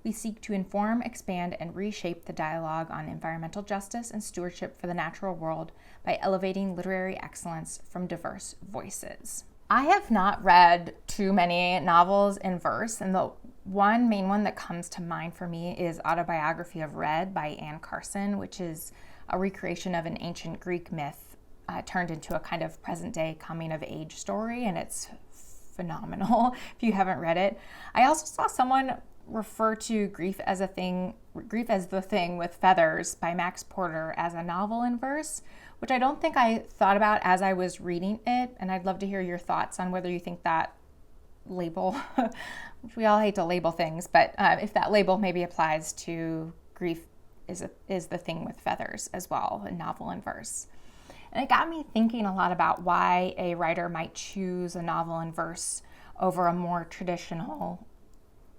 We seek to inform, expand, and reshape the dialogue on environmental justice and stewardship for the natural world by elevating literary excellence from diverse voices. I have not read too many novels in verse, and the one main one that comes to mind for me is Autobiography of Red by Anne Carson, which is a recreation of an ancient Greek myth turned into a kind of present-day coming-of-age story, and it's phenomenal if you haven't read it. I also saw someone refer to Grief as the Thing with Feathers by Max Porter as a novel in verse, which I don't think I thought about as I was reading it, and I'd love to hear your thoughts on whether you think that label, which we all hate to label things, but if that label maybe applies to Grief is the Thing with Feathers as well, a novel in verse. And it got me thinking a lot about why a writer might choose a novel in verse over a more traditional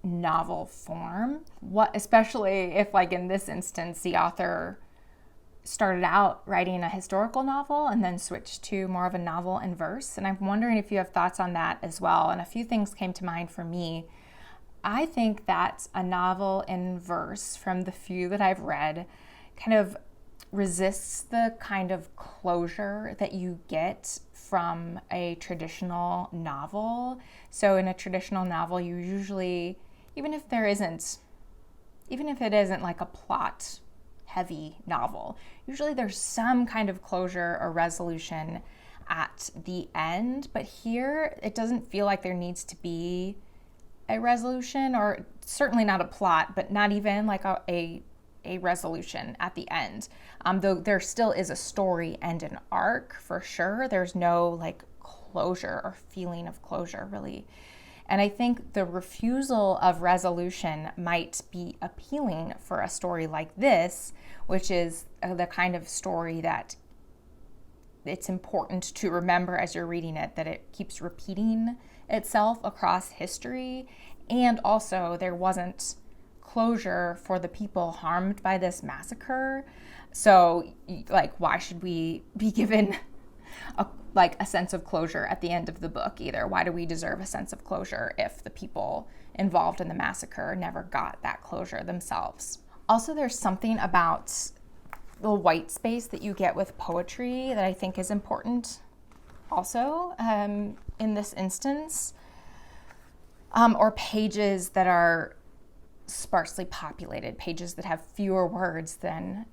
novel form. Especially if, like in this instance, the author started out writing a historical novel and then switched to more of a novel in verse. And I'm wondering if you have thoughts on that as well. And a few things came to mind for me. I think that a novel in verse, from the few that I've read, kind of resists the kind of closure that you get from a traditional novel. So in a traditional novel, you usually, even if it isn't like a plot heavy novel, usually there's some kind of closure or resolution at the end. But here it doesn't feel like there needs to be a resolution, or certainly not a plot, but not even like a resolution at the end. Though there still is a story and an arc for sure. There's no like closure or feeling of closure really. And I think the refusal of resolution might be appealing for a story like this, which is the kind of story that it's important to remember as you're reading it, that it keeps repeating itself across history. And also there wasn't closure for the people harmed by this massacre. So like, why should we be given like a sense of closure at the end of the book either. Why do we deserve a sense of closure if the people involved in the massacre never got that closure themselves? Also, there's something about the white space that you get with poetry that I think is important also in this instance, or pages that are sparsely populated, pages that have fewer words than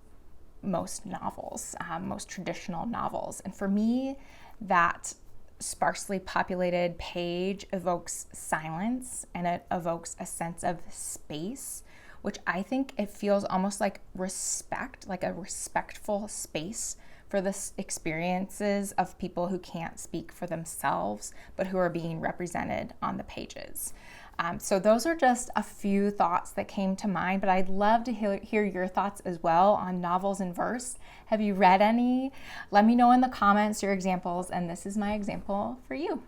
most novels, most traditional novels. And for me, that sparsely populated page evokes silence, and it evokes a sense of space, which I think it feels almost like respect, like a respectful space for the experiences of people who can't speak for themselves, but who are being represented on the pages. So those are just a few thoughts that came to mind, but I'd love to hear your thoughts as well on novels in verse. Have you read any? Let me know in the comments your examples, and this is my example for you.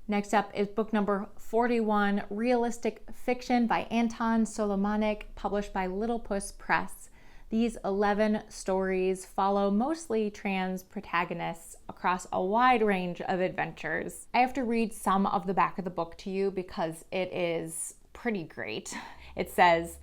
Next up is book number 41, Realistic Fiction by Anton Solomonic, published by Little Puss Press. These 11 stories follow mostly trans protagonists across a wide range of adventures. I have to read some of the back of the book to you because it is pretty great. It says,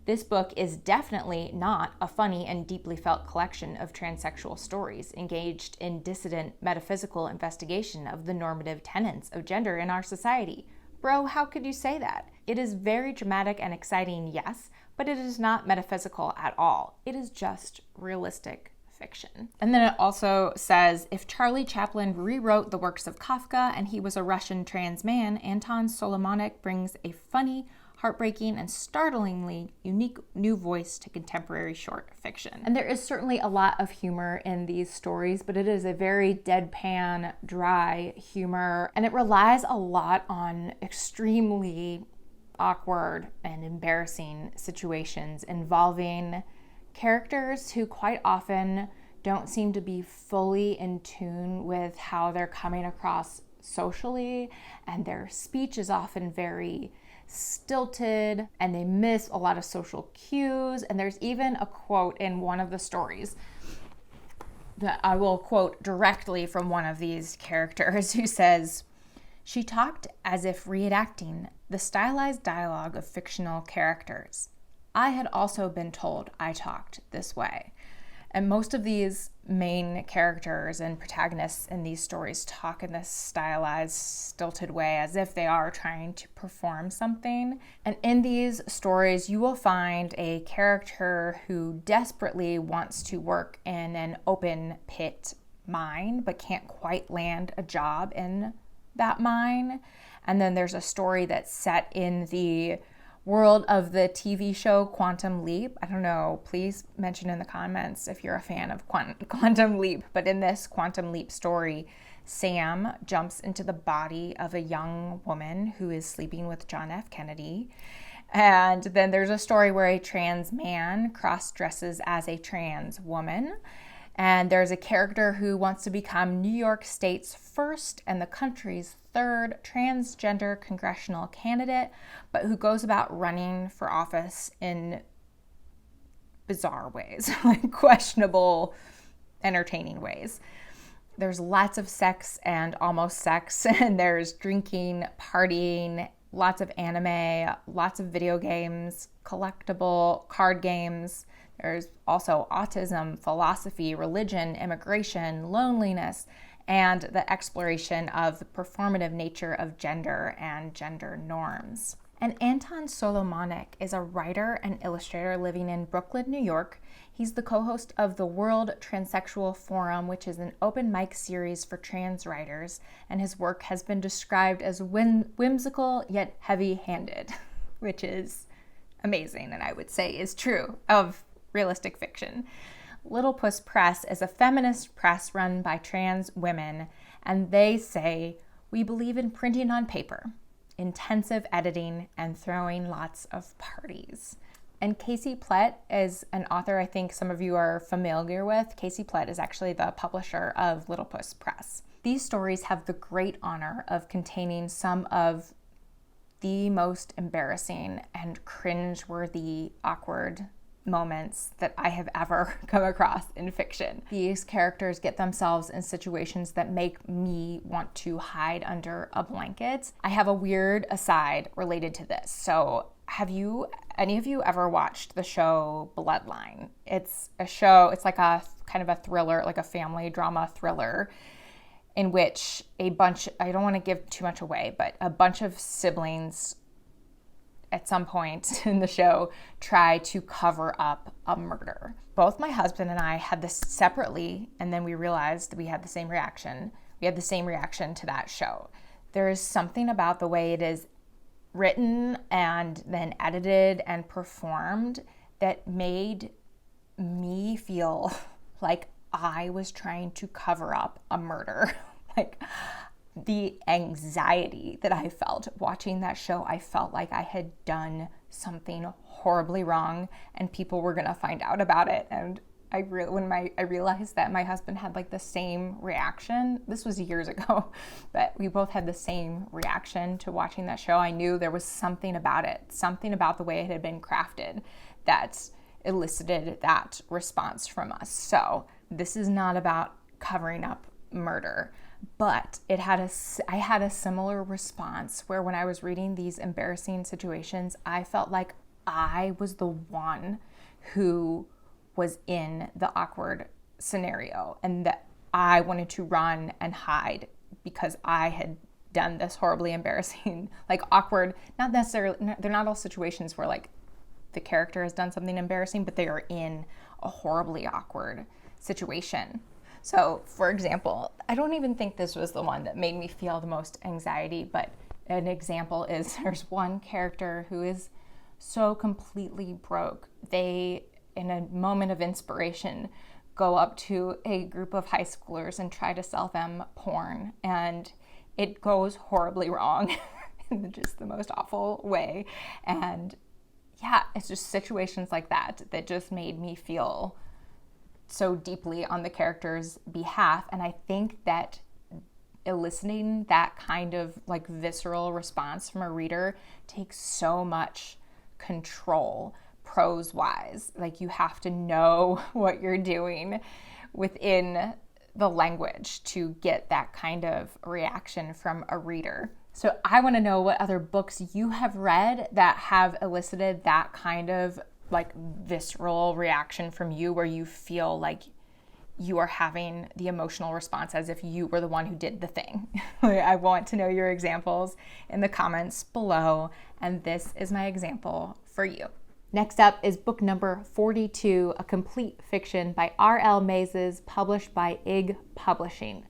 "This book is definitely not a funny and deeply felt collection of transsexual stories engaged in dissident metaphysical investigation of the normative tenets of gender in our society." Bro, how could you say that? It is very dramatic and exciting, yes, but it is not metaphysical at all. It is just realistic fiction. And then it also says, if Charlie Chaplin rewrote the works of Kafka and he was a Russian trans man, Anton Solomonic brings a funny, heartbreaking, and startlingly unique new voice to contemporary short fiction. And there is certainly a lot of humor in these stories, but it is a very deadpan, dry humor, and it relies a lot on extremely awkward and embarrassing situations involving characters who quite often don't seem to be fully in tune with how they're coming across socially, and their speech is often very stilted, and they miss a lot of social cues. And there's even a quote in one of the stories that I will quote directly from one of these characters, who says, "She talked as if reenacting the stylized dialogue of fictional characters. I had also been told I talked this way." And most of these main characters and protagonists in these stories talk in this stylized, stilted way as if they are trying to perform something. And in these stories, you will find a character who desperately wants to work in an open pit mine, but can't quite land a job in that mine. And then there's a story that's set in the world of the TV show Quantum Leap. I don't know, please mention in the comments if you're a fan of Quantum Leap. But in this Quantum Leap story, Sam jumps into the body of a young woman who is sleeping with John F. Kennedy. And then there's a story where a trans man cross-dresses as a trans woman. And there's a character who wants to become New York State's first and the country's third transgender congressional candidate, but who goes about running for office in bizarre ways, like questionable, entertaining ways. There's lots of sex and almost sex, and there's drinking, partying, lots of anime, lots of video games, collectible card games. There's also autism, philosophy, religion, immigration, loneliness, and the exploration of the performative nature of gender and gender norms. And Anton Solomonic is a writer and illustrator living in Brooklyn, New York. He's the co-host of the World Transsexual Forum, which is an open mic series for trans writers, and his work has been described as whimsical yet heavy-handed, which is amazing, and I would say is true of realistic fiction. Little Puss Press is a feminist press run by trans women, and they say, "We believe in printing on paper, intensive editing, and throwing lots of parties." And Casey Plett is an author I think some of you are familiar with. Casey Plett is actually the publisher of Little Puss Press. These stories have the great honor of containing some of the most embarrassing and cringe-worthy, awkward moments that I have ever come across in fiction. These characters get themselves in situations that make me want to hide under a blanket. I have a weird aside related to this. So have any of you ever watched the show Bloodline? It's a show, it's like a kind of a thriller, like a family drama thriller, in which I don't want to give too much away, but a bunch of siblings at some point in the show try to cover up a murder. Both my husband and I had this separately, and then we realized we had the same reaction. We had the same reaction to that show. There is something about the way it is written and then edited and performed that made me feel like I was trying to cover up a murder. Like, the anxiety that I felt watching that show, I felt like I had done something horribly wrong and people were gonna find out about it. And I realized that my husband had like the same reaction. This was years ago, but we both had the same reaction to watching that show. I knew there was something about it, something about the way it had been crafted that elicited that response from us. So this is not about covering up murder. But I had a similar response where when I was reading these embarrassing situations, I felt like I was the one who was in the awkward scenario and that I wanted to run and hide because I had done this horribly embarrassing, like awkward, not necessarily, they're not all situations where like the character has done something embarrassing, but they are in a horribly awkward situation. So, for example, I don't even think this was the one that made me feel the most anxiety, but an example is there's one character who is so completely broke. They, in a moment of inspiration, go up to a group of high schoolers and try to sell them porn, and it goes horribly wrong in just the most awful way. And yeah, it's just situations like that that just made me feel so deeply on the character's behalf. And I think that eliciting that kind of like visceral response from a reader takes so much control prose wise. Like, you have to know what you're doing within the language to get that kind of reaction from a reader. So I want to know what other books you have read that have elicited that kind of like visceral reaction from you, where you feel like you are having the emotional response as if you were the one who did the thing. I want to know your examples in the comments below, and this is my example for you. Next up is book number 42, a complete fiction by R.L. Mazes, published by IG Publishing.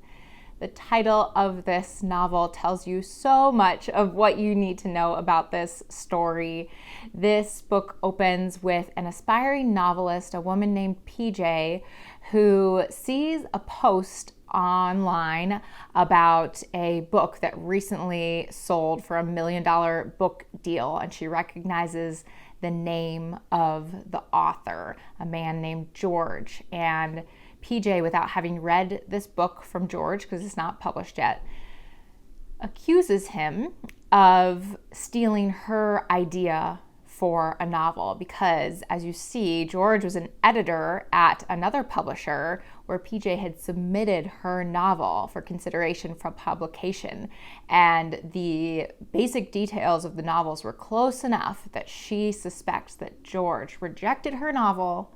The title of this novel tells you so much of what you need to know about this story. This book opens with an aspiring novelist, a woman named PJ, who sees a post online about a book that recently sold for $1 million book deal, and she recognizes the name of the author, a man named George. And PJ, without having read this book from George, because it's not published yet, accuses him of stealing her idea for a novel, because, as you see, George was an editor at another publisher where PJ had submitted her novel for consideration for publication, and the basic details of the novels were close enough that she suspects that George rejected her novel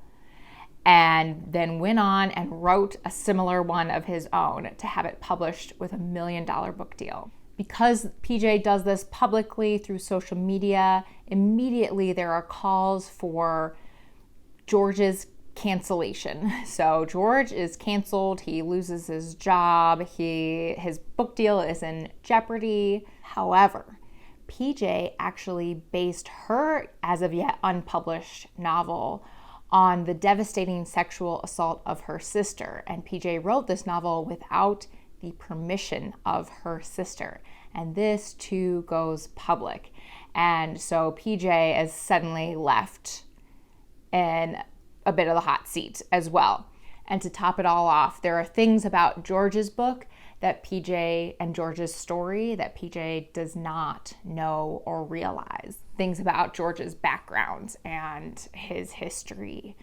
and then went on and wrote a similar one of his own to have it published with $1 million book deal. Because PJ does this publicly through social media, immediately there are calls for George's cancellation. So George is canceled, he loses his job, his book deal is in jeopardy. However, PJ actually based her as of yet unpublished novel on the devastating sexual assault of her sister. And PJ wrote this novel without the permission of her sister. And this too goes public. And so PJ is suddenly left in a bit of the hot seat as well. And to top it all off, there are things about George's book that PJ and George's story that PJ does not know or realize. things about George's background and his history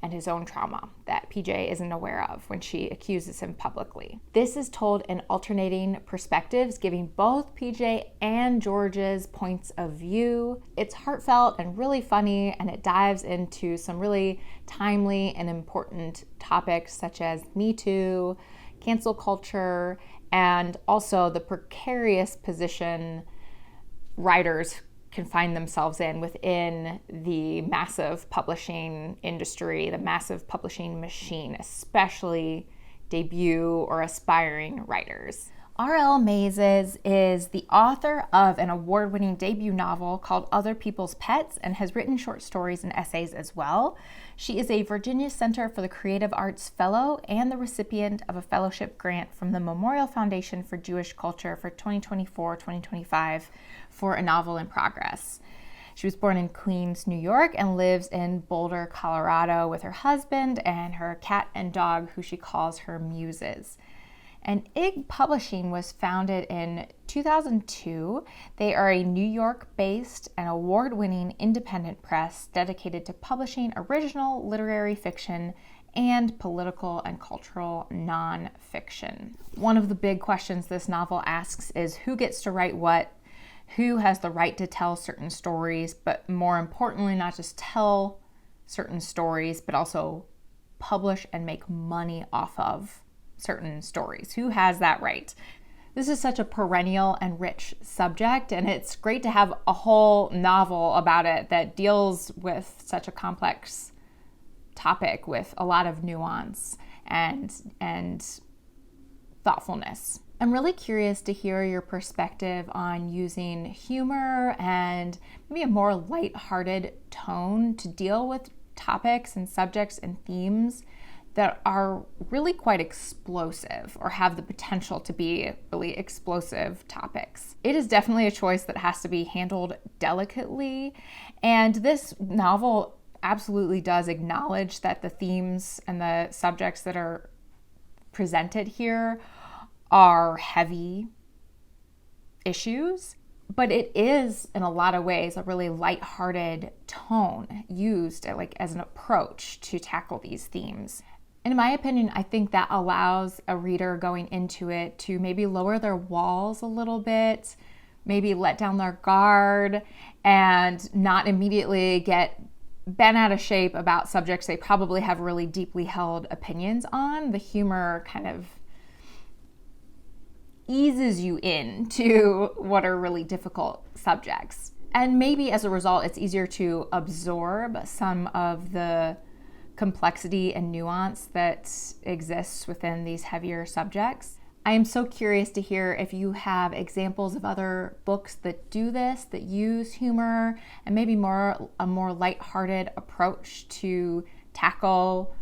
and his own trauma that PJ isn't aware of when she accuses him publicly. This is told in alternating perspectives, giving both PJ and George's points of view. It's heartfelt and really funny, and it dives into some really timely and important topics such as Me Too, cancel culture, and also the precarious position writers can find themselves in within the massive publishing industry, the massive publishing machine, especially debut or aspiring writers. R.L. Mazes is the author of an award-winning debut novel called Other People's Pets and has written short stories and essays as well. She is a Virginia Center for the Creative Arts Fellow and the recipient of a fellowship grant from the Memorial Foundation for Jewish Culture for 2024-2025 for a novel in progress. She was born in Queens, New York, and lives in Boulder, Colorado with her husband and her cat and dog, who she calls her muses. And IG Publishing was founded in 2002. They are a New York-based and award-winning independent press dedicated to publishing original literary fiction and political and cultural nonfiction. One of the big questions this novel asks is who gets to write what, who has the right to tell certain stories, but more importantly, not just tell certain stories, but also publish and make money off of certain stories. Who has that right? This is such a perennial and rich subject, and it's great to have a whole novel about it that deals with such a complex topic with a lot of nuance and thoughtfulness. I'm really curious to hear your perspective on using humor and maybe a more lighthearted tone to deal with topics and subjects and themes that are really quite explosive or have the potential to be really explosive topics. It is definitely a choice that has to be handled delicately, and this novel absolutely does acknowledge that the themes and the subjects that are presented here are heavy issues, but it is in a lot of ways a really lighthearted tone used as an approach to tackle these themes. And in my opinion, I think that allows a reader going into it to maybe lower their walls a little bit, maybe let down their guard, and not immediately get bent out of shape about subjects they probably have really deeply held opinions on. The humor kind of eases you into what are really difficult subjects. And maybe as a result, it's easier to absorb some of the complexity and nuance that exists within these heavier subjects. I am so curious to hear if you have examples of other books that do this, that use humor and maybe a more lighthearted approach to tackle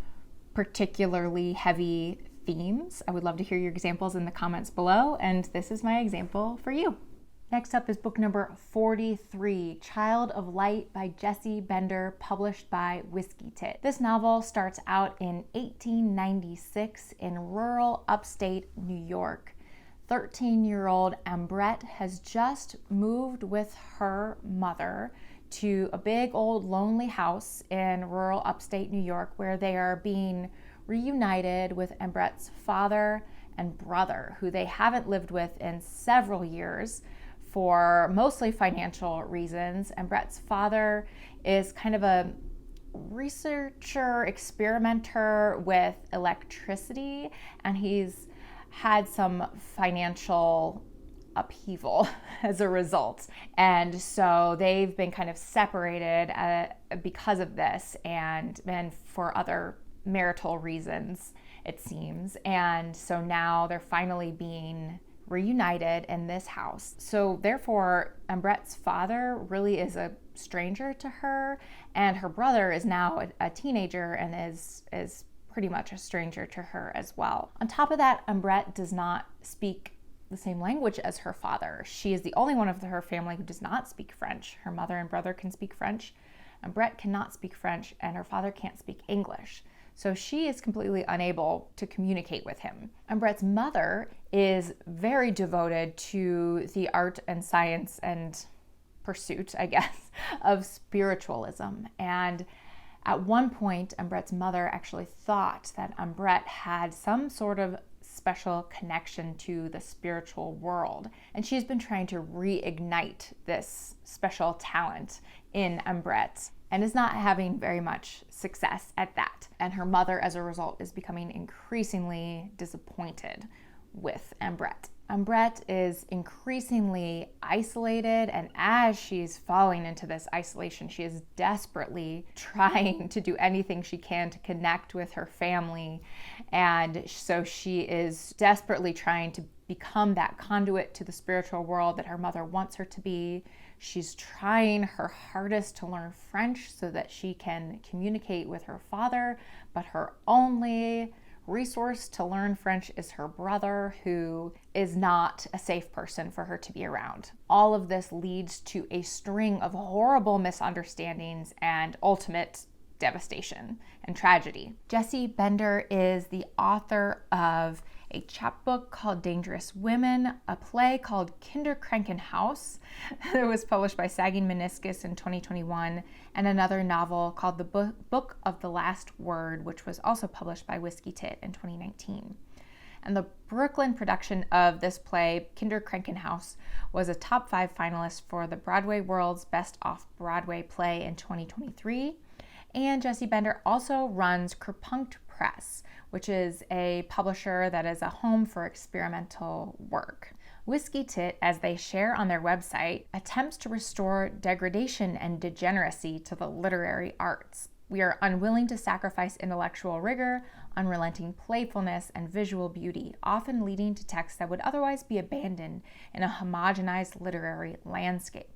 particularly heavy themes. I would love to hear your examples in the comments below, and this is my example for you. Next up is book number 43, Child of Light by Jessie Bender, published by Whiskey Tit. This novel starts out in 1896 in rural upstate New York. 13-year-old Ambrette has just moved with her mother to a big old lonely house in rural upstate New York where they are being reunited with Ambrette's father and brother, who they haven't lived with in several years for mostly financial reasons. Ambrette's father is kind of a researcher, experimenter with electricity, and he's had some financial upheaval as a result. And so they've been kind of separated because of this and for other marital reasons, it seems. And so now they're finally being reunited in this house. So therefore, Ambrette's father really is a stranger to her, and her brother is now a teenager and is pretty much a stranger to her as well. On top of that, Ambrette does not speak the same language as her father. She is the only one of her family who does not speak French. Her mother and brother can speak French. Ambrette cannot speak French, and her father can't speak English. So she is completely unable to communicate with him. Ambrette's mother is very devoted to the art and science and pursuit, I guess, of spiritualism. And at one point, Umbrette's mother actually thought that Umbrette had some sort of special connection to the spiritual world. And she's been trying to reignite this special talent in Umbrette and is not having very much success at that. And her mother, as a result, is becoming increasingly disappointed with Umbrette. Umbrette is increasingly isolated, and as she's falling into this isolation, she is desperately trying to do anything she can to connect with her family. And so she is desperately trying to become that conduit to the spiritual world that her mother wants her to be. She's trying her hardest to learn French so that she can communicate with her father, but her only resource to learn French is her brother, who is not a safe person for her to be around. All of this leads to a string of horrible misunderstandings and ultimate devastation and tragedy. Jessie Bender is the author of a chapbook called Dangerous Women, a play called Kinderkrankenhaus that was published by Sagging Meniscus in 2021, and another novel called The Book of the Last Word, which was also published by Whiskey Tit in 2019. And the Brooklyn production of this play, Kinderkrankenhaus, was a top 5 finalist for the Broadway World's Best Off-Broadway Play in 2023. And Jessie Bender also runs Kerpunkt Press, which is a publisher that is a home for experimental work. Whiskey Tit, as they share on their website, attempts to restore degradation and degeneracy to the literary arts. We are unwilling to sacrifice intellectual rigor, unrelenting playfulness, and visual beauty, often leading to texts that would otherwise be abandoned in a homogenized literary landscape.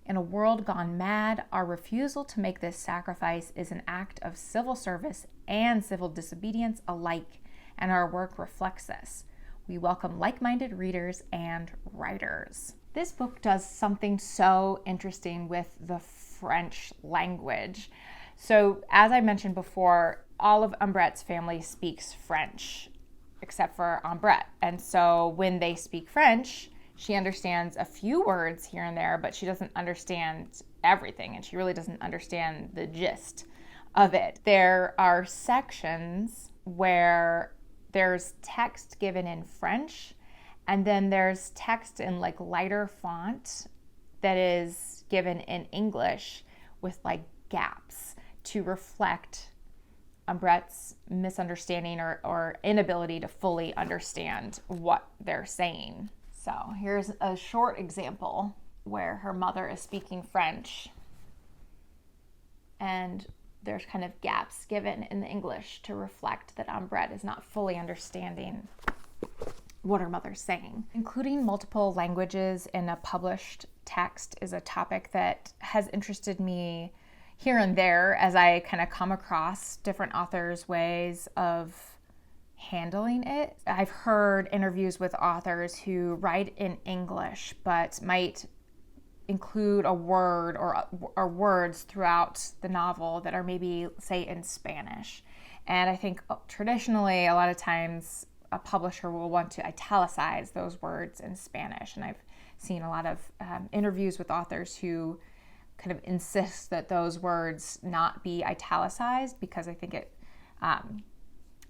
In a world gone mad, our refusal to make this sacrifice is an act of civil service and civil disobedience alike, and our work reflects this. We welcome like-minded readers and writers. This book does something so interesting with the French language. So, as I mentioned before, all of Umbrette's family speaks French, except for Umbrette. And so when they speak French, she understands a few words here and there, but she doesn't understand everything, and she really doesn't understand the gist of it. There are sections where there's text given in French, and then there's text in like lighter font that is given in English with like gaps to reflect Umbrette's misunderstanding or inability to fully understand what they're saying. So here's a short example where her mother is speaking French and there's kind of gaps given in the English to reflect that Umbrette is not fully understanding what her mother's saying. Including multiple languages in a published text is a topic that has interested me here and there as I kind of come across different authors' ways of handling it. I've heard interviews with authors who write in English but might include a word or words throughout the novel that are maybe, say, in Spanish. And I think traditionally, a lot of times, a publisher will want to italicize those words in Spanish. And I've seen a lot of interviews with authors who kind of insist that those words not be italicized because I think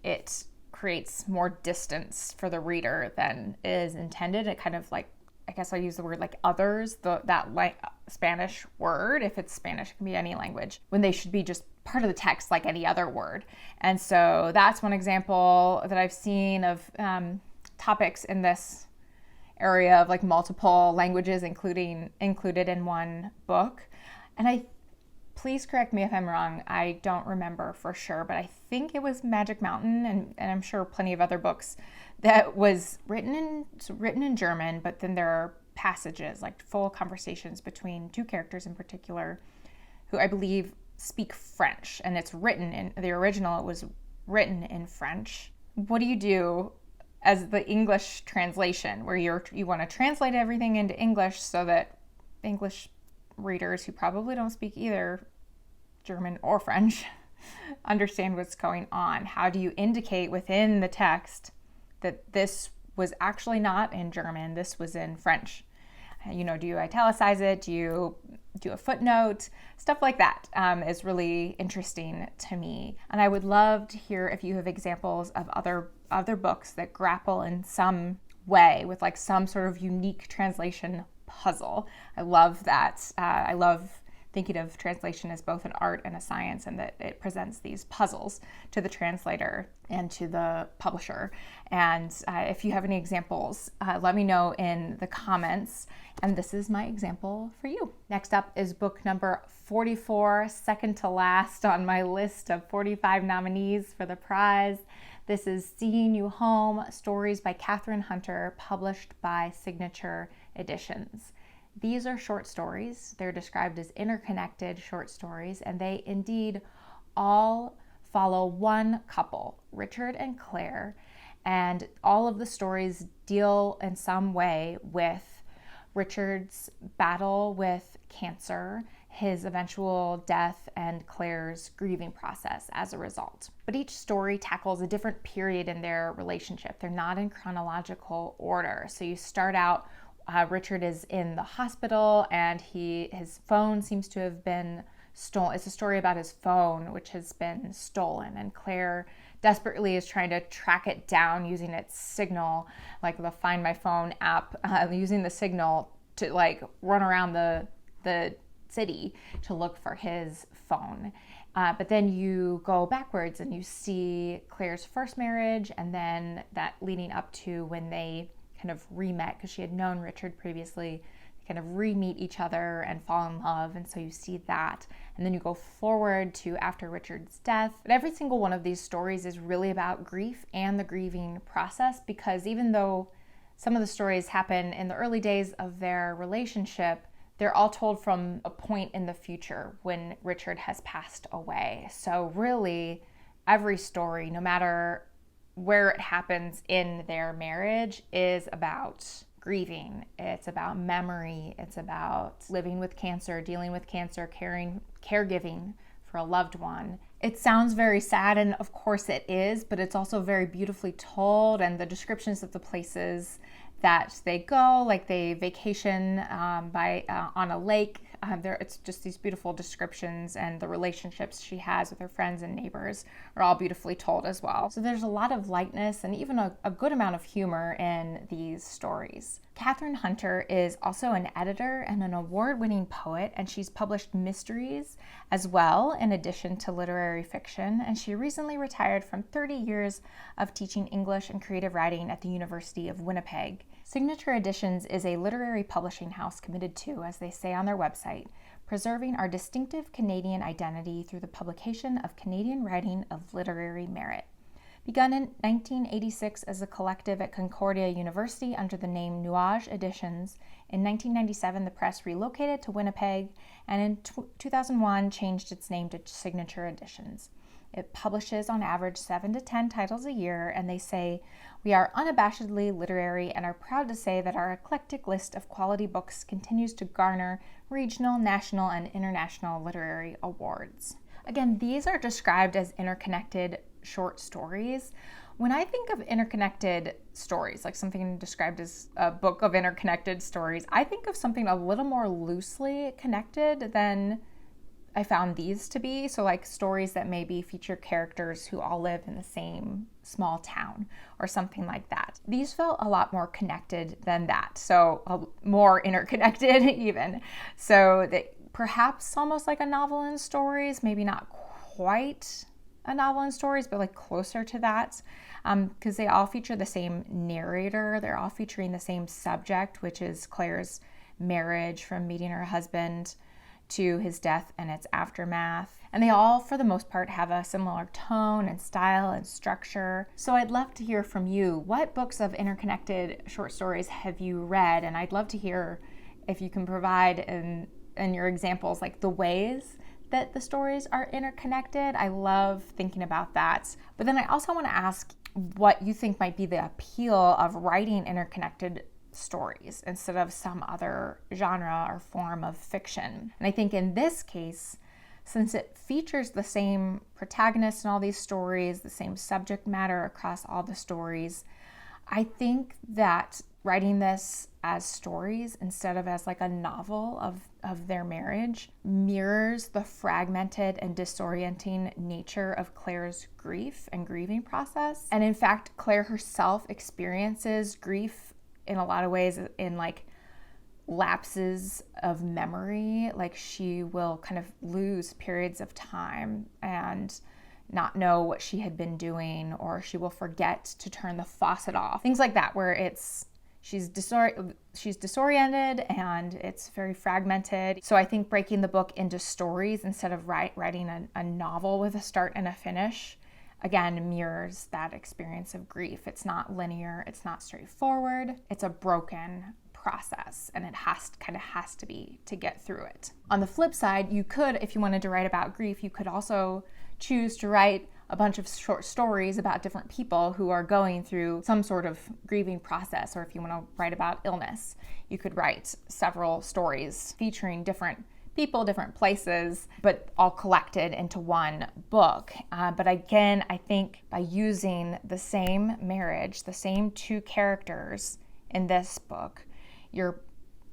it creates more distance for the reader than is intended. It kind of like, I guess I'll use the word like others, that like Spanish word, if it's Spanish, it can be any language, when they should be just part of the text like any other word. And so that's one example that I've seen of topics in this area of like multiple languages included in one book. And please correct me if I'm wrong, I don't remember for sure, but I think it was Magic Mountain, and I'm sure plenty of other books that was written in German, but then there are passages, like full conversations between two characters in particular, who I believe speak French, and it's written in the original, it was written in French. What do you do as the English translation, where you want to translate everything into English so that English readers who probably don't speak either German or French understand what's going on? How do you indicate within the text that this was actually not in German, this was in French? Do you italicize it? Do you do a footnote? Stuff like that is really interesting to me. And I would love to hear if you have examples of other books that grapple in some way with like some sort of unique translation puzzle. I love that. I love thinking of translation as both an art and a science, and that it presents these puzzles to the translator and to the publisher. And if you have any examples, let me know in the comments. And this is my example for you. Next up is book number 44, second to last on my list of 45 nominees for the prize. This is Seeing You Home, Stories by Catherine Hunter, published by Signature Editions. These are short stories. They're described as interconnected short stories, and they indeed all follow one couple, Richard and Claire, and all of the stories deal in some way with Richard's battle with cancer, his eventual death, and Claire's grieving process as a result. But each story tackles a different period in their relationship. They're not in chronological order. So you start out, Richard is in the hospital and his phone seems to have been stolen. It's a story about his phone, which has been stolen, and Claire desperately is trying to track it down using its signal, like the Find My Phone app, using the signal to like run around the city to look for his phone. But then you go backwards and you see Claire's first marriage, and then that leading up to when they kind of re-met, because she had known Richard previously, kind of re-meet each other and fall in love. And so you see that. And then you go forward to after Richard's death. But every single one of these stories is really about grief and the grieving process, because even though some of the stories happen in the early days of their relationship, they're all told from a point in the future when Richard has passed away. So really, every story, no matter where it happens in their marriage, is about grieving. It's about memory. It's about living with cancer, dealing with cancer, caregiving for a loved one. It sounds very sad, and of course it is, but it's also very beautifully told, and the descriptions of the places that they go, like they vacation on a lake. It's just these beautiful descriptions, and the relationships she has with her friends and neighbors are all beautifully told as well. So there's a lot of lightness and even a good amount of humor in these stories. Catherine Hunter is also an editor and an award-winning poet, and she's published mysteries as well in addition to literary fiction, and she recently retired from 30 years of teaching English and creative writing at the University of Winnipeg. Signature Editions is a literary publishing house committed to, as they say on their website, preserving our distinctive Canadian identity through the publication of Canadian writing of literary merit. Begun in 1986 as a collective at Concordia University under the name Nuage Editions, in 1997 the press relocated to Winnipeg, and in 2001 changed its name to Signature Editions. It publishes on average 7 to 10 titles a year, and they say, "We are unabashedly literary and are proud to say that our eclectic list of quality books continues to garner regional, national, and international literary awards." Again, these are described as interconnected short stories. When I think of interconnected stories, like something described as a book of interconnected stories, I think of something a little more loosely connected than I found these to be. So like stories that maybe feature characters who all live in the same small town or something like that. These felt a lot more connected than that. So more interconnected even. So that perhaps almost like a novel in stories, maybe not quite a novel in stories, but like closer to that, because they all feature the same narrator. They're all featuring the same subject, which is Claire's marriage from meeting her husband to his death and its aftermath. And they all, for the most part, have a similar tone and style and structure. So I'd love to hear from you. What books of interconnected short stories have you read? And I'd love to hear if you can provide in your examples, like the ways that the stories are interconnected. I love thinking about that. But then I also want to ask what you think might be the appeal of writing interconnected stories instead of some other genre or form of fiction. And I think in this case, since it features the same protagonist in all these stories, the same subject matter across all the stories, I think that writing this as stories instead of as like a novel of their marriage mirrors the fragmented and disorienting nature of Claire's grief and grieving process. And in fact, Claire herself experiences grief in a lot of ways in like lapses of memory. Like she will kind of lose periods of time and not know what she had been doing, or she will forget to turn the faucet off. Things like that, where she's disoriented and it's very fragmented. So I think breaking the book into stories instead of writing a novel with a start and a finish, again, mirrors that experience of grief. It's not linear, it's not straightforward, it's a broken process, and it has to be to get through it. On the flip side, you could, if you wanted to write about grief, you could also choose to write a bunch of short stories about different people who are going through some sort of grieving process. Or if you want to write about illness, you could write several stories featuring different people, different places, but all collected into one book. But again, I think by using the same marriage, the same two characters in this book, you're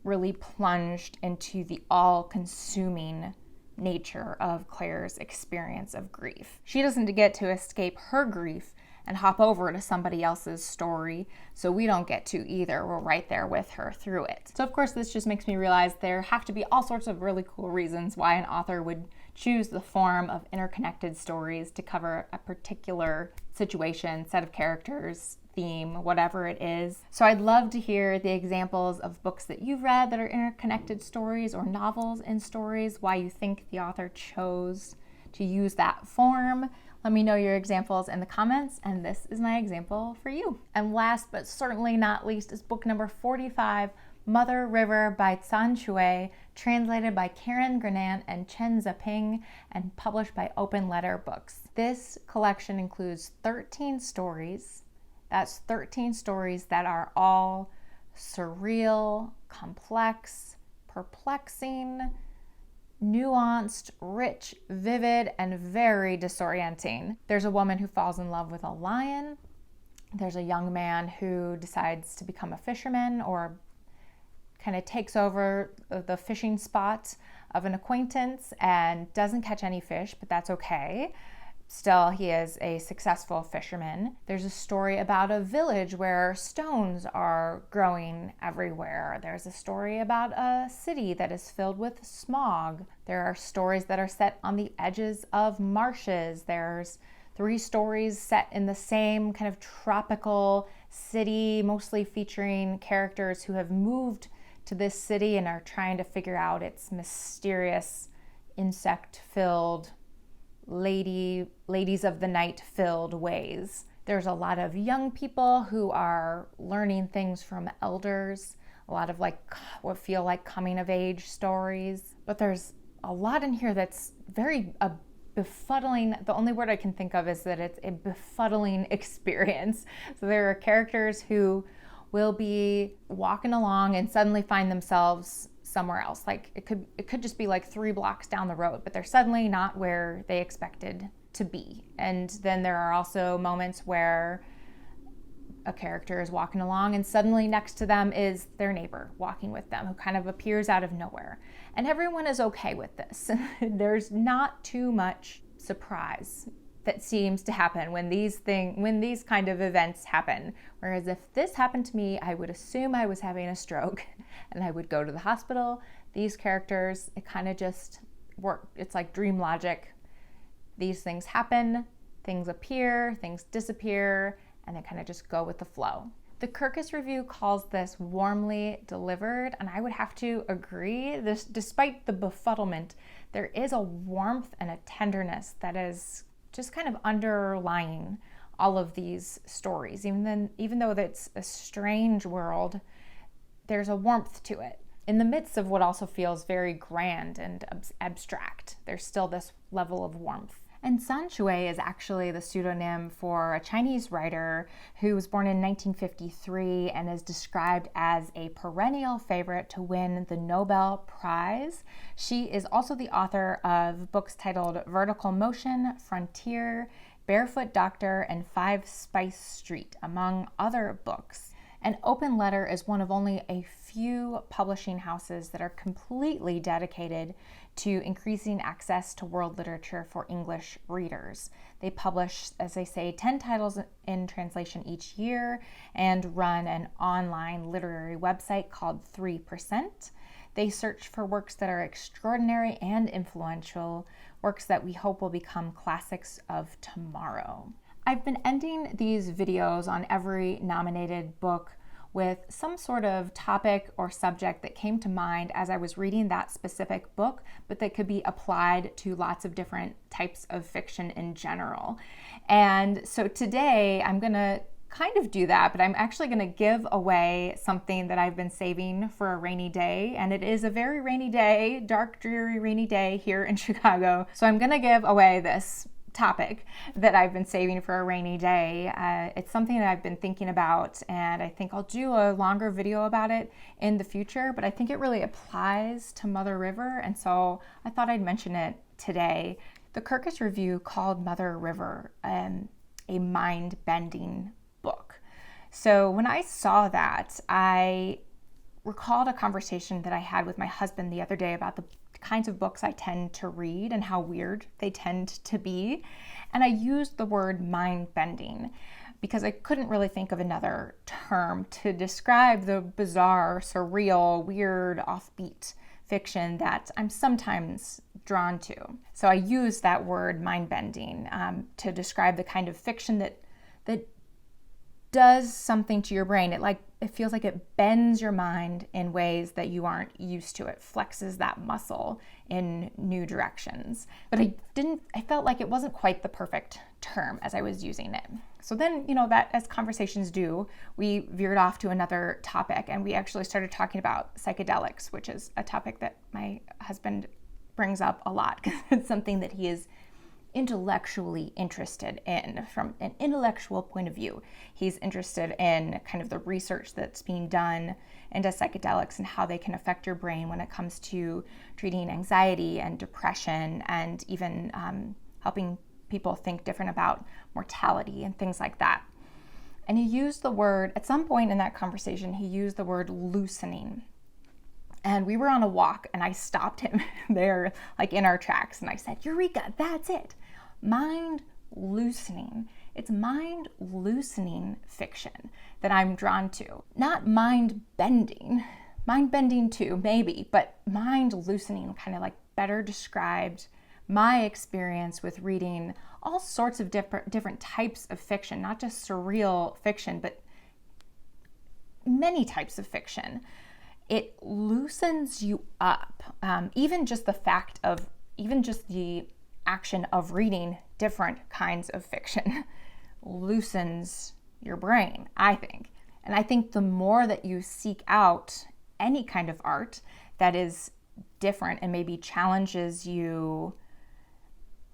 really plunged into the all-consuming nature of Claire's experience of grief. She doesn't get to escape her grief and hop over to somebody else's story, so we don't get to either. We're right there with her through it. So of course, this just makes me realize there have to be all sorts of really cool reasons why an author would choose the form of interconnected stories to cover a particular situation, set of characters, theme, whatever it is. So I'd love to hear the examples of books that you've read that are interconnected stories, or novels in stories, why you think the author chose to use that form. Let me know your examples in the comments, and this is my example for you. And last but certainly not least is book number 45, Mother River by San Shui, translated by Karen Grenant and Chen Zeping, and published by Open Letter Books. This collection includes 13 stories. That's 13 stories that are all surreal, complex, perplexing, nuanced, rich, vivid, and very disorienting. There's a woman who falls in love with a lion. There's a young man who decides to become a fisherman, or kind of takes over the fishing spot of an acquaintance and doesn't catch any fish, but that's okay. Still, he is a successful fisherman. There's a story about a village where stones are growing everywhere. There's a story about a city that is filled with smog. There are stories that are set on the edges of marshes. There's 3 stories set in the same kind of tropical city, mostly featuring characters who have moved to this city and are trying to figure out its mysterious, insect-filled, ladies of the night filled ways. There's a lot of young people who are learning things from elders, a lot of like what feel like coming of age stories. But there's a lot in here that's very befuddling. The only word I can think of is that it's a befuddling experience. So there are characters who will be walking along and suddenly find themselves somewhere else. Like it could just be like 3 blocks down the road, but they're suddenly not where they expected to be. And then there are also moments where a character is walking along and suddenly next to them is their neighbor walking with them, who kind of appears out of nowhere. And everyone is okay with this. There's not too much surprise that seems to happen when these kind of events happen. Whereas if this happened to me, I would assume I was having a stroke and I would go to the hospital. These characters, it kind of just work. It's like dream logic. These things happen, things appear, things disappear, and they kind of just go with the flow. The Kirkus Review calls this warmly delivered, and I would have to agree. This, despite the befuddlement, there is a warmth and a tenderness that is just kind of underlying all of these stories. Even though it's a strange world, there's a warmth to it. In the midst of what also feels very grand and abstract, there's still this level of warmth. And San Shui is actually the pseudonym for a Chinese writer who was born in 1953 and is described as a perennial favorite to win the Nobel Prize. She is also the author of books titled Vertical Motion, Frontier, Barefoot Doctor, and 5 Spice Street, among other books. And Open Letter is one of only a few publishing houses that are completely dedicated to increasing access to world literature for English readers. They publish, as they say, 10 titles in translation each year and run an online literary website called 3%. They search for works that are extraordinary and influential, works that we hope will become classics of tomorrow. I've been ending these videos on every nominated book with some sort of topic or subject that came to mind as I was reading that specific book, but that could be applied to lots of different types of fiction in general. And so today I'm gonna kind of do that, but I'm actually gonna give away something that I've been saving for a rainy day. And it is a very rainy day, dark, dreary, rainy day here in Chicago. So I'm gonna give away this topic that I've been saving for a rainy day. It's something that I've been thinking about, and I think I'll do a longer video about it in the future, but I think it really applies to Mother River, and so I thought I'd mention it today. The Kirkus Review called Mother River a mind-bending book. So when I saw that, I recalled a conversation that I had with my husband the other day about the kinds of books I tend to read and how weird they tend to be. And I used the word mind-bending because I couldn't really think of another term to describe the bizarre, surreal, weird, offbeat fiction that I'm sometimes drawn to. So I used that word mind-bending to describe the kind of fiction that does something to your brain. It feels like it bends your mind in ways that you aren't used to. It flexes that muscle in new directions. But I felt like it wasn't quite the perfect term as I was using it. So then, that as conversations do, we veered off to another topic, and we actually started talking about psychedelics, which is a topic that my husband brings up a lot because it's something that he is intellectually interested in. From an intellectual point of view, he's interested in kind of the research that's being done into psychedelics and how they can affect your brain when it comes to treating anxiety and depression, and even helping people think different about mortality and things like that. And he used the word, at some point in that conversation, he used the word loosening. And we were on a walk, and I stopped him there, like in our tracks, and I said, "Eureka, that's it. Mind loosening." It's mind loosening fiction that I'm drawn to. Not mind bending. Mind bending too, maybe, but mind loosening kind of like better described my experience with reading all sorts of different types of fiction, not just surreal fiction, but many types of fiction. It loosens you up. Even just the action of reading different kinds of fiction loosens your brain, I think. And I think the more that you seek out any kind of art that is different and maybe challenges you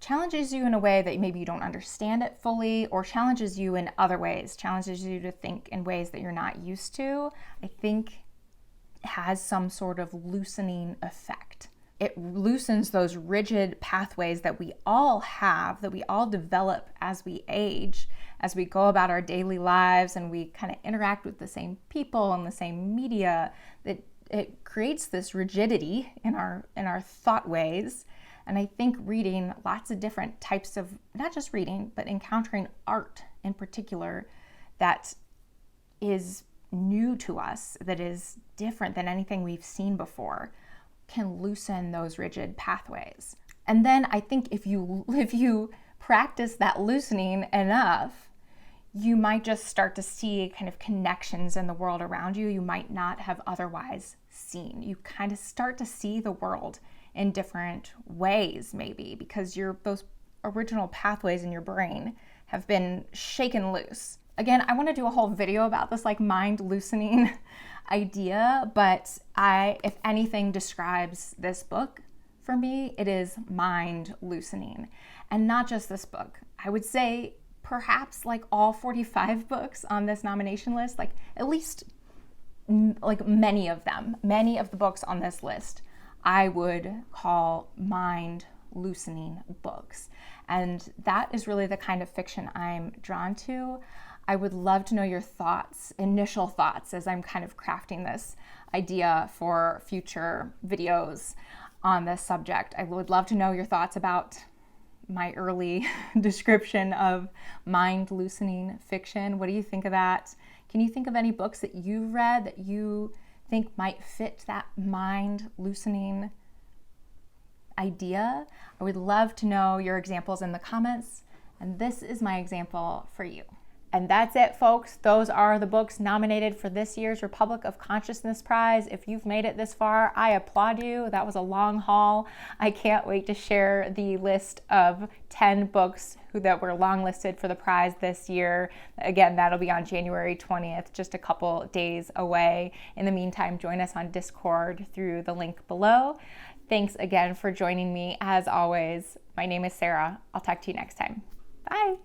in a way that maybe you don't understand it fully, or challenges you in other ways, challenges you to think in ways that you're not used to, I think has some sort of loosening effect. It loosens those rigid pathways that we all have, that we all develop as we age, as we go about our daily lives and we kind of interact with the same people and the same media, that it creates this rigidity in our thought ways. And I think reading lots of different types of, not just reading, but encountering art in particular that is new to us, that is different than anything we've seen before, can loosen those rigid pathways. And then I think if you practice that loosening enough, you might just start to see kind of connections in the world around you might not have otherwise seen. You kind of start to see the world in different ways, maybe because those original pathways in your brain have been shaken loose. Again, I want to do a whole video about this like mind loosening idea, but if anything describes this book for me, it is mind loosening. And not just this book. I would say perhaps like all 45 books on this nomination list, like at least like many of the books on this list, I would call mind loosening books. And that is really the kind of fiction I'm drawn to. I would love to know your thoughts, initial thoughts, as I'm kind of crafting this idea for future videos on this subject. I would love to know your thoughts about my early description of mind loosening fiction. What do you think of that? Can you think of any books that you've read that you think might fit that mind loosening idea? I would love to know your examples in the comments, and this is my example for you. And that's it, folks. Those are the books nominated for this year's Republic of Consciousness Prize. If you've made it this far, I applaud you. That was a long haul. I can't wait to share the list of 10 books that were longlisted for the prize this year. Again, that'll be on January 20th, just a couple days away. In the meantime, join us on Discord through the link below. Thanks again for joining me. As always, my name is Sarah. I'll talk to you next time. Bye.